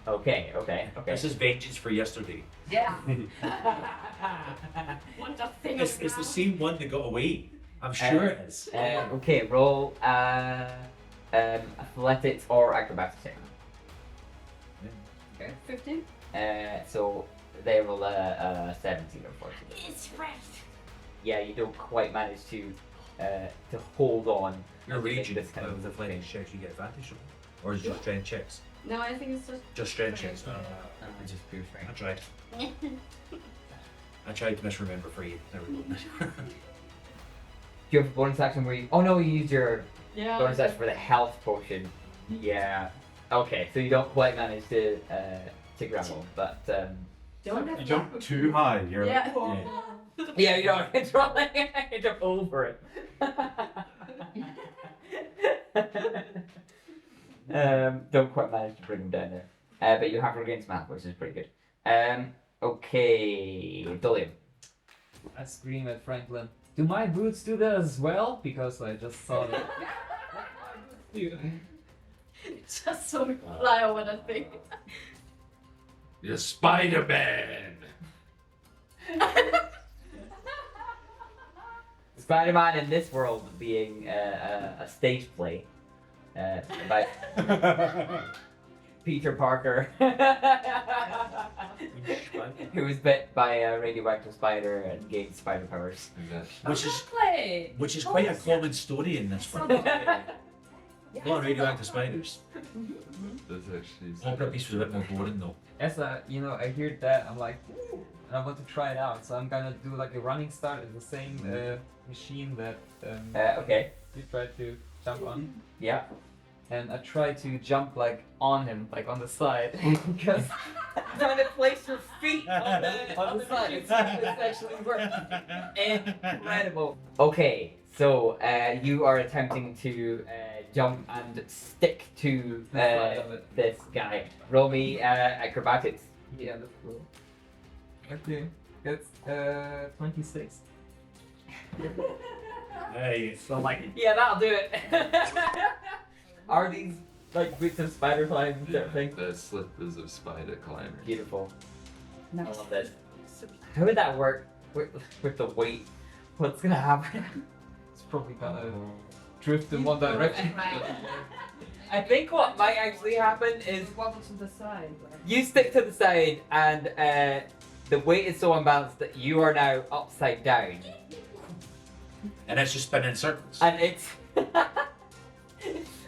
Okay. This is vengeance for yesterday. Yeah. What the thing It's the same one that got away. I'm sure it is. Okay, roll athletics or acrobatics check. Okay, 15. So they roll a 17 unfortunately. It's right. Yeah, you don't quite manage to hold on. You're as you make raging. this kind of With athletics checks, you get advantage from, or is it just strength checks? No, I think it's just. Just strength checks. It's just pure strength. I tried. I tried to misremember for you. Never mind. Do you have a bonus action where you? Oh no, you used your Yeah. bonus action for the health potion. Yeah. Okay, so you don't quite manage to grapple, but Don't have You jump too high. You're Yeah. yeah, you don't control it. You jump over it. Don't quite manage to bring him down there. But you have regained math, which is pretty good. Okay, Dolian. I scream at Franklin. Do my boots do that as well? Because I just saw that. Just so we fly over that thing. You're Spider-Man! Spider-Man in this world being a stage play by Peter Parker, who was bit by a radioactive spider and gained spider powers. Exactly. Which is quite a common story in this one. A lot of radioactive spiders. That's actually. Opera piece was a bit more boring though. As I heard that, I'm like, ooh, and I want to try it out. So I'm gonna do like a running start at the same machine that Okay. you tried to jump on. Yeah. And I try to jump like on him, like on the side, because Trying to place your feet on on the side, it's actually working. Incredible. Okay, so you are attempting to jump and stick to side of it. this guy. Roll me acrobatics. Yeah, that's cool. Okay, it's 26. Hey, So I'm like, yeah, that'll do it. Are these like boots of spider climbing sort of thing? The slippers of spider climbers. Beautiful. I Nice. love this. How would that work with the weight? What's gonna happen? It's probably gonna drift in one direction. I think what might actually happen is Wobble to the side. Like. you stick to the side and the weight is so unbalanced that you are now upside down. and it's just spinning in circles. And it's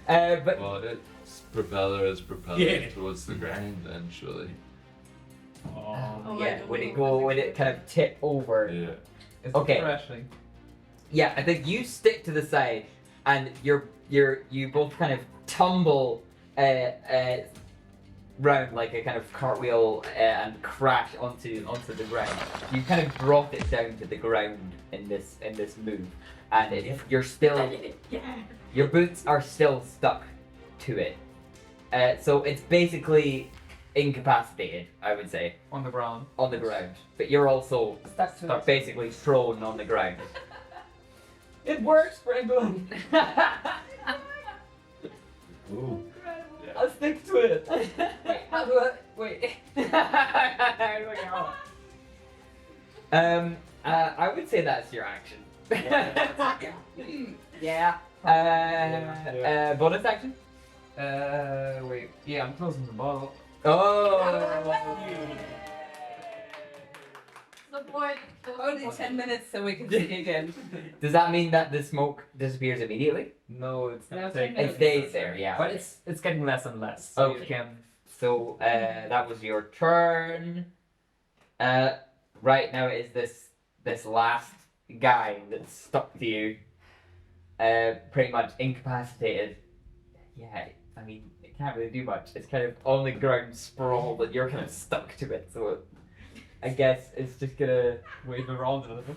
but Well, its propeller is propelling Yeah. towards the ground then, surely. Oh, yeah, like, would it kind of tip over? Yeah. It's Okay. crashing. Yeah, I think you stick to the side, and you both kind of tumble round like a kind of cartwheel and crash onto the ground. You kind of brought it down to the ground in this move, and you're still your boots are still stuck to it. So it's basically incapacitated, I would say, On the ground. on the ground. But you're also Stuck to it. basically thrown on the ground. It works, Brandon. Ooh. I'll stick to it. Wait, how do I? Wait. I would say that's your action. Yeah. Bonus action. Wait. Yeah, I'm closing the bottle. Oh. The point. Only 10 minutes so we can see again. Does that mean that the smoke disappears immediately? No, it's No, not take taking. It stays there, yeah. But it's getting less and less. So Okay. you can. So that was your turn. Right now it is this last guy that's stuck to you, pretty much incapacitated. Yeah, I mean it can't really do much. It's kind of on the ground sprawled, and you're kind of stuck to it. So I guess it's just gonna. Wave around a little.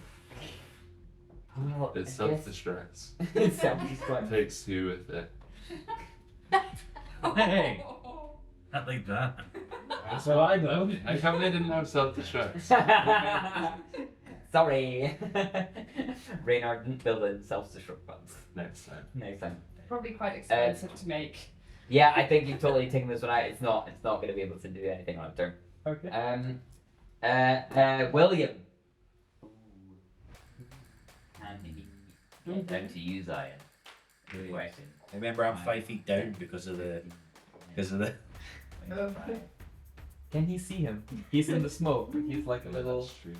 Well, It I self-destructs. guess- It self-destruct. Takes two with it. Hey, not like that. That's what I know. I can't didn't have self-destruct. Sorry. Reynard didn't build in self-destruct buttons. Next time. Next time. Probably quite expensive to make. Yeah, I think you've totally taken this one out. It's not going to be able to do anything on its turn. Okay. William. And down to you, Zion. Good question. Remember, I'm 5 feet down because of the. Can he see him? He's in the smoke. He's like a little. That's true.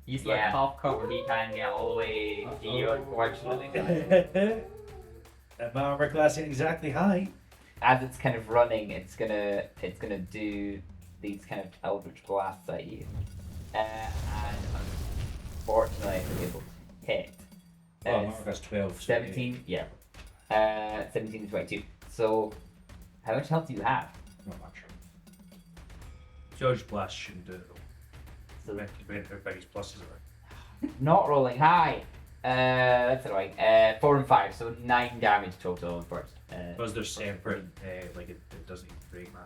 He's like half covered. He can't get all the way to you, unfortunately. That my armor class ain't exactly high. As it's kind of running, it's gonna do these kind of eldritch blasts at you, and unfortunately, I'm able to hit. Oh, my armor class 12. so 17, yeah. 17 to 22. So, how much health do you have? Not much. Judge Blast shouldn't do it though. So, Everybody's pluses are. not rolling high. That's annoying. 4 and 5, so 9 damage total, unfortunately. Because they're separate, like it doesn't even break my.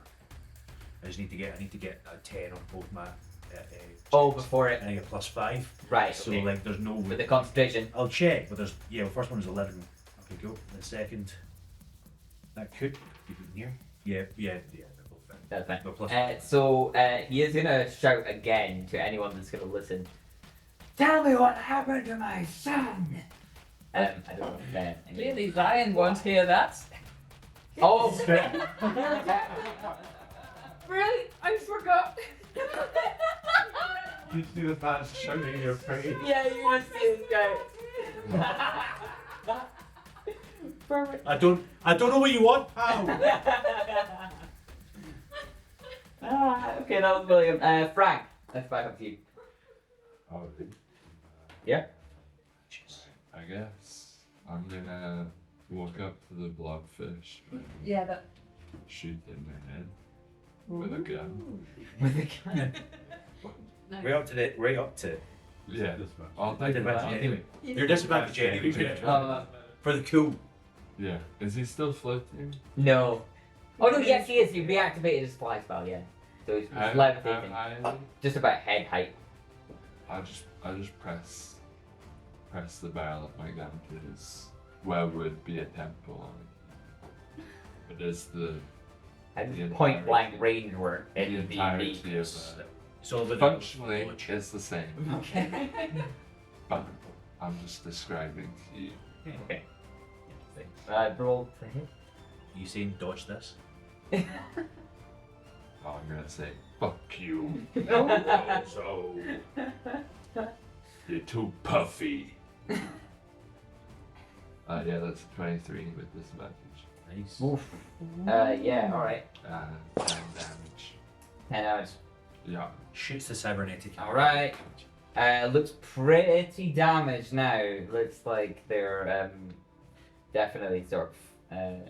I need to get a 10 on both my. Oh, before it. And I get +5. Right, So okay. like, there's no. With the concentration. I'll check, but there's the first one is 11. Okay, go. The second. That could keep it in here. Yeah, they're both fine. That's fine. But plus. So he is gonna shout again to anyone that's gonna listen. Tell me what happened to my son. I don't know. Clearly, Zion won't hear that. Oh. Really? I forgot. You see this man shouting in your face. Yeah, you want to see this guy. Perfect. I don't know what you want. Ow. Okay, that was William. Frank, let's back up to you. Oh, Yeah. I guess I'm gonna walk up to the blobfish and Yeah, that. shoot in the head with a gun. With the gun. Right up to. Yeah. I'll I take did it. advantage anyway. You're disadvantaged anyway. Uh, For the cool. Yeah. Is he still floating? no. Oh no, yes he is. You reactivated his fly spell, yeah. So he's levitating. I Just about head height. just press press the barrel of my gun to his where would be a temple on it. But as the Point blank range work in the the entirety of So with functionally it's the same. Okay. But I'm just describing to you. Okay. Roll to hit. you saying dodge this? Oh, I'm gonna say fuck you. So you're too puffy. Yeah, that's 23 with disadvantage. Nice. Oof. Yeah, alright. 10 damage. 10 damage. Yeah. Shoots the cybernetic. Alright. Looks pretty damaged now. Looks like they're definitely sort of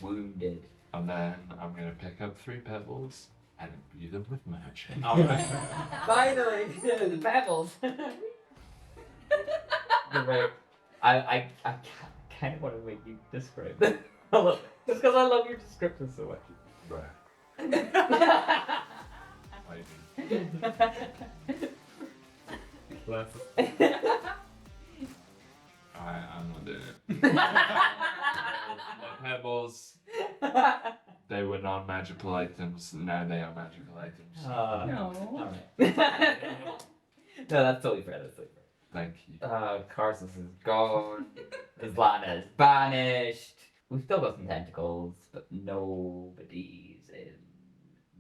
wounded. And then I'm gonna pick up 3 pebbles and imbue them with magic. Alright. Finally! The pebbles! Right. I kind of want to make you describe them. Just because I love your description so much. Right. I'm not doing it. My pebbles, they were non-magical items, now they are magical items. No. Alright. No, that's totally fair. That's totally fair. Thank you. Karsus is gone. Islana is banished. We've still got some tentacles, but nobody's in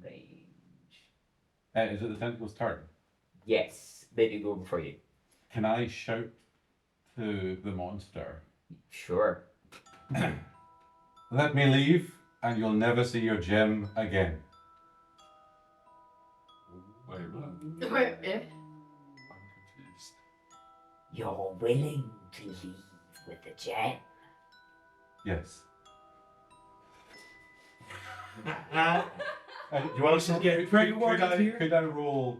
range. Is it the tentacle's turn? Yes, they do go before you. Can I shout to the monster? Sure. Let me leave, and you'll never see your gem again. Wait, what? Wait, eh? I'm confused. You're willing to leave with the gem? Yes. You want us to get pretty worried here? Could I roll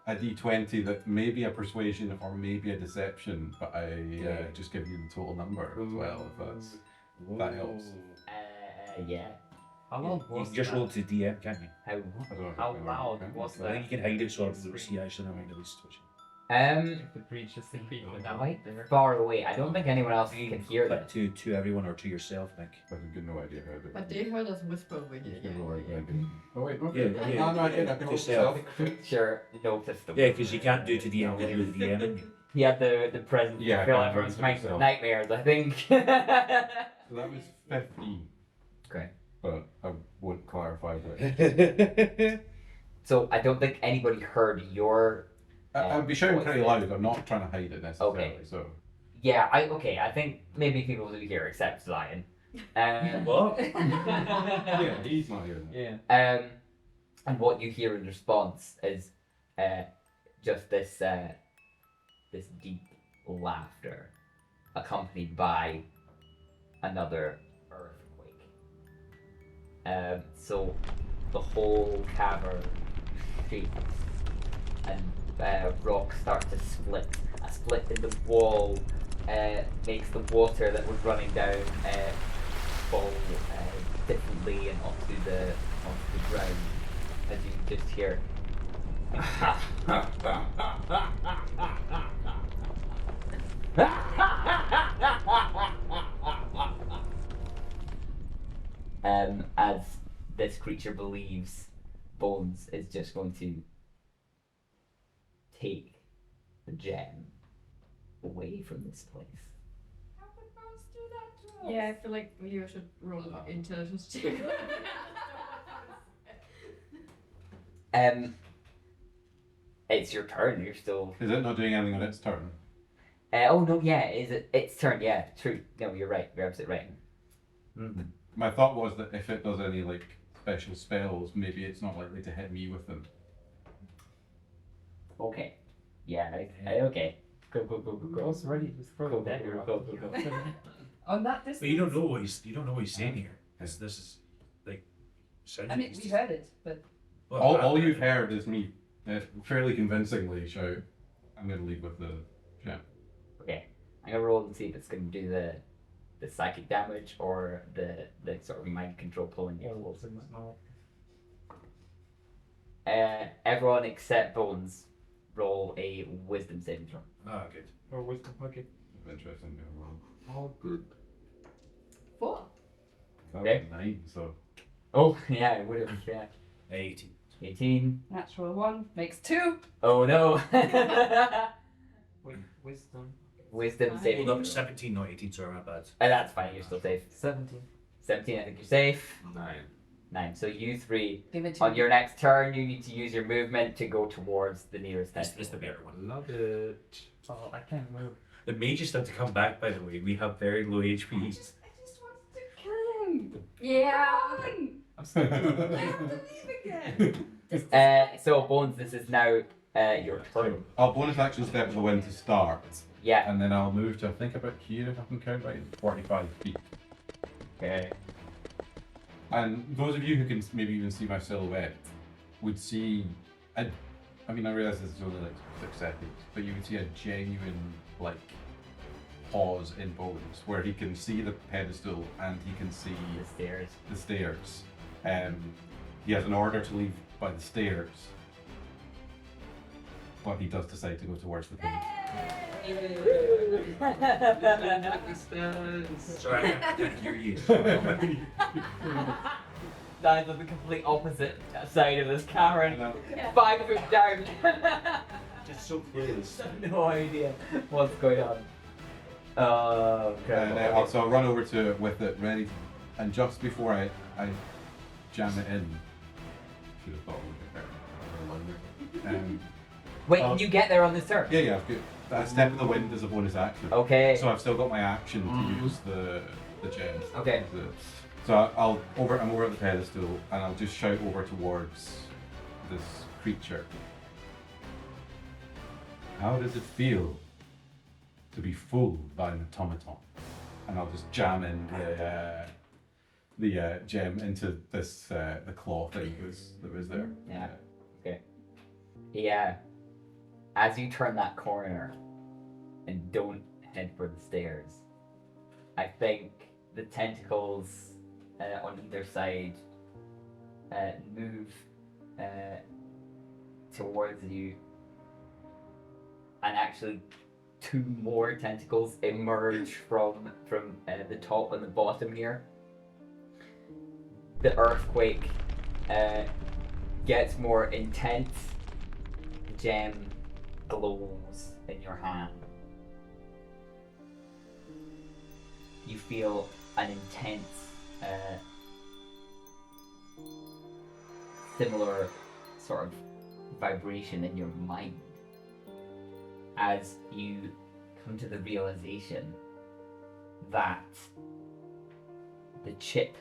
a d20 that may be a persuasion or maybe a deception, but I just give you the total number as well, if that helps. Yeah. How long You was can just that? roll to DM, can't you? How? I don't know if How I can loud remember. was I think that? you can hide it so people see actually never mind at least twitching. If it reaches the people down Quite there. far away. I don't think anyone else can hear But this. to everyone or to yourself, Nick. I've got no idea how to. But they heard us whisper over here. Just gonna roll it again. Oh wait, Yeah, okay. yeah. No, I can hold Yourself. myself. Sure, noticed them. Yeah, because you can't do to DM when you're the DM. and you- He had the presence Yeah, to fill I everyone's can't do it myself. nightmares, I think. So that was 15. Okay. But I won't clarify that. So I don't think anybody heard your. I'd be shouting pretty loud. I'm not trying to hide it necessarily. Okay. So Yeah, I think maybe people do hear except Zion. What? yeah, he's not hearing it. Yeah. And what you hear in response is just this this deep laughter accompanied by another earthquake. So the whole cavern shakes and rocks start to split. A split in the wall makes the water that was running down fall differently and onto the ground as you just hear. As this creature believes Bones is just going to take the gem away from this place. Yeah, I feel like you should roll intelligence check. It's your turn. You're still. Is it not doing anything on its turn? Oh no, yeah. Is it? Its turn. Yeah, true. No, you're right. You're absolutely right. My thought was that if it does any like special spells, maybe it's not likely to hit me with them. Okay. Yeah. Okay. Go. I was ready to throw the dagger. Go. On that distance. But you don't know what he's saying here. This is like. I mean, we heard it, but Well, All you've heard is me fairly convincingly shout, "I'm going to lead with the gem." Okay. I'm gonna roll and see if it's gonna do the psychic damage or the sort of mind control pulling you closer. Everyone except Bones roll a wisdom saving throw. Ah, good. Or wisdom, okay. Interesting. All good. 4. That Okay. was 9, so. Oh, yeah, it would have, yeah. 18. 18. Natural 1 makes 2. Oh no. Wait, wisdom. Wisdom saving Hold up, throw. 17, not 18, sorry, my bad. That's fine, you're still safe. 17. 17, I think you're safe. 9. 9. So you three, Give it to on me. your next turn, you need to use your movement to go towards the nearest This tentacle. is the better one. Love it. Oh, I can't move. The mages have to come back, by the way. We have very low HP. I just wanted to kill him. Yeah. I'm still I have to leave again. So Bones, this is now your turn. I'll bonus action step the wind to start, Yeah. and then I'll move to, I think, about here, if I can count right, 45 feet. Okay. And those of you who can maybe even see my silhouette would see, I mean, I realise this is only like 6 seconds, but you would see a genuine, like, pause in Bones, where he can see the pedestal and he can see The stairs. the stairs. He has an order to leave by the stairs, but he does decide to go towards the pin. Sorry, I can't hear you. That is on the complete opposite side of this Karen. No. 5 foot down. Just so close. No idea what's going on. Okay. And so I'll run over to it with it ready, and just before I jam it in, should have thought it would be better. Wait, can you get there on this turn? Yeah, I've got that step of the wind as a bonus action. Okay. So I've still got my action to use the gem. Okay. So I'm over at the pedestal, and I'll just shout over towards this creature. How does it feel to be fooled by an automaton? And I'll just jam in the gem into this the claw thing that was there. Yeah. Okay. Yeah. As you turn that corner and don't head for the stairs, I think the tentacles on either side move towards you, and actually 2 more tentacles emerge from the top and the bottom here. The earthquake gets more intense. The gem glows in your hand. You feel an intense, similar sort of vibration in your mind as you come to the realization that the chip,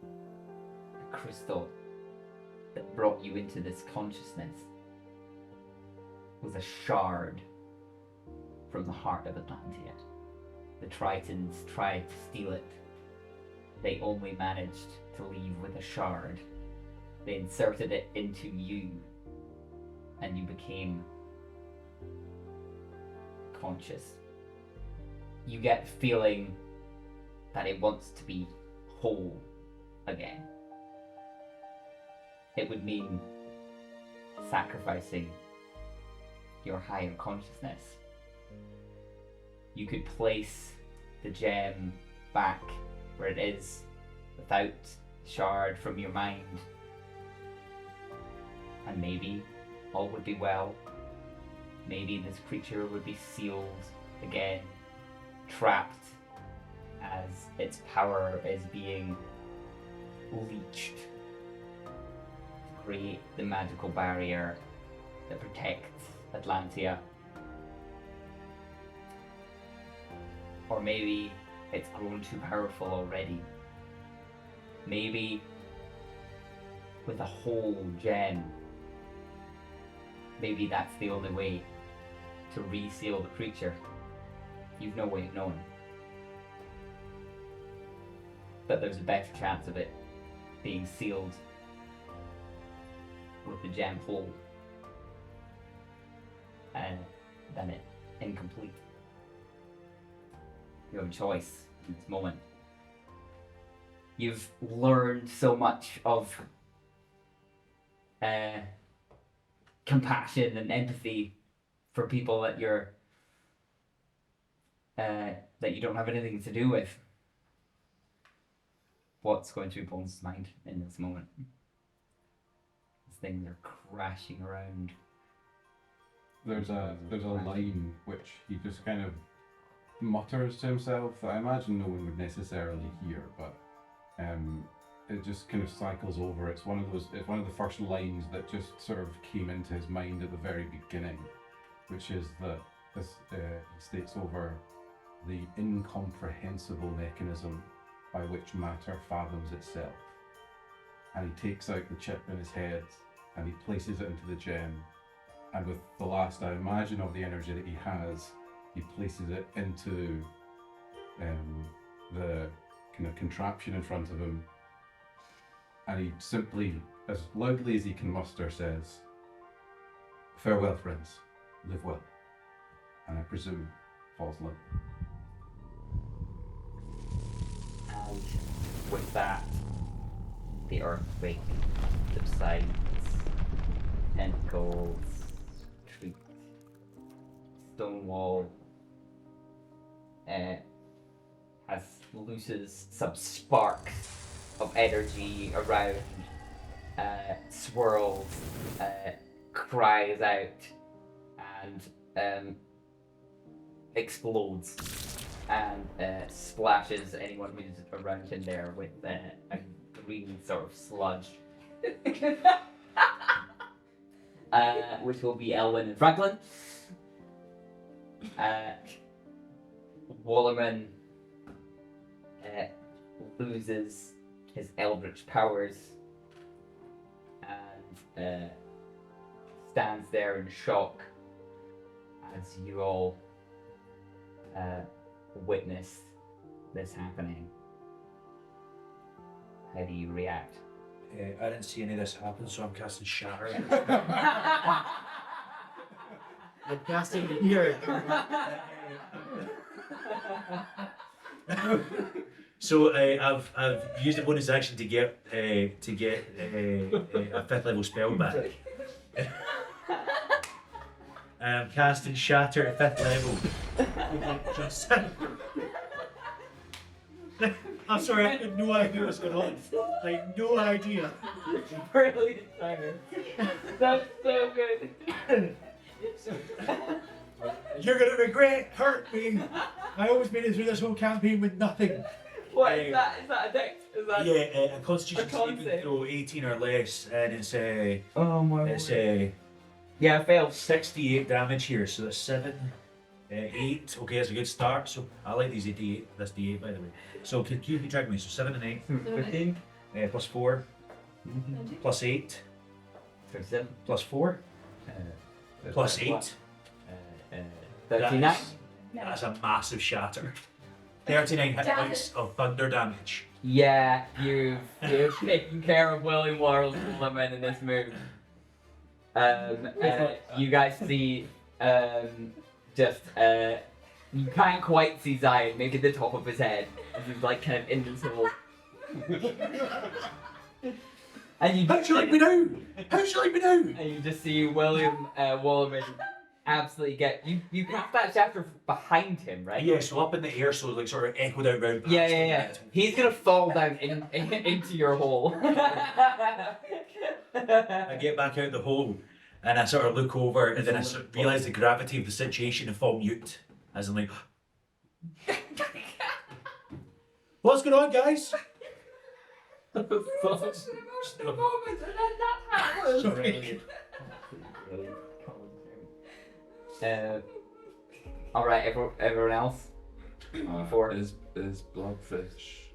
the crystal that brought you into this consciousness, was a shard from the heart of Atlantia. The Tritons tried to steal it. They only managed to leave with a shard. They inserted it into you, and you became conscious. You get the feeling that it wants to be whole again. It would mean sacrificing your higher consciousness. You could place the gem back where it is without the shard from your mind, and maybe all would be well. Maybe this creature would be sealed again, trapped as its power is being leached to create the magical barrier that protects Atlantia. Or maybe it's grown too powerful already. Maybe with a whole gem, maybe that's the only way to reseal the creature. You've no way of knowing. But there's a better chance of it being sealed with the gem whole than it incomplete. You have a choice in this moment. You've learned so much of compassion and empathy for people that that you don't have anything to do with. What's going through Bones' mind in this moment? These things are crashing around. There's a line which he just kind of mutters to himself that I imagine no one would necessarily hear, but it just kind of cycles over. It's one of the first lines that just sort of came into his mind at the very beginning, which is that he states over the incomprehensible mechanism by which matter fathoms itself. And he takes out the chip in his head and he places it into the gem. And with the last, I imagine, of the energy that he has, he places it into the kind of contraption in front of him. And he simply, as loudly as he can muster, says, "Farewell, friends. Live well." And I presume falls limp. And with that, the earthquake subsides, tentacles treat, stone wall looses some sparks of energy around, swirls, cries out, and explodes. And splashes anyone who's around in there with a green sort of sludge. Which will be Elwyn and Franklin. Wallerman loses his eldritch powers and stands there in shock as you all witness this happening. How do you react? I didn't see any of this happen, so I'm casting Shatter. I'm casting it here. So I've used a bonus action to get a 5th level spell back. I'm casting Shatter at 5th level. Just I'm sorry, I had no idea what's going on. Like, no idea. Brilliant timing. That's so good. You're gonna regret hurt me. I always made it through this whole campaign with nothing. What is that? Is that a dex? Is that Yeah, a Constitution A con saving save. throw 18 or less, and it's Oh my it's yeah, I failed. 68 damage here, so that's 7, 8. Okay, that's a good start. So I like these D8. That's D8 by the way. So can you track me? So 7 and 8, 15. plus 4, plus 8, 37. plus 4, plus 8. 39. That's a massive shatter. 39 hit points of thunder damage. Yeah, you've taken care of William Warleman in this move. You guys see, you can't quite see Zion, maybe the top of his head. He's like kind of invincible. And you How shall I be now? How shall I be now? And you just see William Wallerman absolutely get you cast that shatter behind him, right? Yeah, so up in the air, so like sort of echoed out round. Yeah. He's gonna fall down into your hole. I get back out the hole and I sort of look over and then I sort of realise the gravity of the situation and fall mute. As I'm like, what's going on, guys? Sorry. All right, everyone else. Four. Is Blobfish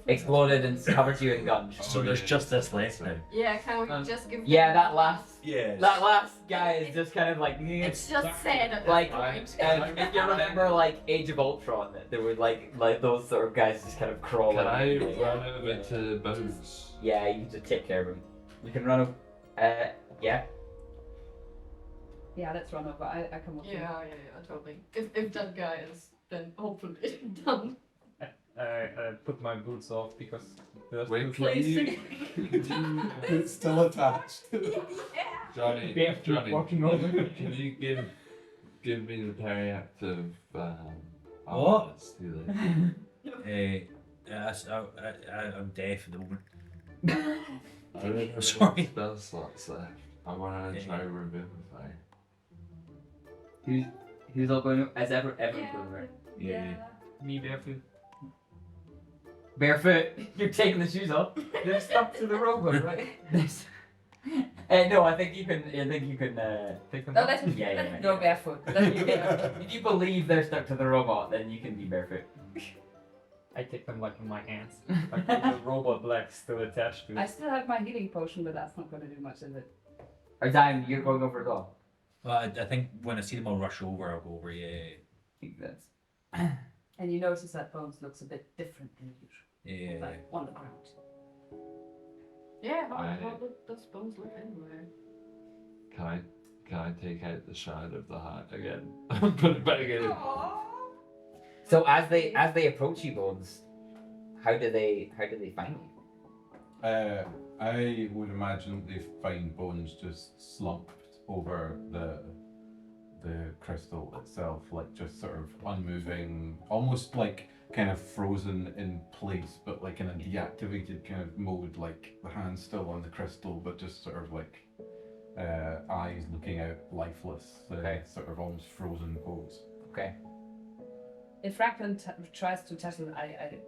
Exploded and covered you in guns. So there's just this left now. Yeah, can we just give Yeah, that last Yes. guy is just kind of like. It's just sad at Like, this point. if you remember, like Age of Ultron, there were like those sort of guys just kind of crawling. Can I run over to Bones? Yeah, you can just take care of him. You can run over. Yeah. Yeah, let's run over. I come with you. Yeah, totally. If that guy is then hopefully done. I put my boots off because Wait, can you, It's still attached. Johnny, Barefoot Johnny, walking over. can you give me the periactive What? armors, healing? I'm deaf at the moment. I don't have Sorry. any spell slots left. I want to try Revivify. Who's all going? As everyone's going right. Yeah. Me barefoot. Barefoot. You're taking the shoes off. They're stuck to the robot, right? No, I think you can. Take them No, off. let him, Yeah, let yeah, him yeah. go barefoot. Let him go. If you believe they're stuck to the robot, then you can be barefoot. I take them like in my hands. Like with the robot legs still attached to I it. still have my healing potion, but that's not going to do much, is it? Or time, you're going over as well. Well, I think when I see them all rush over, I'll go over. Yeah. I think that's. And you notice that Bones looks a bit different than usual. Yeah. Like on the ground. Yeah, how Right. does Bones look anyway? Can I take out the shard of the heart again? Put it back in. So as they approach you, Bones, how do they find you? I would imagine they find Bones just slumped over the crystal itself, like just sort of unmoving, almost like kind of frozen in place, but like in a deactivated kind of mode, like the hand's still on the crystal, but just sort of like eyes looking out, lifeless, Okay. sort of almost frozen pose. Okay. If Franklin tries to touch it, I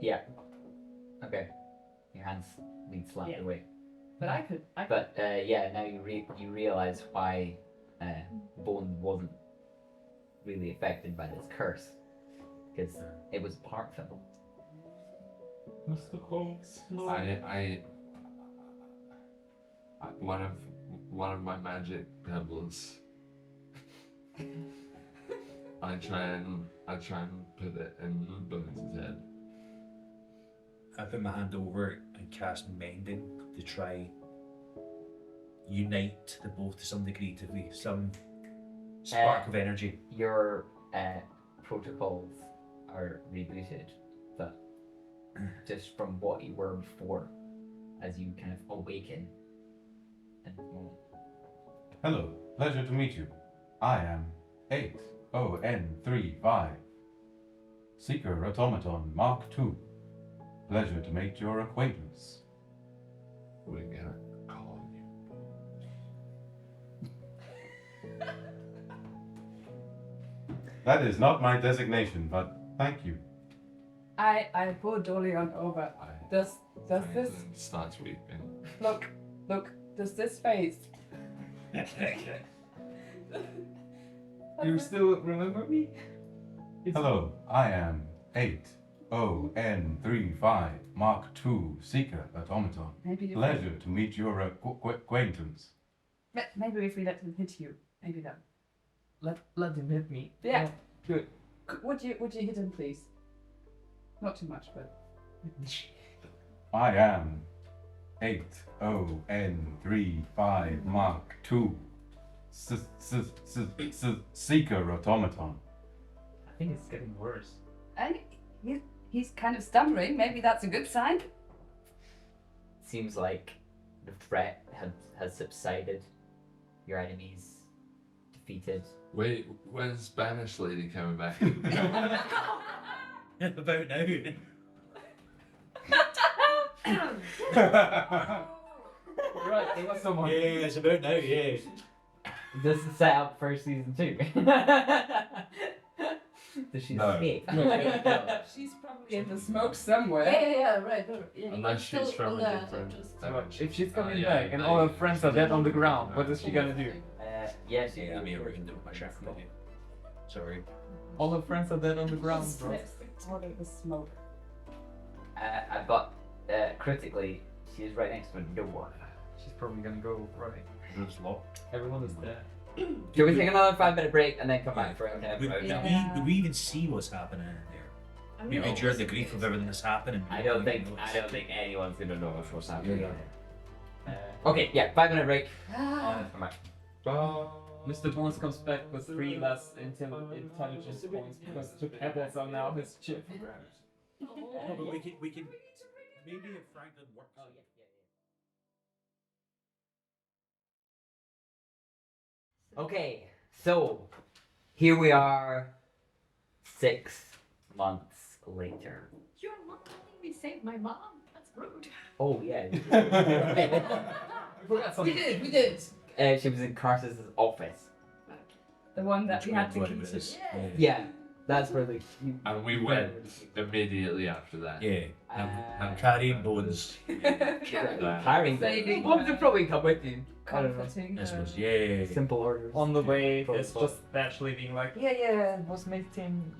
Yeah. Okay. Your hands being slapped Yeah. away. but I could. But yeah, now you realize why Bone wasn't really affected by this curse, because it was part of him. Mr. Holmes. One of my magic pebbles. I try and put it in Bones' head. I put my hand over it and cast Mending to try unite the both to some degree, to be some spark of energy. Your protocols are rebooted, but just from what you were before, as you kind of awaken in this moment. Hello, pleasure to meet you. I am 8ON35, Seeker Automaton Mark II. Pleasure to make your acquaintance. We're gonna call you. That is not my designation, but thank you. I pull Dolion over. Does this Franklin starts weeping. look? Does this face? You still remember me? Hello, I am 8ON35, Mark II, Seeker Automaton. Maybe if Pleasure to meet your acquaintance. maybe if we let him hit you, maybe that. Let him hit me. Yeah. Oh, good. Would you hit him, please? Not too much, but. I am 8ON35, Mark II, Seeker Automaton. I think it's getting worse. And he's kind of stammering. Maybe that's a good sign. Seems like the threat has subsided. Your enemies defeated. Wait, when's Spanish lady coming back? About now. Right, it was someone. Yeah, it's about now, yeah. This is set up for season 2. Does she No. escape? She's probably in the smoke somewhere. Yeah, right. Yeah, Unless still she's from on a the- different just- dimension. If she's coming Yeah, back and no, all her you- friends are dead on the ground, what is she gonna do? Yeah, she. Yeah, I mean, we can do my chef with you. Sorry. All her friends are dead on the ground, bro. Out of the smoke. I've got critically. She's right next to a door. She's probably gonna go right. Room's locked. Everyone is dead. Can we take another 5-minute break and then come back for a kind of Would, round? would we even see what's happening in there? I We mean, endure the grief of everything that's happening. I don't think anyone's gonna know what's happening. Okay, yeah, 5-minute break. Come back. Mr. Bones comes back with 3 less intelligence points because the pebbles are now his chip. No, but we can maybe if Franklin works. Oh yeah. Okay, so here we are, 6 months later. You're not letting me save my mom. That's rude. Oh yeah. We did. She was in Carsus's office. The one that we had to What keep it is. to. Yeah, that's where the. And we went immediately after that. Yeah. Uh, Carrying bones. Hiring Saving them. Bones would probably come with you. Comforting. This her. was yeah. Simple orders. On the way, Pro- it's pro- just naturally being like, I was making,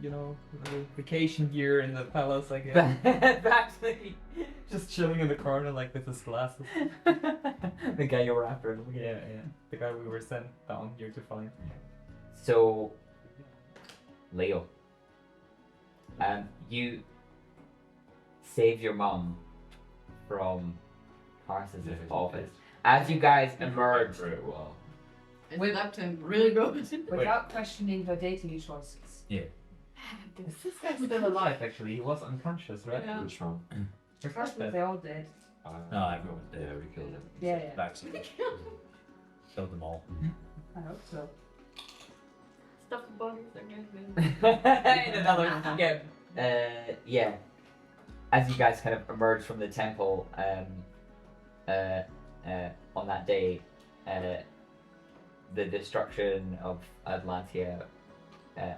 you know, a little vacation here in the palace, I guess. Actually, Just chilling in the corner, like with his glasses. the guy you were after. Yeah. The guy we were sent down here to find. So, Leo, you save your mum from Carsus's office. As you guys emerge, Very well. I slapped him really good. Without questioning her dating choices. Is this guy still alive, actually? He was unconscious, right? Yeah. Which one? Trust me, they're all dead. No, everyone did. Yeah, we killed him. Yeah. Vaccine. Killed them all. I hope so. Stuff the bodies again. in another game. Yeah. As you guys kind of emerge from the temple, on that day, the destruction of Atlantia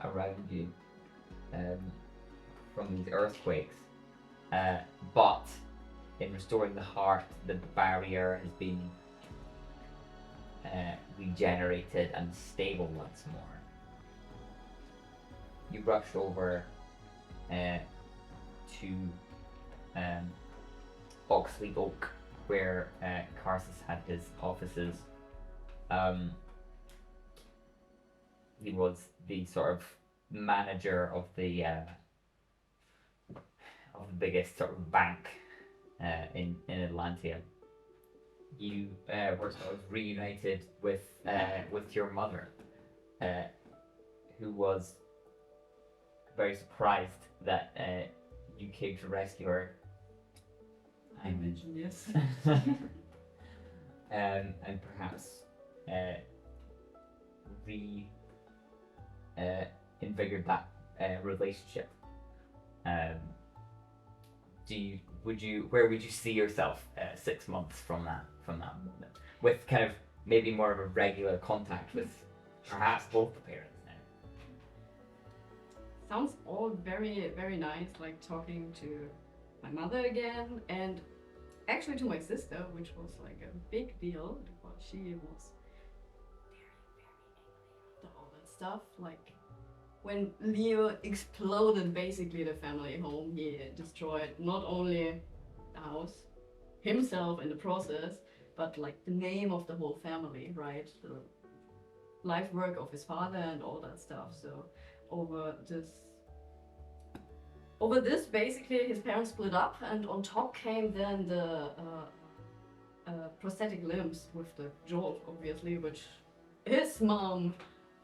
around you from these earthquakes, but in restoring the heart, the barrier has been regenerated and stable once more. You rush over to Oxley Oak, where Carsus had his offices. He was the sort of manager of the biggest sort of bank in Atlantia. You were sort of reunited with your mother, who was very surprised that you came to rescue her. I mentioned yes. And perhaps invigorate that relationship. Where would you see yourself 6 months from that moment, with kind of maybe more of a regular contact with perhaps both the parents now? Sounds all very, very nice, like talking to my mother again, and actually to my sister, which was like a big deal because she was very, very angry after all that stuff. Like when Leo exploded basically the family home, he destroyed not only the house, himself in the process, but like the name of the whole family, right? The life work of his father and all that stuff. So over this basically his parents split up, and on top came then the prosthetic limbs with the jolt, obviously, which his mom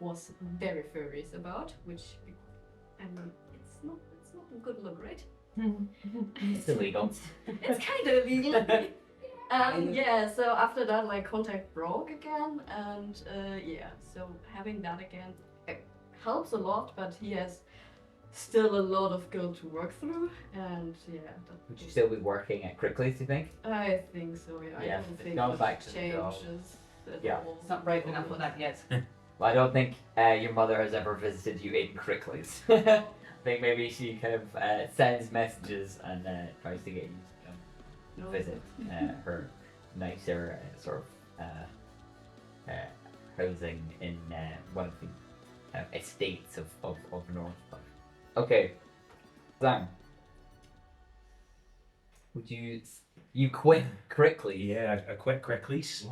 was very furious about, which, I mean, it's not a good look, right? It's illegal. It's kind of illegal. Yeah, so after that, like, contact broke again, and so having that again helps a lot, but he has still a lot of guilt to work through, and Would you still be working at Crickley's, do you think? I think so, yeah. Yeah, I don't it's think gone much back to the job. changes at Yeah. all. It's not brave enough for that yet. Well, I don't think your mother has ever visited you in Crickley's. I think maybe she kind of sends messages and tries to get you to come No. visit her nicer sort of housing in one of the estates of North. Okay, Sam, would you quit Crickley? Yeah, I quit Crickley's.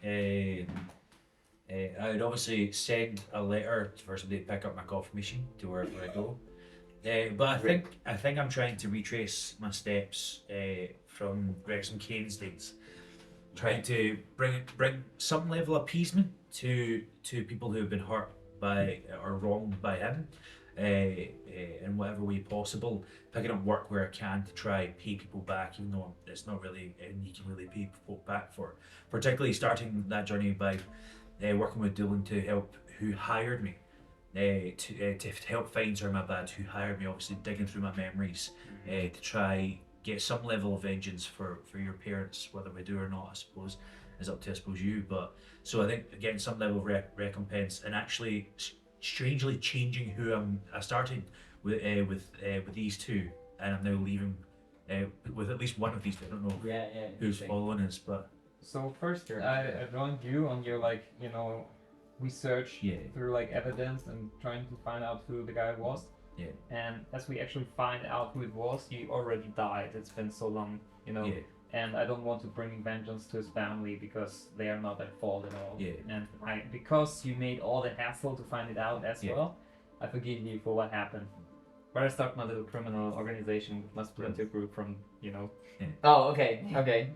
I would obviously send a letter for somebody to pick up my coffee machine to wherever I go. But I think I'm trying to retrace my steps from Wrexham Kane's days, trying to bring some level of appeasement to people who have been hurt by or wronged by him. in whatever way possible, picking up work where I can to try pay people back, even though it's not really anything you can really pay people back for. Particularly starting that journey by working with Dylan to help who hired me. To help find my dad who hired me, obviously digging through my memories to try get some level of vengeance for your parents, whether we do or not, I suppose, is up to you. But so I think getting some level of recompense and actually strangely changing who I started with these two, and I'm now leaving with at least one of these. I don't know who's following us, but So first, I joined you on your research through evidence and trying to find out who the guy was. Yeah. And as we actually find out who it was, he already died. It's been so long, Yeah. And I don't want to bring vengeance to his family because they are not at fault at all. Yeah. And because you made all the hassle to find it out as well, I forgive you for what happened. But I start my little criminal organization with my splinter group from, Oh, okay.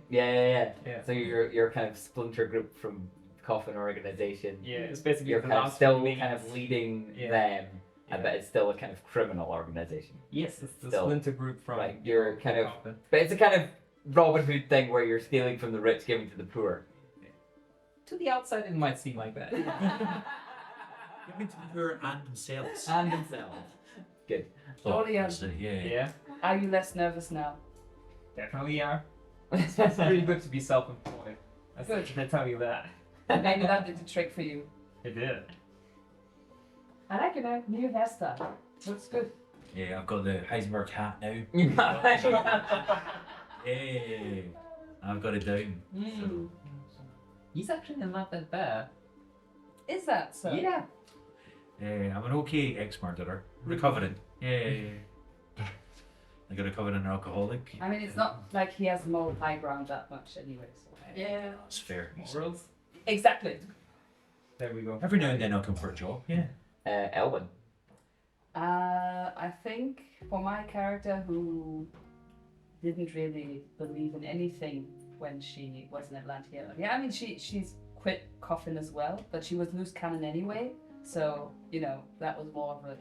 Yeah. Yeah. So you're kind of splinter group from Coffin organization. Yeah, it's basically You're the kind of last still remains. kind of leading Yeah. them, Yeah. but it's still a kind of criminal organization. Yes, it's the Still. splinter group from. Right, you're kind of- Coffin. But it's a kind of Robin Hood thing where you're stealing from the rich, giving to the poor. To the outside, it might seem like that. giving to the poor and themselves. And themselves. Good. Ollie, Yeah, are you less nervous now? definitely are. It's pretty good to be self-employed. I tell you that. Maybe that did the trick for you. It did. I like your new hairstyle. Looks good. Yeah, I've got the Heisenberg hat now. Hey, I've got it down. Mm. He's actually not that bad. Is that so? Yeah. I'm an okay ex-murderer. Recovering. Yeah. I got a recovering alcoholic. I mean, it's not like he has moral high ground that much anyway. So. Yeah. That's fair. Morals. Exactly. There we go. Every now and then I'll come for a job. Yeah. Elwin. I think for my character who didn't really believe in anything when she was in Atlantia. Yeah, I mean she's quit Coffin as well, but she was loose cannon anyway. So that was more of a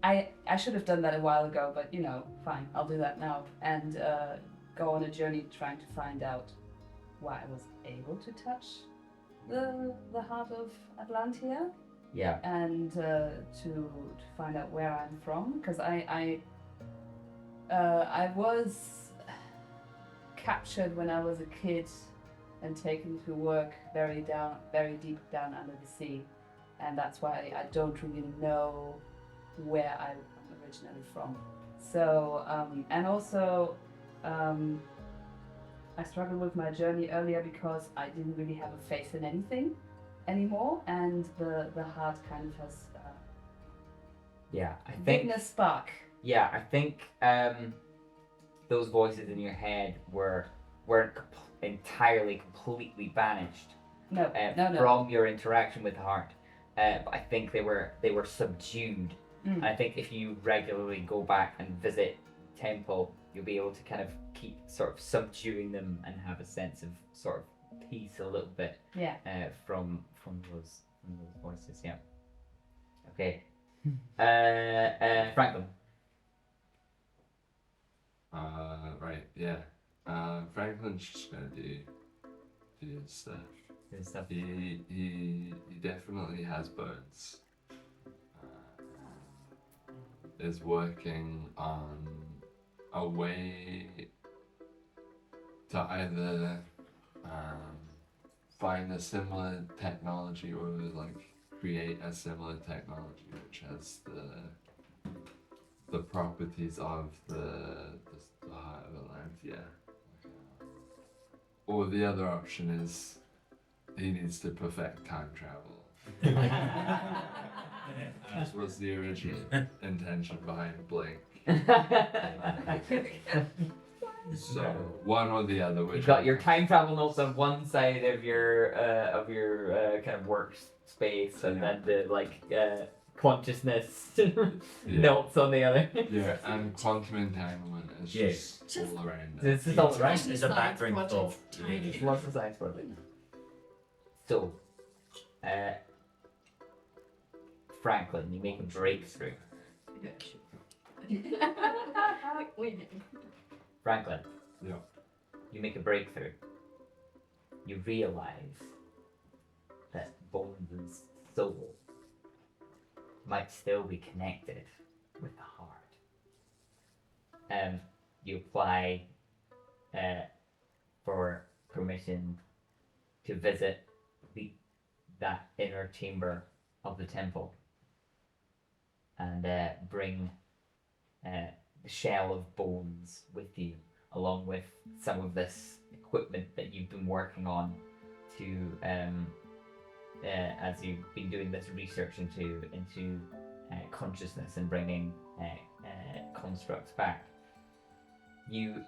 I should have done that a while ago, but fine, I'll do that now and go on a journey trying to find out why I was able to touch the heart of Atlantia. Yeah. And to find out where I'm from, because I was captured when I was a kid and taken to work very deep down under the sea, and that's why I don't really know where I'm originally from. So and also I struggled with my journey earlier because I didn't really have a faith in anything anymore, and the heart kind of has I think. bigness spark. Yeah, I think those voices in your head weren't entirely, completely banished No. from your interaction with the heart. But I think they were subdued. Mm. And I think if you regularly go back and visit Temple, you'll be able to kind of keep sort of subduing them and have a sense of sort of peace a little bit Yeah. from those voices. Yeah. Okay. Franklin. Right, yeah. Franklin's just gonna do his stuff. Good stuff. He definitely has bones. Is working on a way to either find a similar technology or create a similar technology which has the properties of the heart of Atlantia. Or the other option is he needs to perfect time travel. This was the original intention behind Blink. So one or the other. You've got your time travel notes on one side of your kind of workspace, and then the consciousness notes on the other. Yeah, and quantum entanglement is just all around it. This is all right. It's a background of Just lots of science for it. So, Franklin, you make a breakthrough. Franklin, Yeah. you make a breakthrough. You realize that Bones' soul might still be connected with the heart. You apply for permission to visit that inner chamber of the temple and bring the shell of Bones with you, along with some of this equipment that you've been working on to as you've been doing this research into consciousness and bringing constructs back. You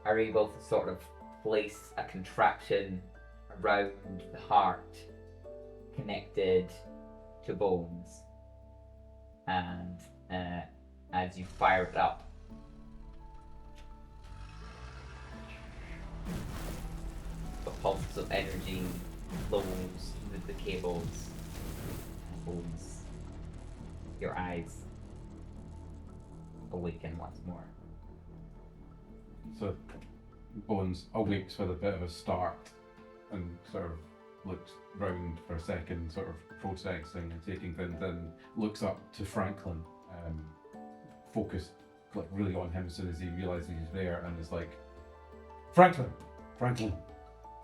are able to sort of place a contraption around the heart connected to Bones, and as you fire it up, a pulse of energy flows through the cables, and Bones, your eyes awaken once more. So Bones awakes with a bit of a start and sort of looks round for a second, sort of processing and taking things in, looks up to Franklin, focused like really on him as soon as he realizes he's there, and is like, Franklin.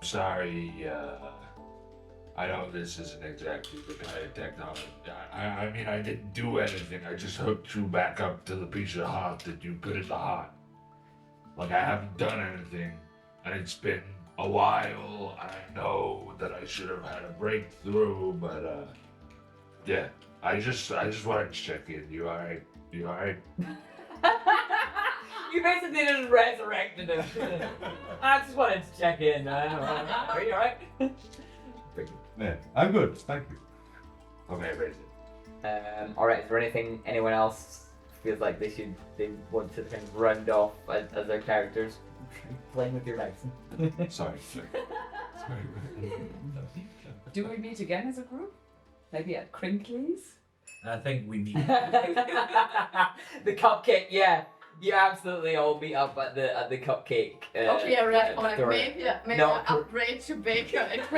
Sorry, I know this isn't exactly the kind of technology. I mean, I didn't do anything. I just hooked you back up to the piece of heart that you put in the heart. Like, I haven't done anything, and it's been a while. I know that I should have had a breakthrough, but yeah. I just wanted to check in. You alright? You alright? You basically just resurrected him. I just wanted to check in. Are you alright? Yeah, I'm good, thank you. Okay, amazing. Alright, is there anyone else feels like they want to kind of round off as their characters? Playing with your dice. Sorry. Do we meet again as a group? Maybe at Crinkly's? I think we need. The cupcake, yeah. You absolutely all meet up at the cupcake. Okay, right. Like store. maybe No, I upgrade to baker at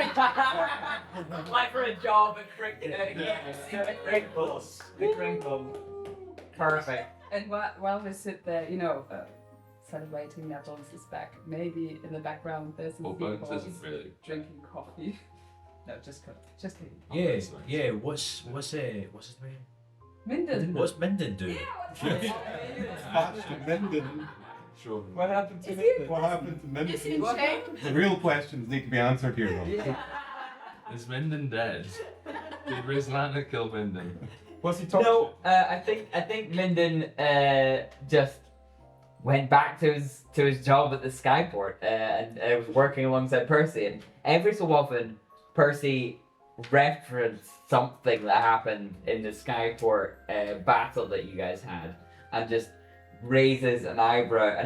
Like for a job at the crinkles. The crinkle. Perfect. And while we sit there, celebrating that Bones is back, maybe in the background there's some Well, people Bones isn't really. drinking coffee. No, just kidding. Yeah. What's his name? Minden. What's Minden do? Sure. What happened to Is Minden? What happened to Is he Minden? chained? The real questions need to be answered here, though. Yeah. Is Minden dead? Did Rizlana kill Minden? What's he talking No, I think Lyndon just went back to his job at the Skyport and was working alongside Percy. And every so often, Percy referenced something that happened in the Skyport battle that you guys had, and just raises a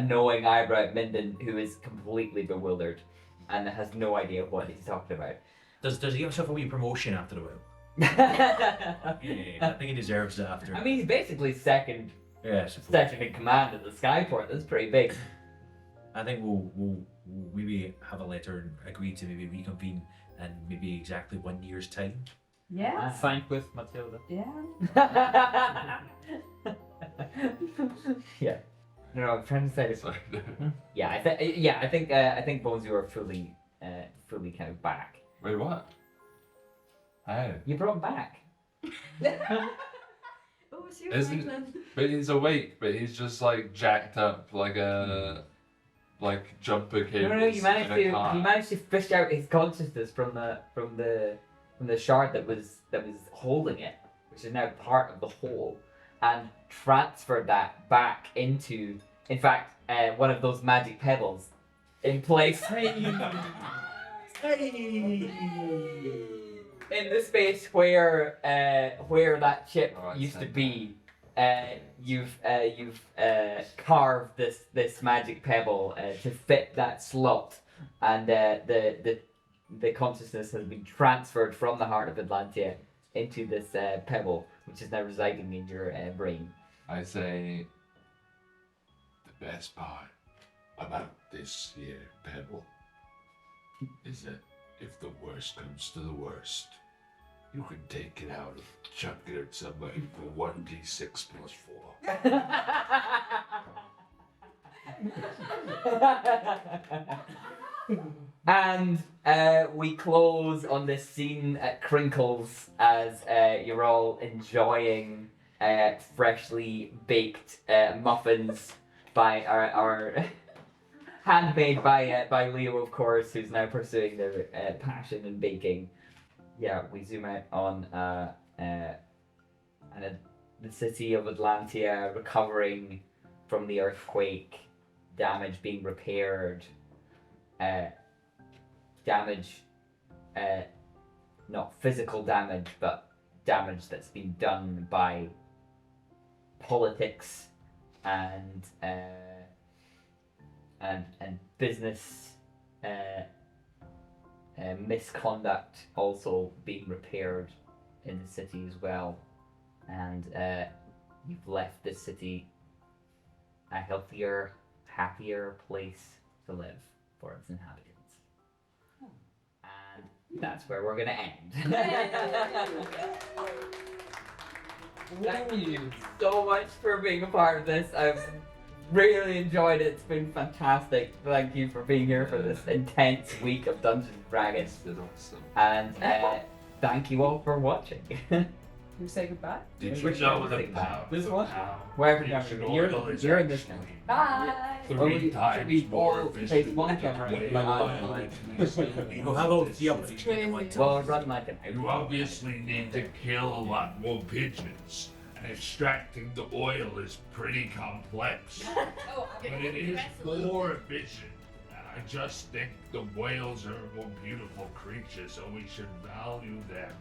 knowing eyebrow at Minden, who is completely bewildered and has no idea what he's talking about. Does he give himself a wee promotion after a while? I Yeah, I think he deserves it after. mean, he's basically second Yeah, I suppose. in command at the Skyport. That's pretty big. I think we'll maybe have a letter and agree to maybe reconvene in maybe exactly 1 year's time. Yeah. Signed with Matilda. Yeah. Yeah. No, I'm trying to say this. Sorry. Yeah, I think Bones, you are fully kind of back. Wait, what? Hey. You brought him back. Oh, it's you, Isn't- Franklin. But he's awake, but he's just like jacked up like a jumper cables No, you managed in to a car. you fish out his consciousness from the shard that was holding it, which is now part of the whole, and transferred that back into, in fact, one of those magic pebbles in place. In the space where that chip Oh, I used to see. be, you've carved this magic pebble to fit that slot, and the consciousness has been transferred from the heart of Atlantia into this pebble, which is now residing in your brain. I say the best part about this here pebble is that if the worst comes to the worst, you can take it out and chuck it at somebody for 1d6 plus 4. And we close on this scene at Crinkles as you're all enjoying freshly baked muffins by our handmade by Leo, of course, who's now pursuing their passion in baking. Yeah, we zoom out on the city of Atlantia recovering from the earthquake, damage being repaired, damage, not physical damage, but damage that's been done by politics and business misconduct also being repaired in the city as well, and you've left the city a healthier, happier place to live for its inhabitants. And that's where we're gonna end. Thank you so much for being a part of this. I've really enjoyed it. It's been fantastic. Thank you for being here for this intense week of Dungeons and Dragons. It's been awesome. And thank you all for watching. You say goodbye? Did you Which know one? the power? This the one? power Wherever of you're oil is in this one. actually Bye. 3 times more face efficient one than camera. whale Like, oil. You have all the other things. well, run like an You obviously need to kill a lot more pigeons, and extracting the oil is pretty complex. But it is more efficient, and I just think the whales are more beautiful creatures, so we should value them.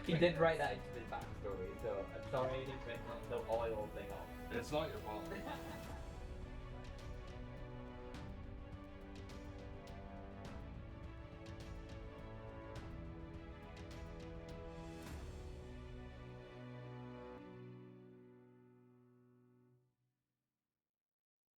He did write that into his backstory, so I'm sorry I didn't print the oil thing off. It's not your fault.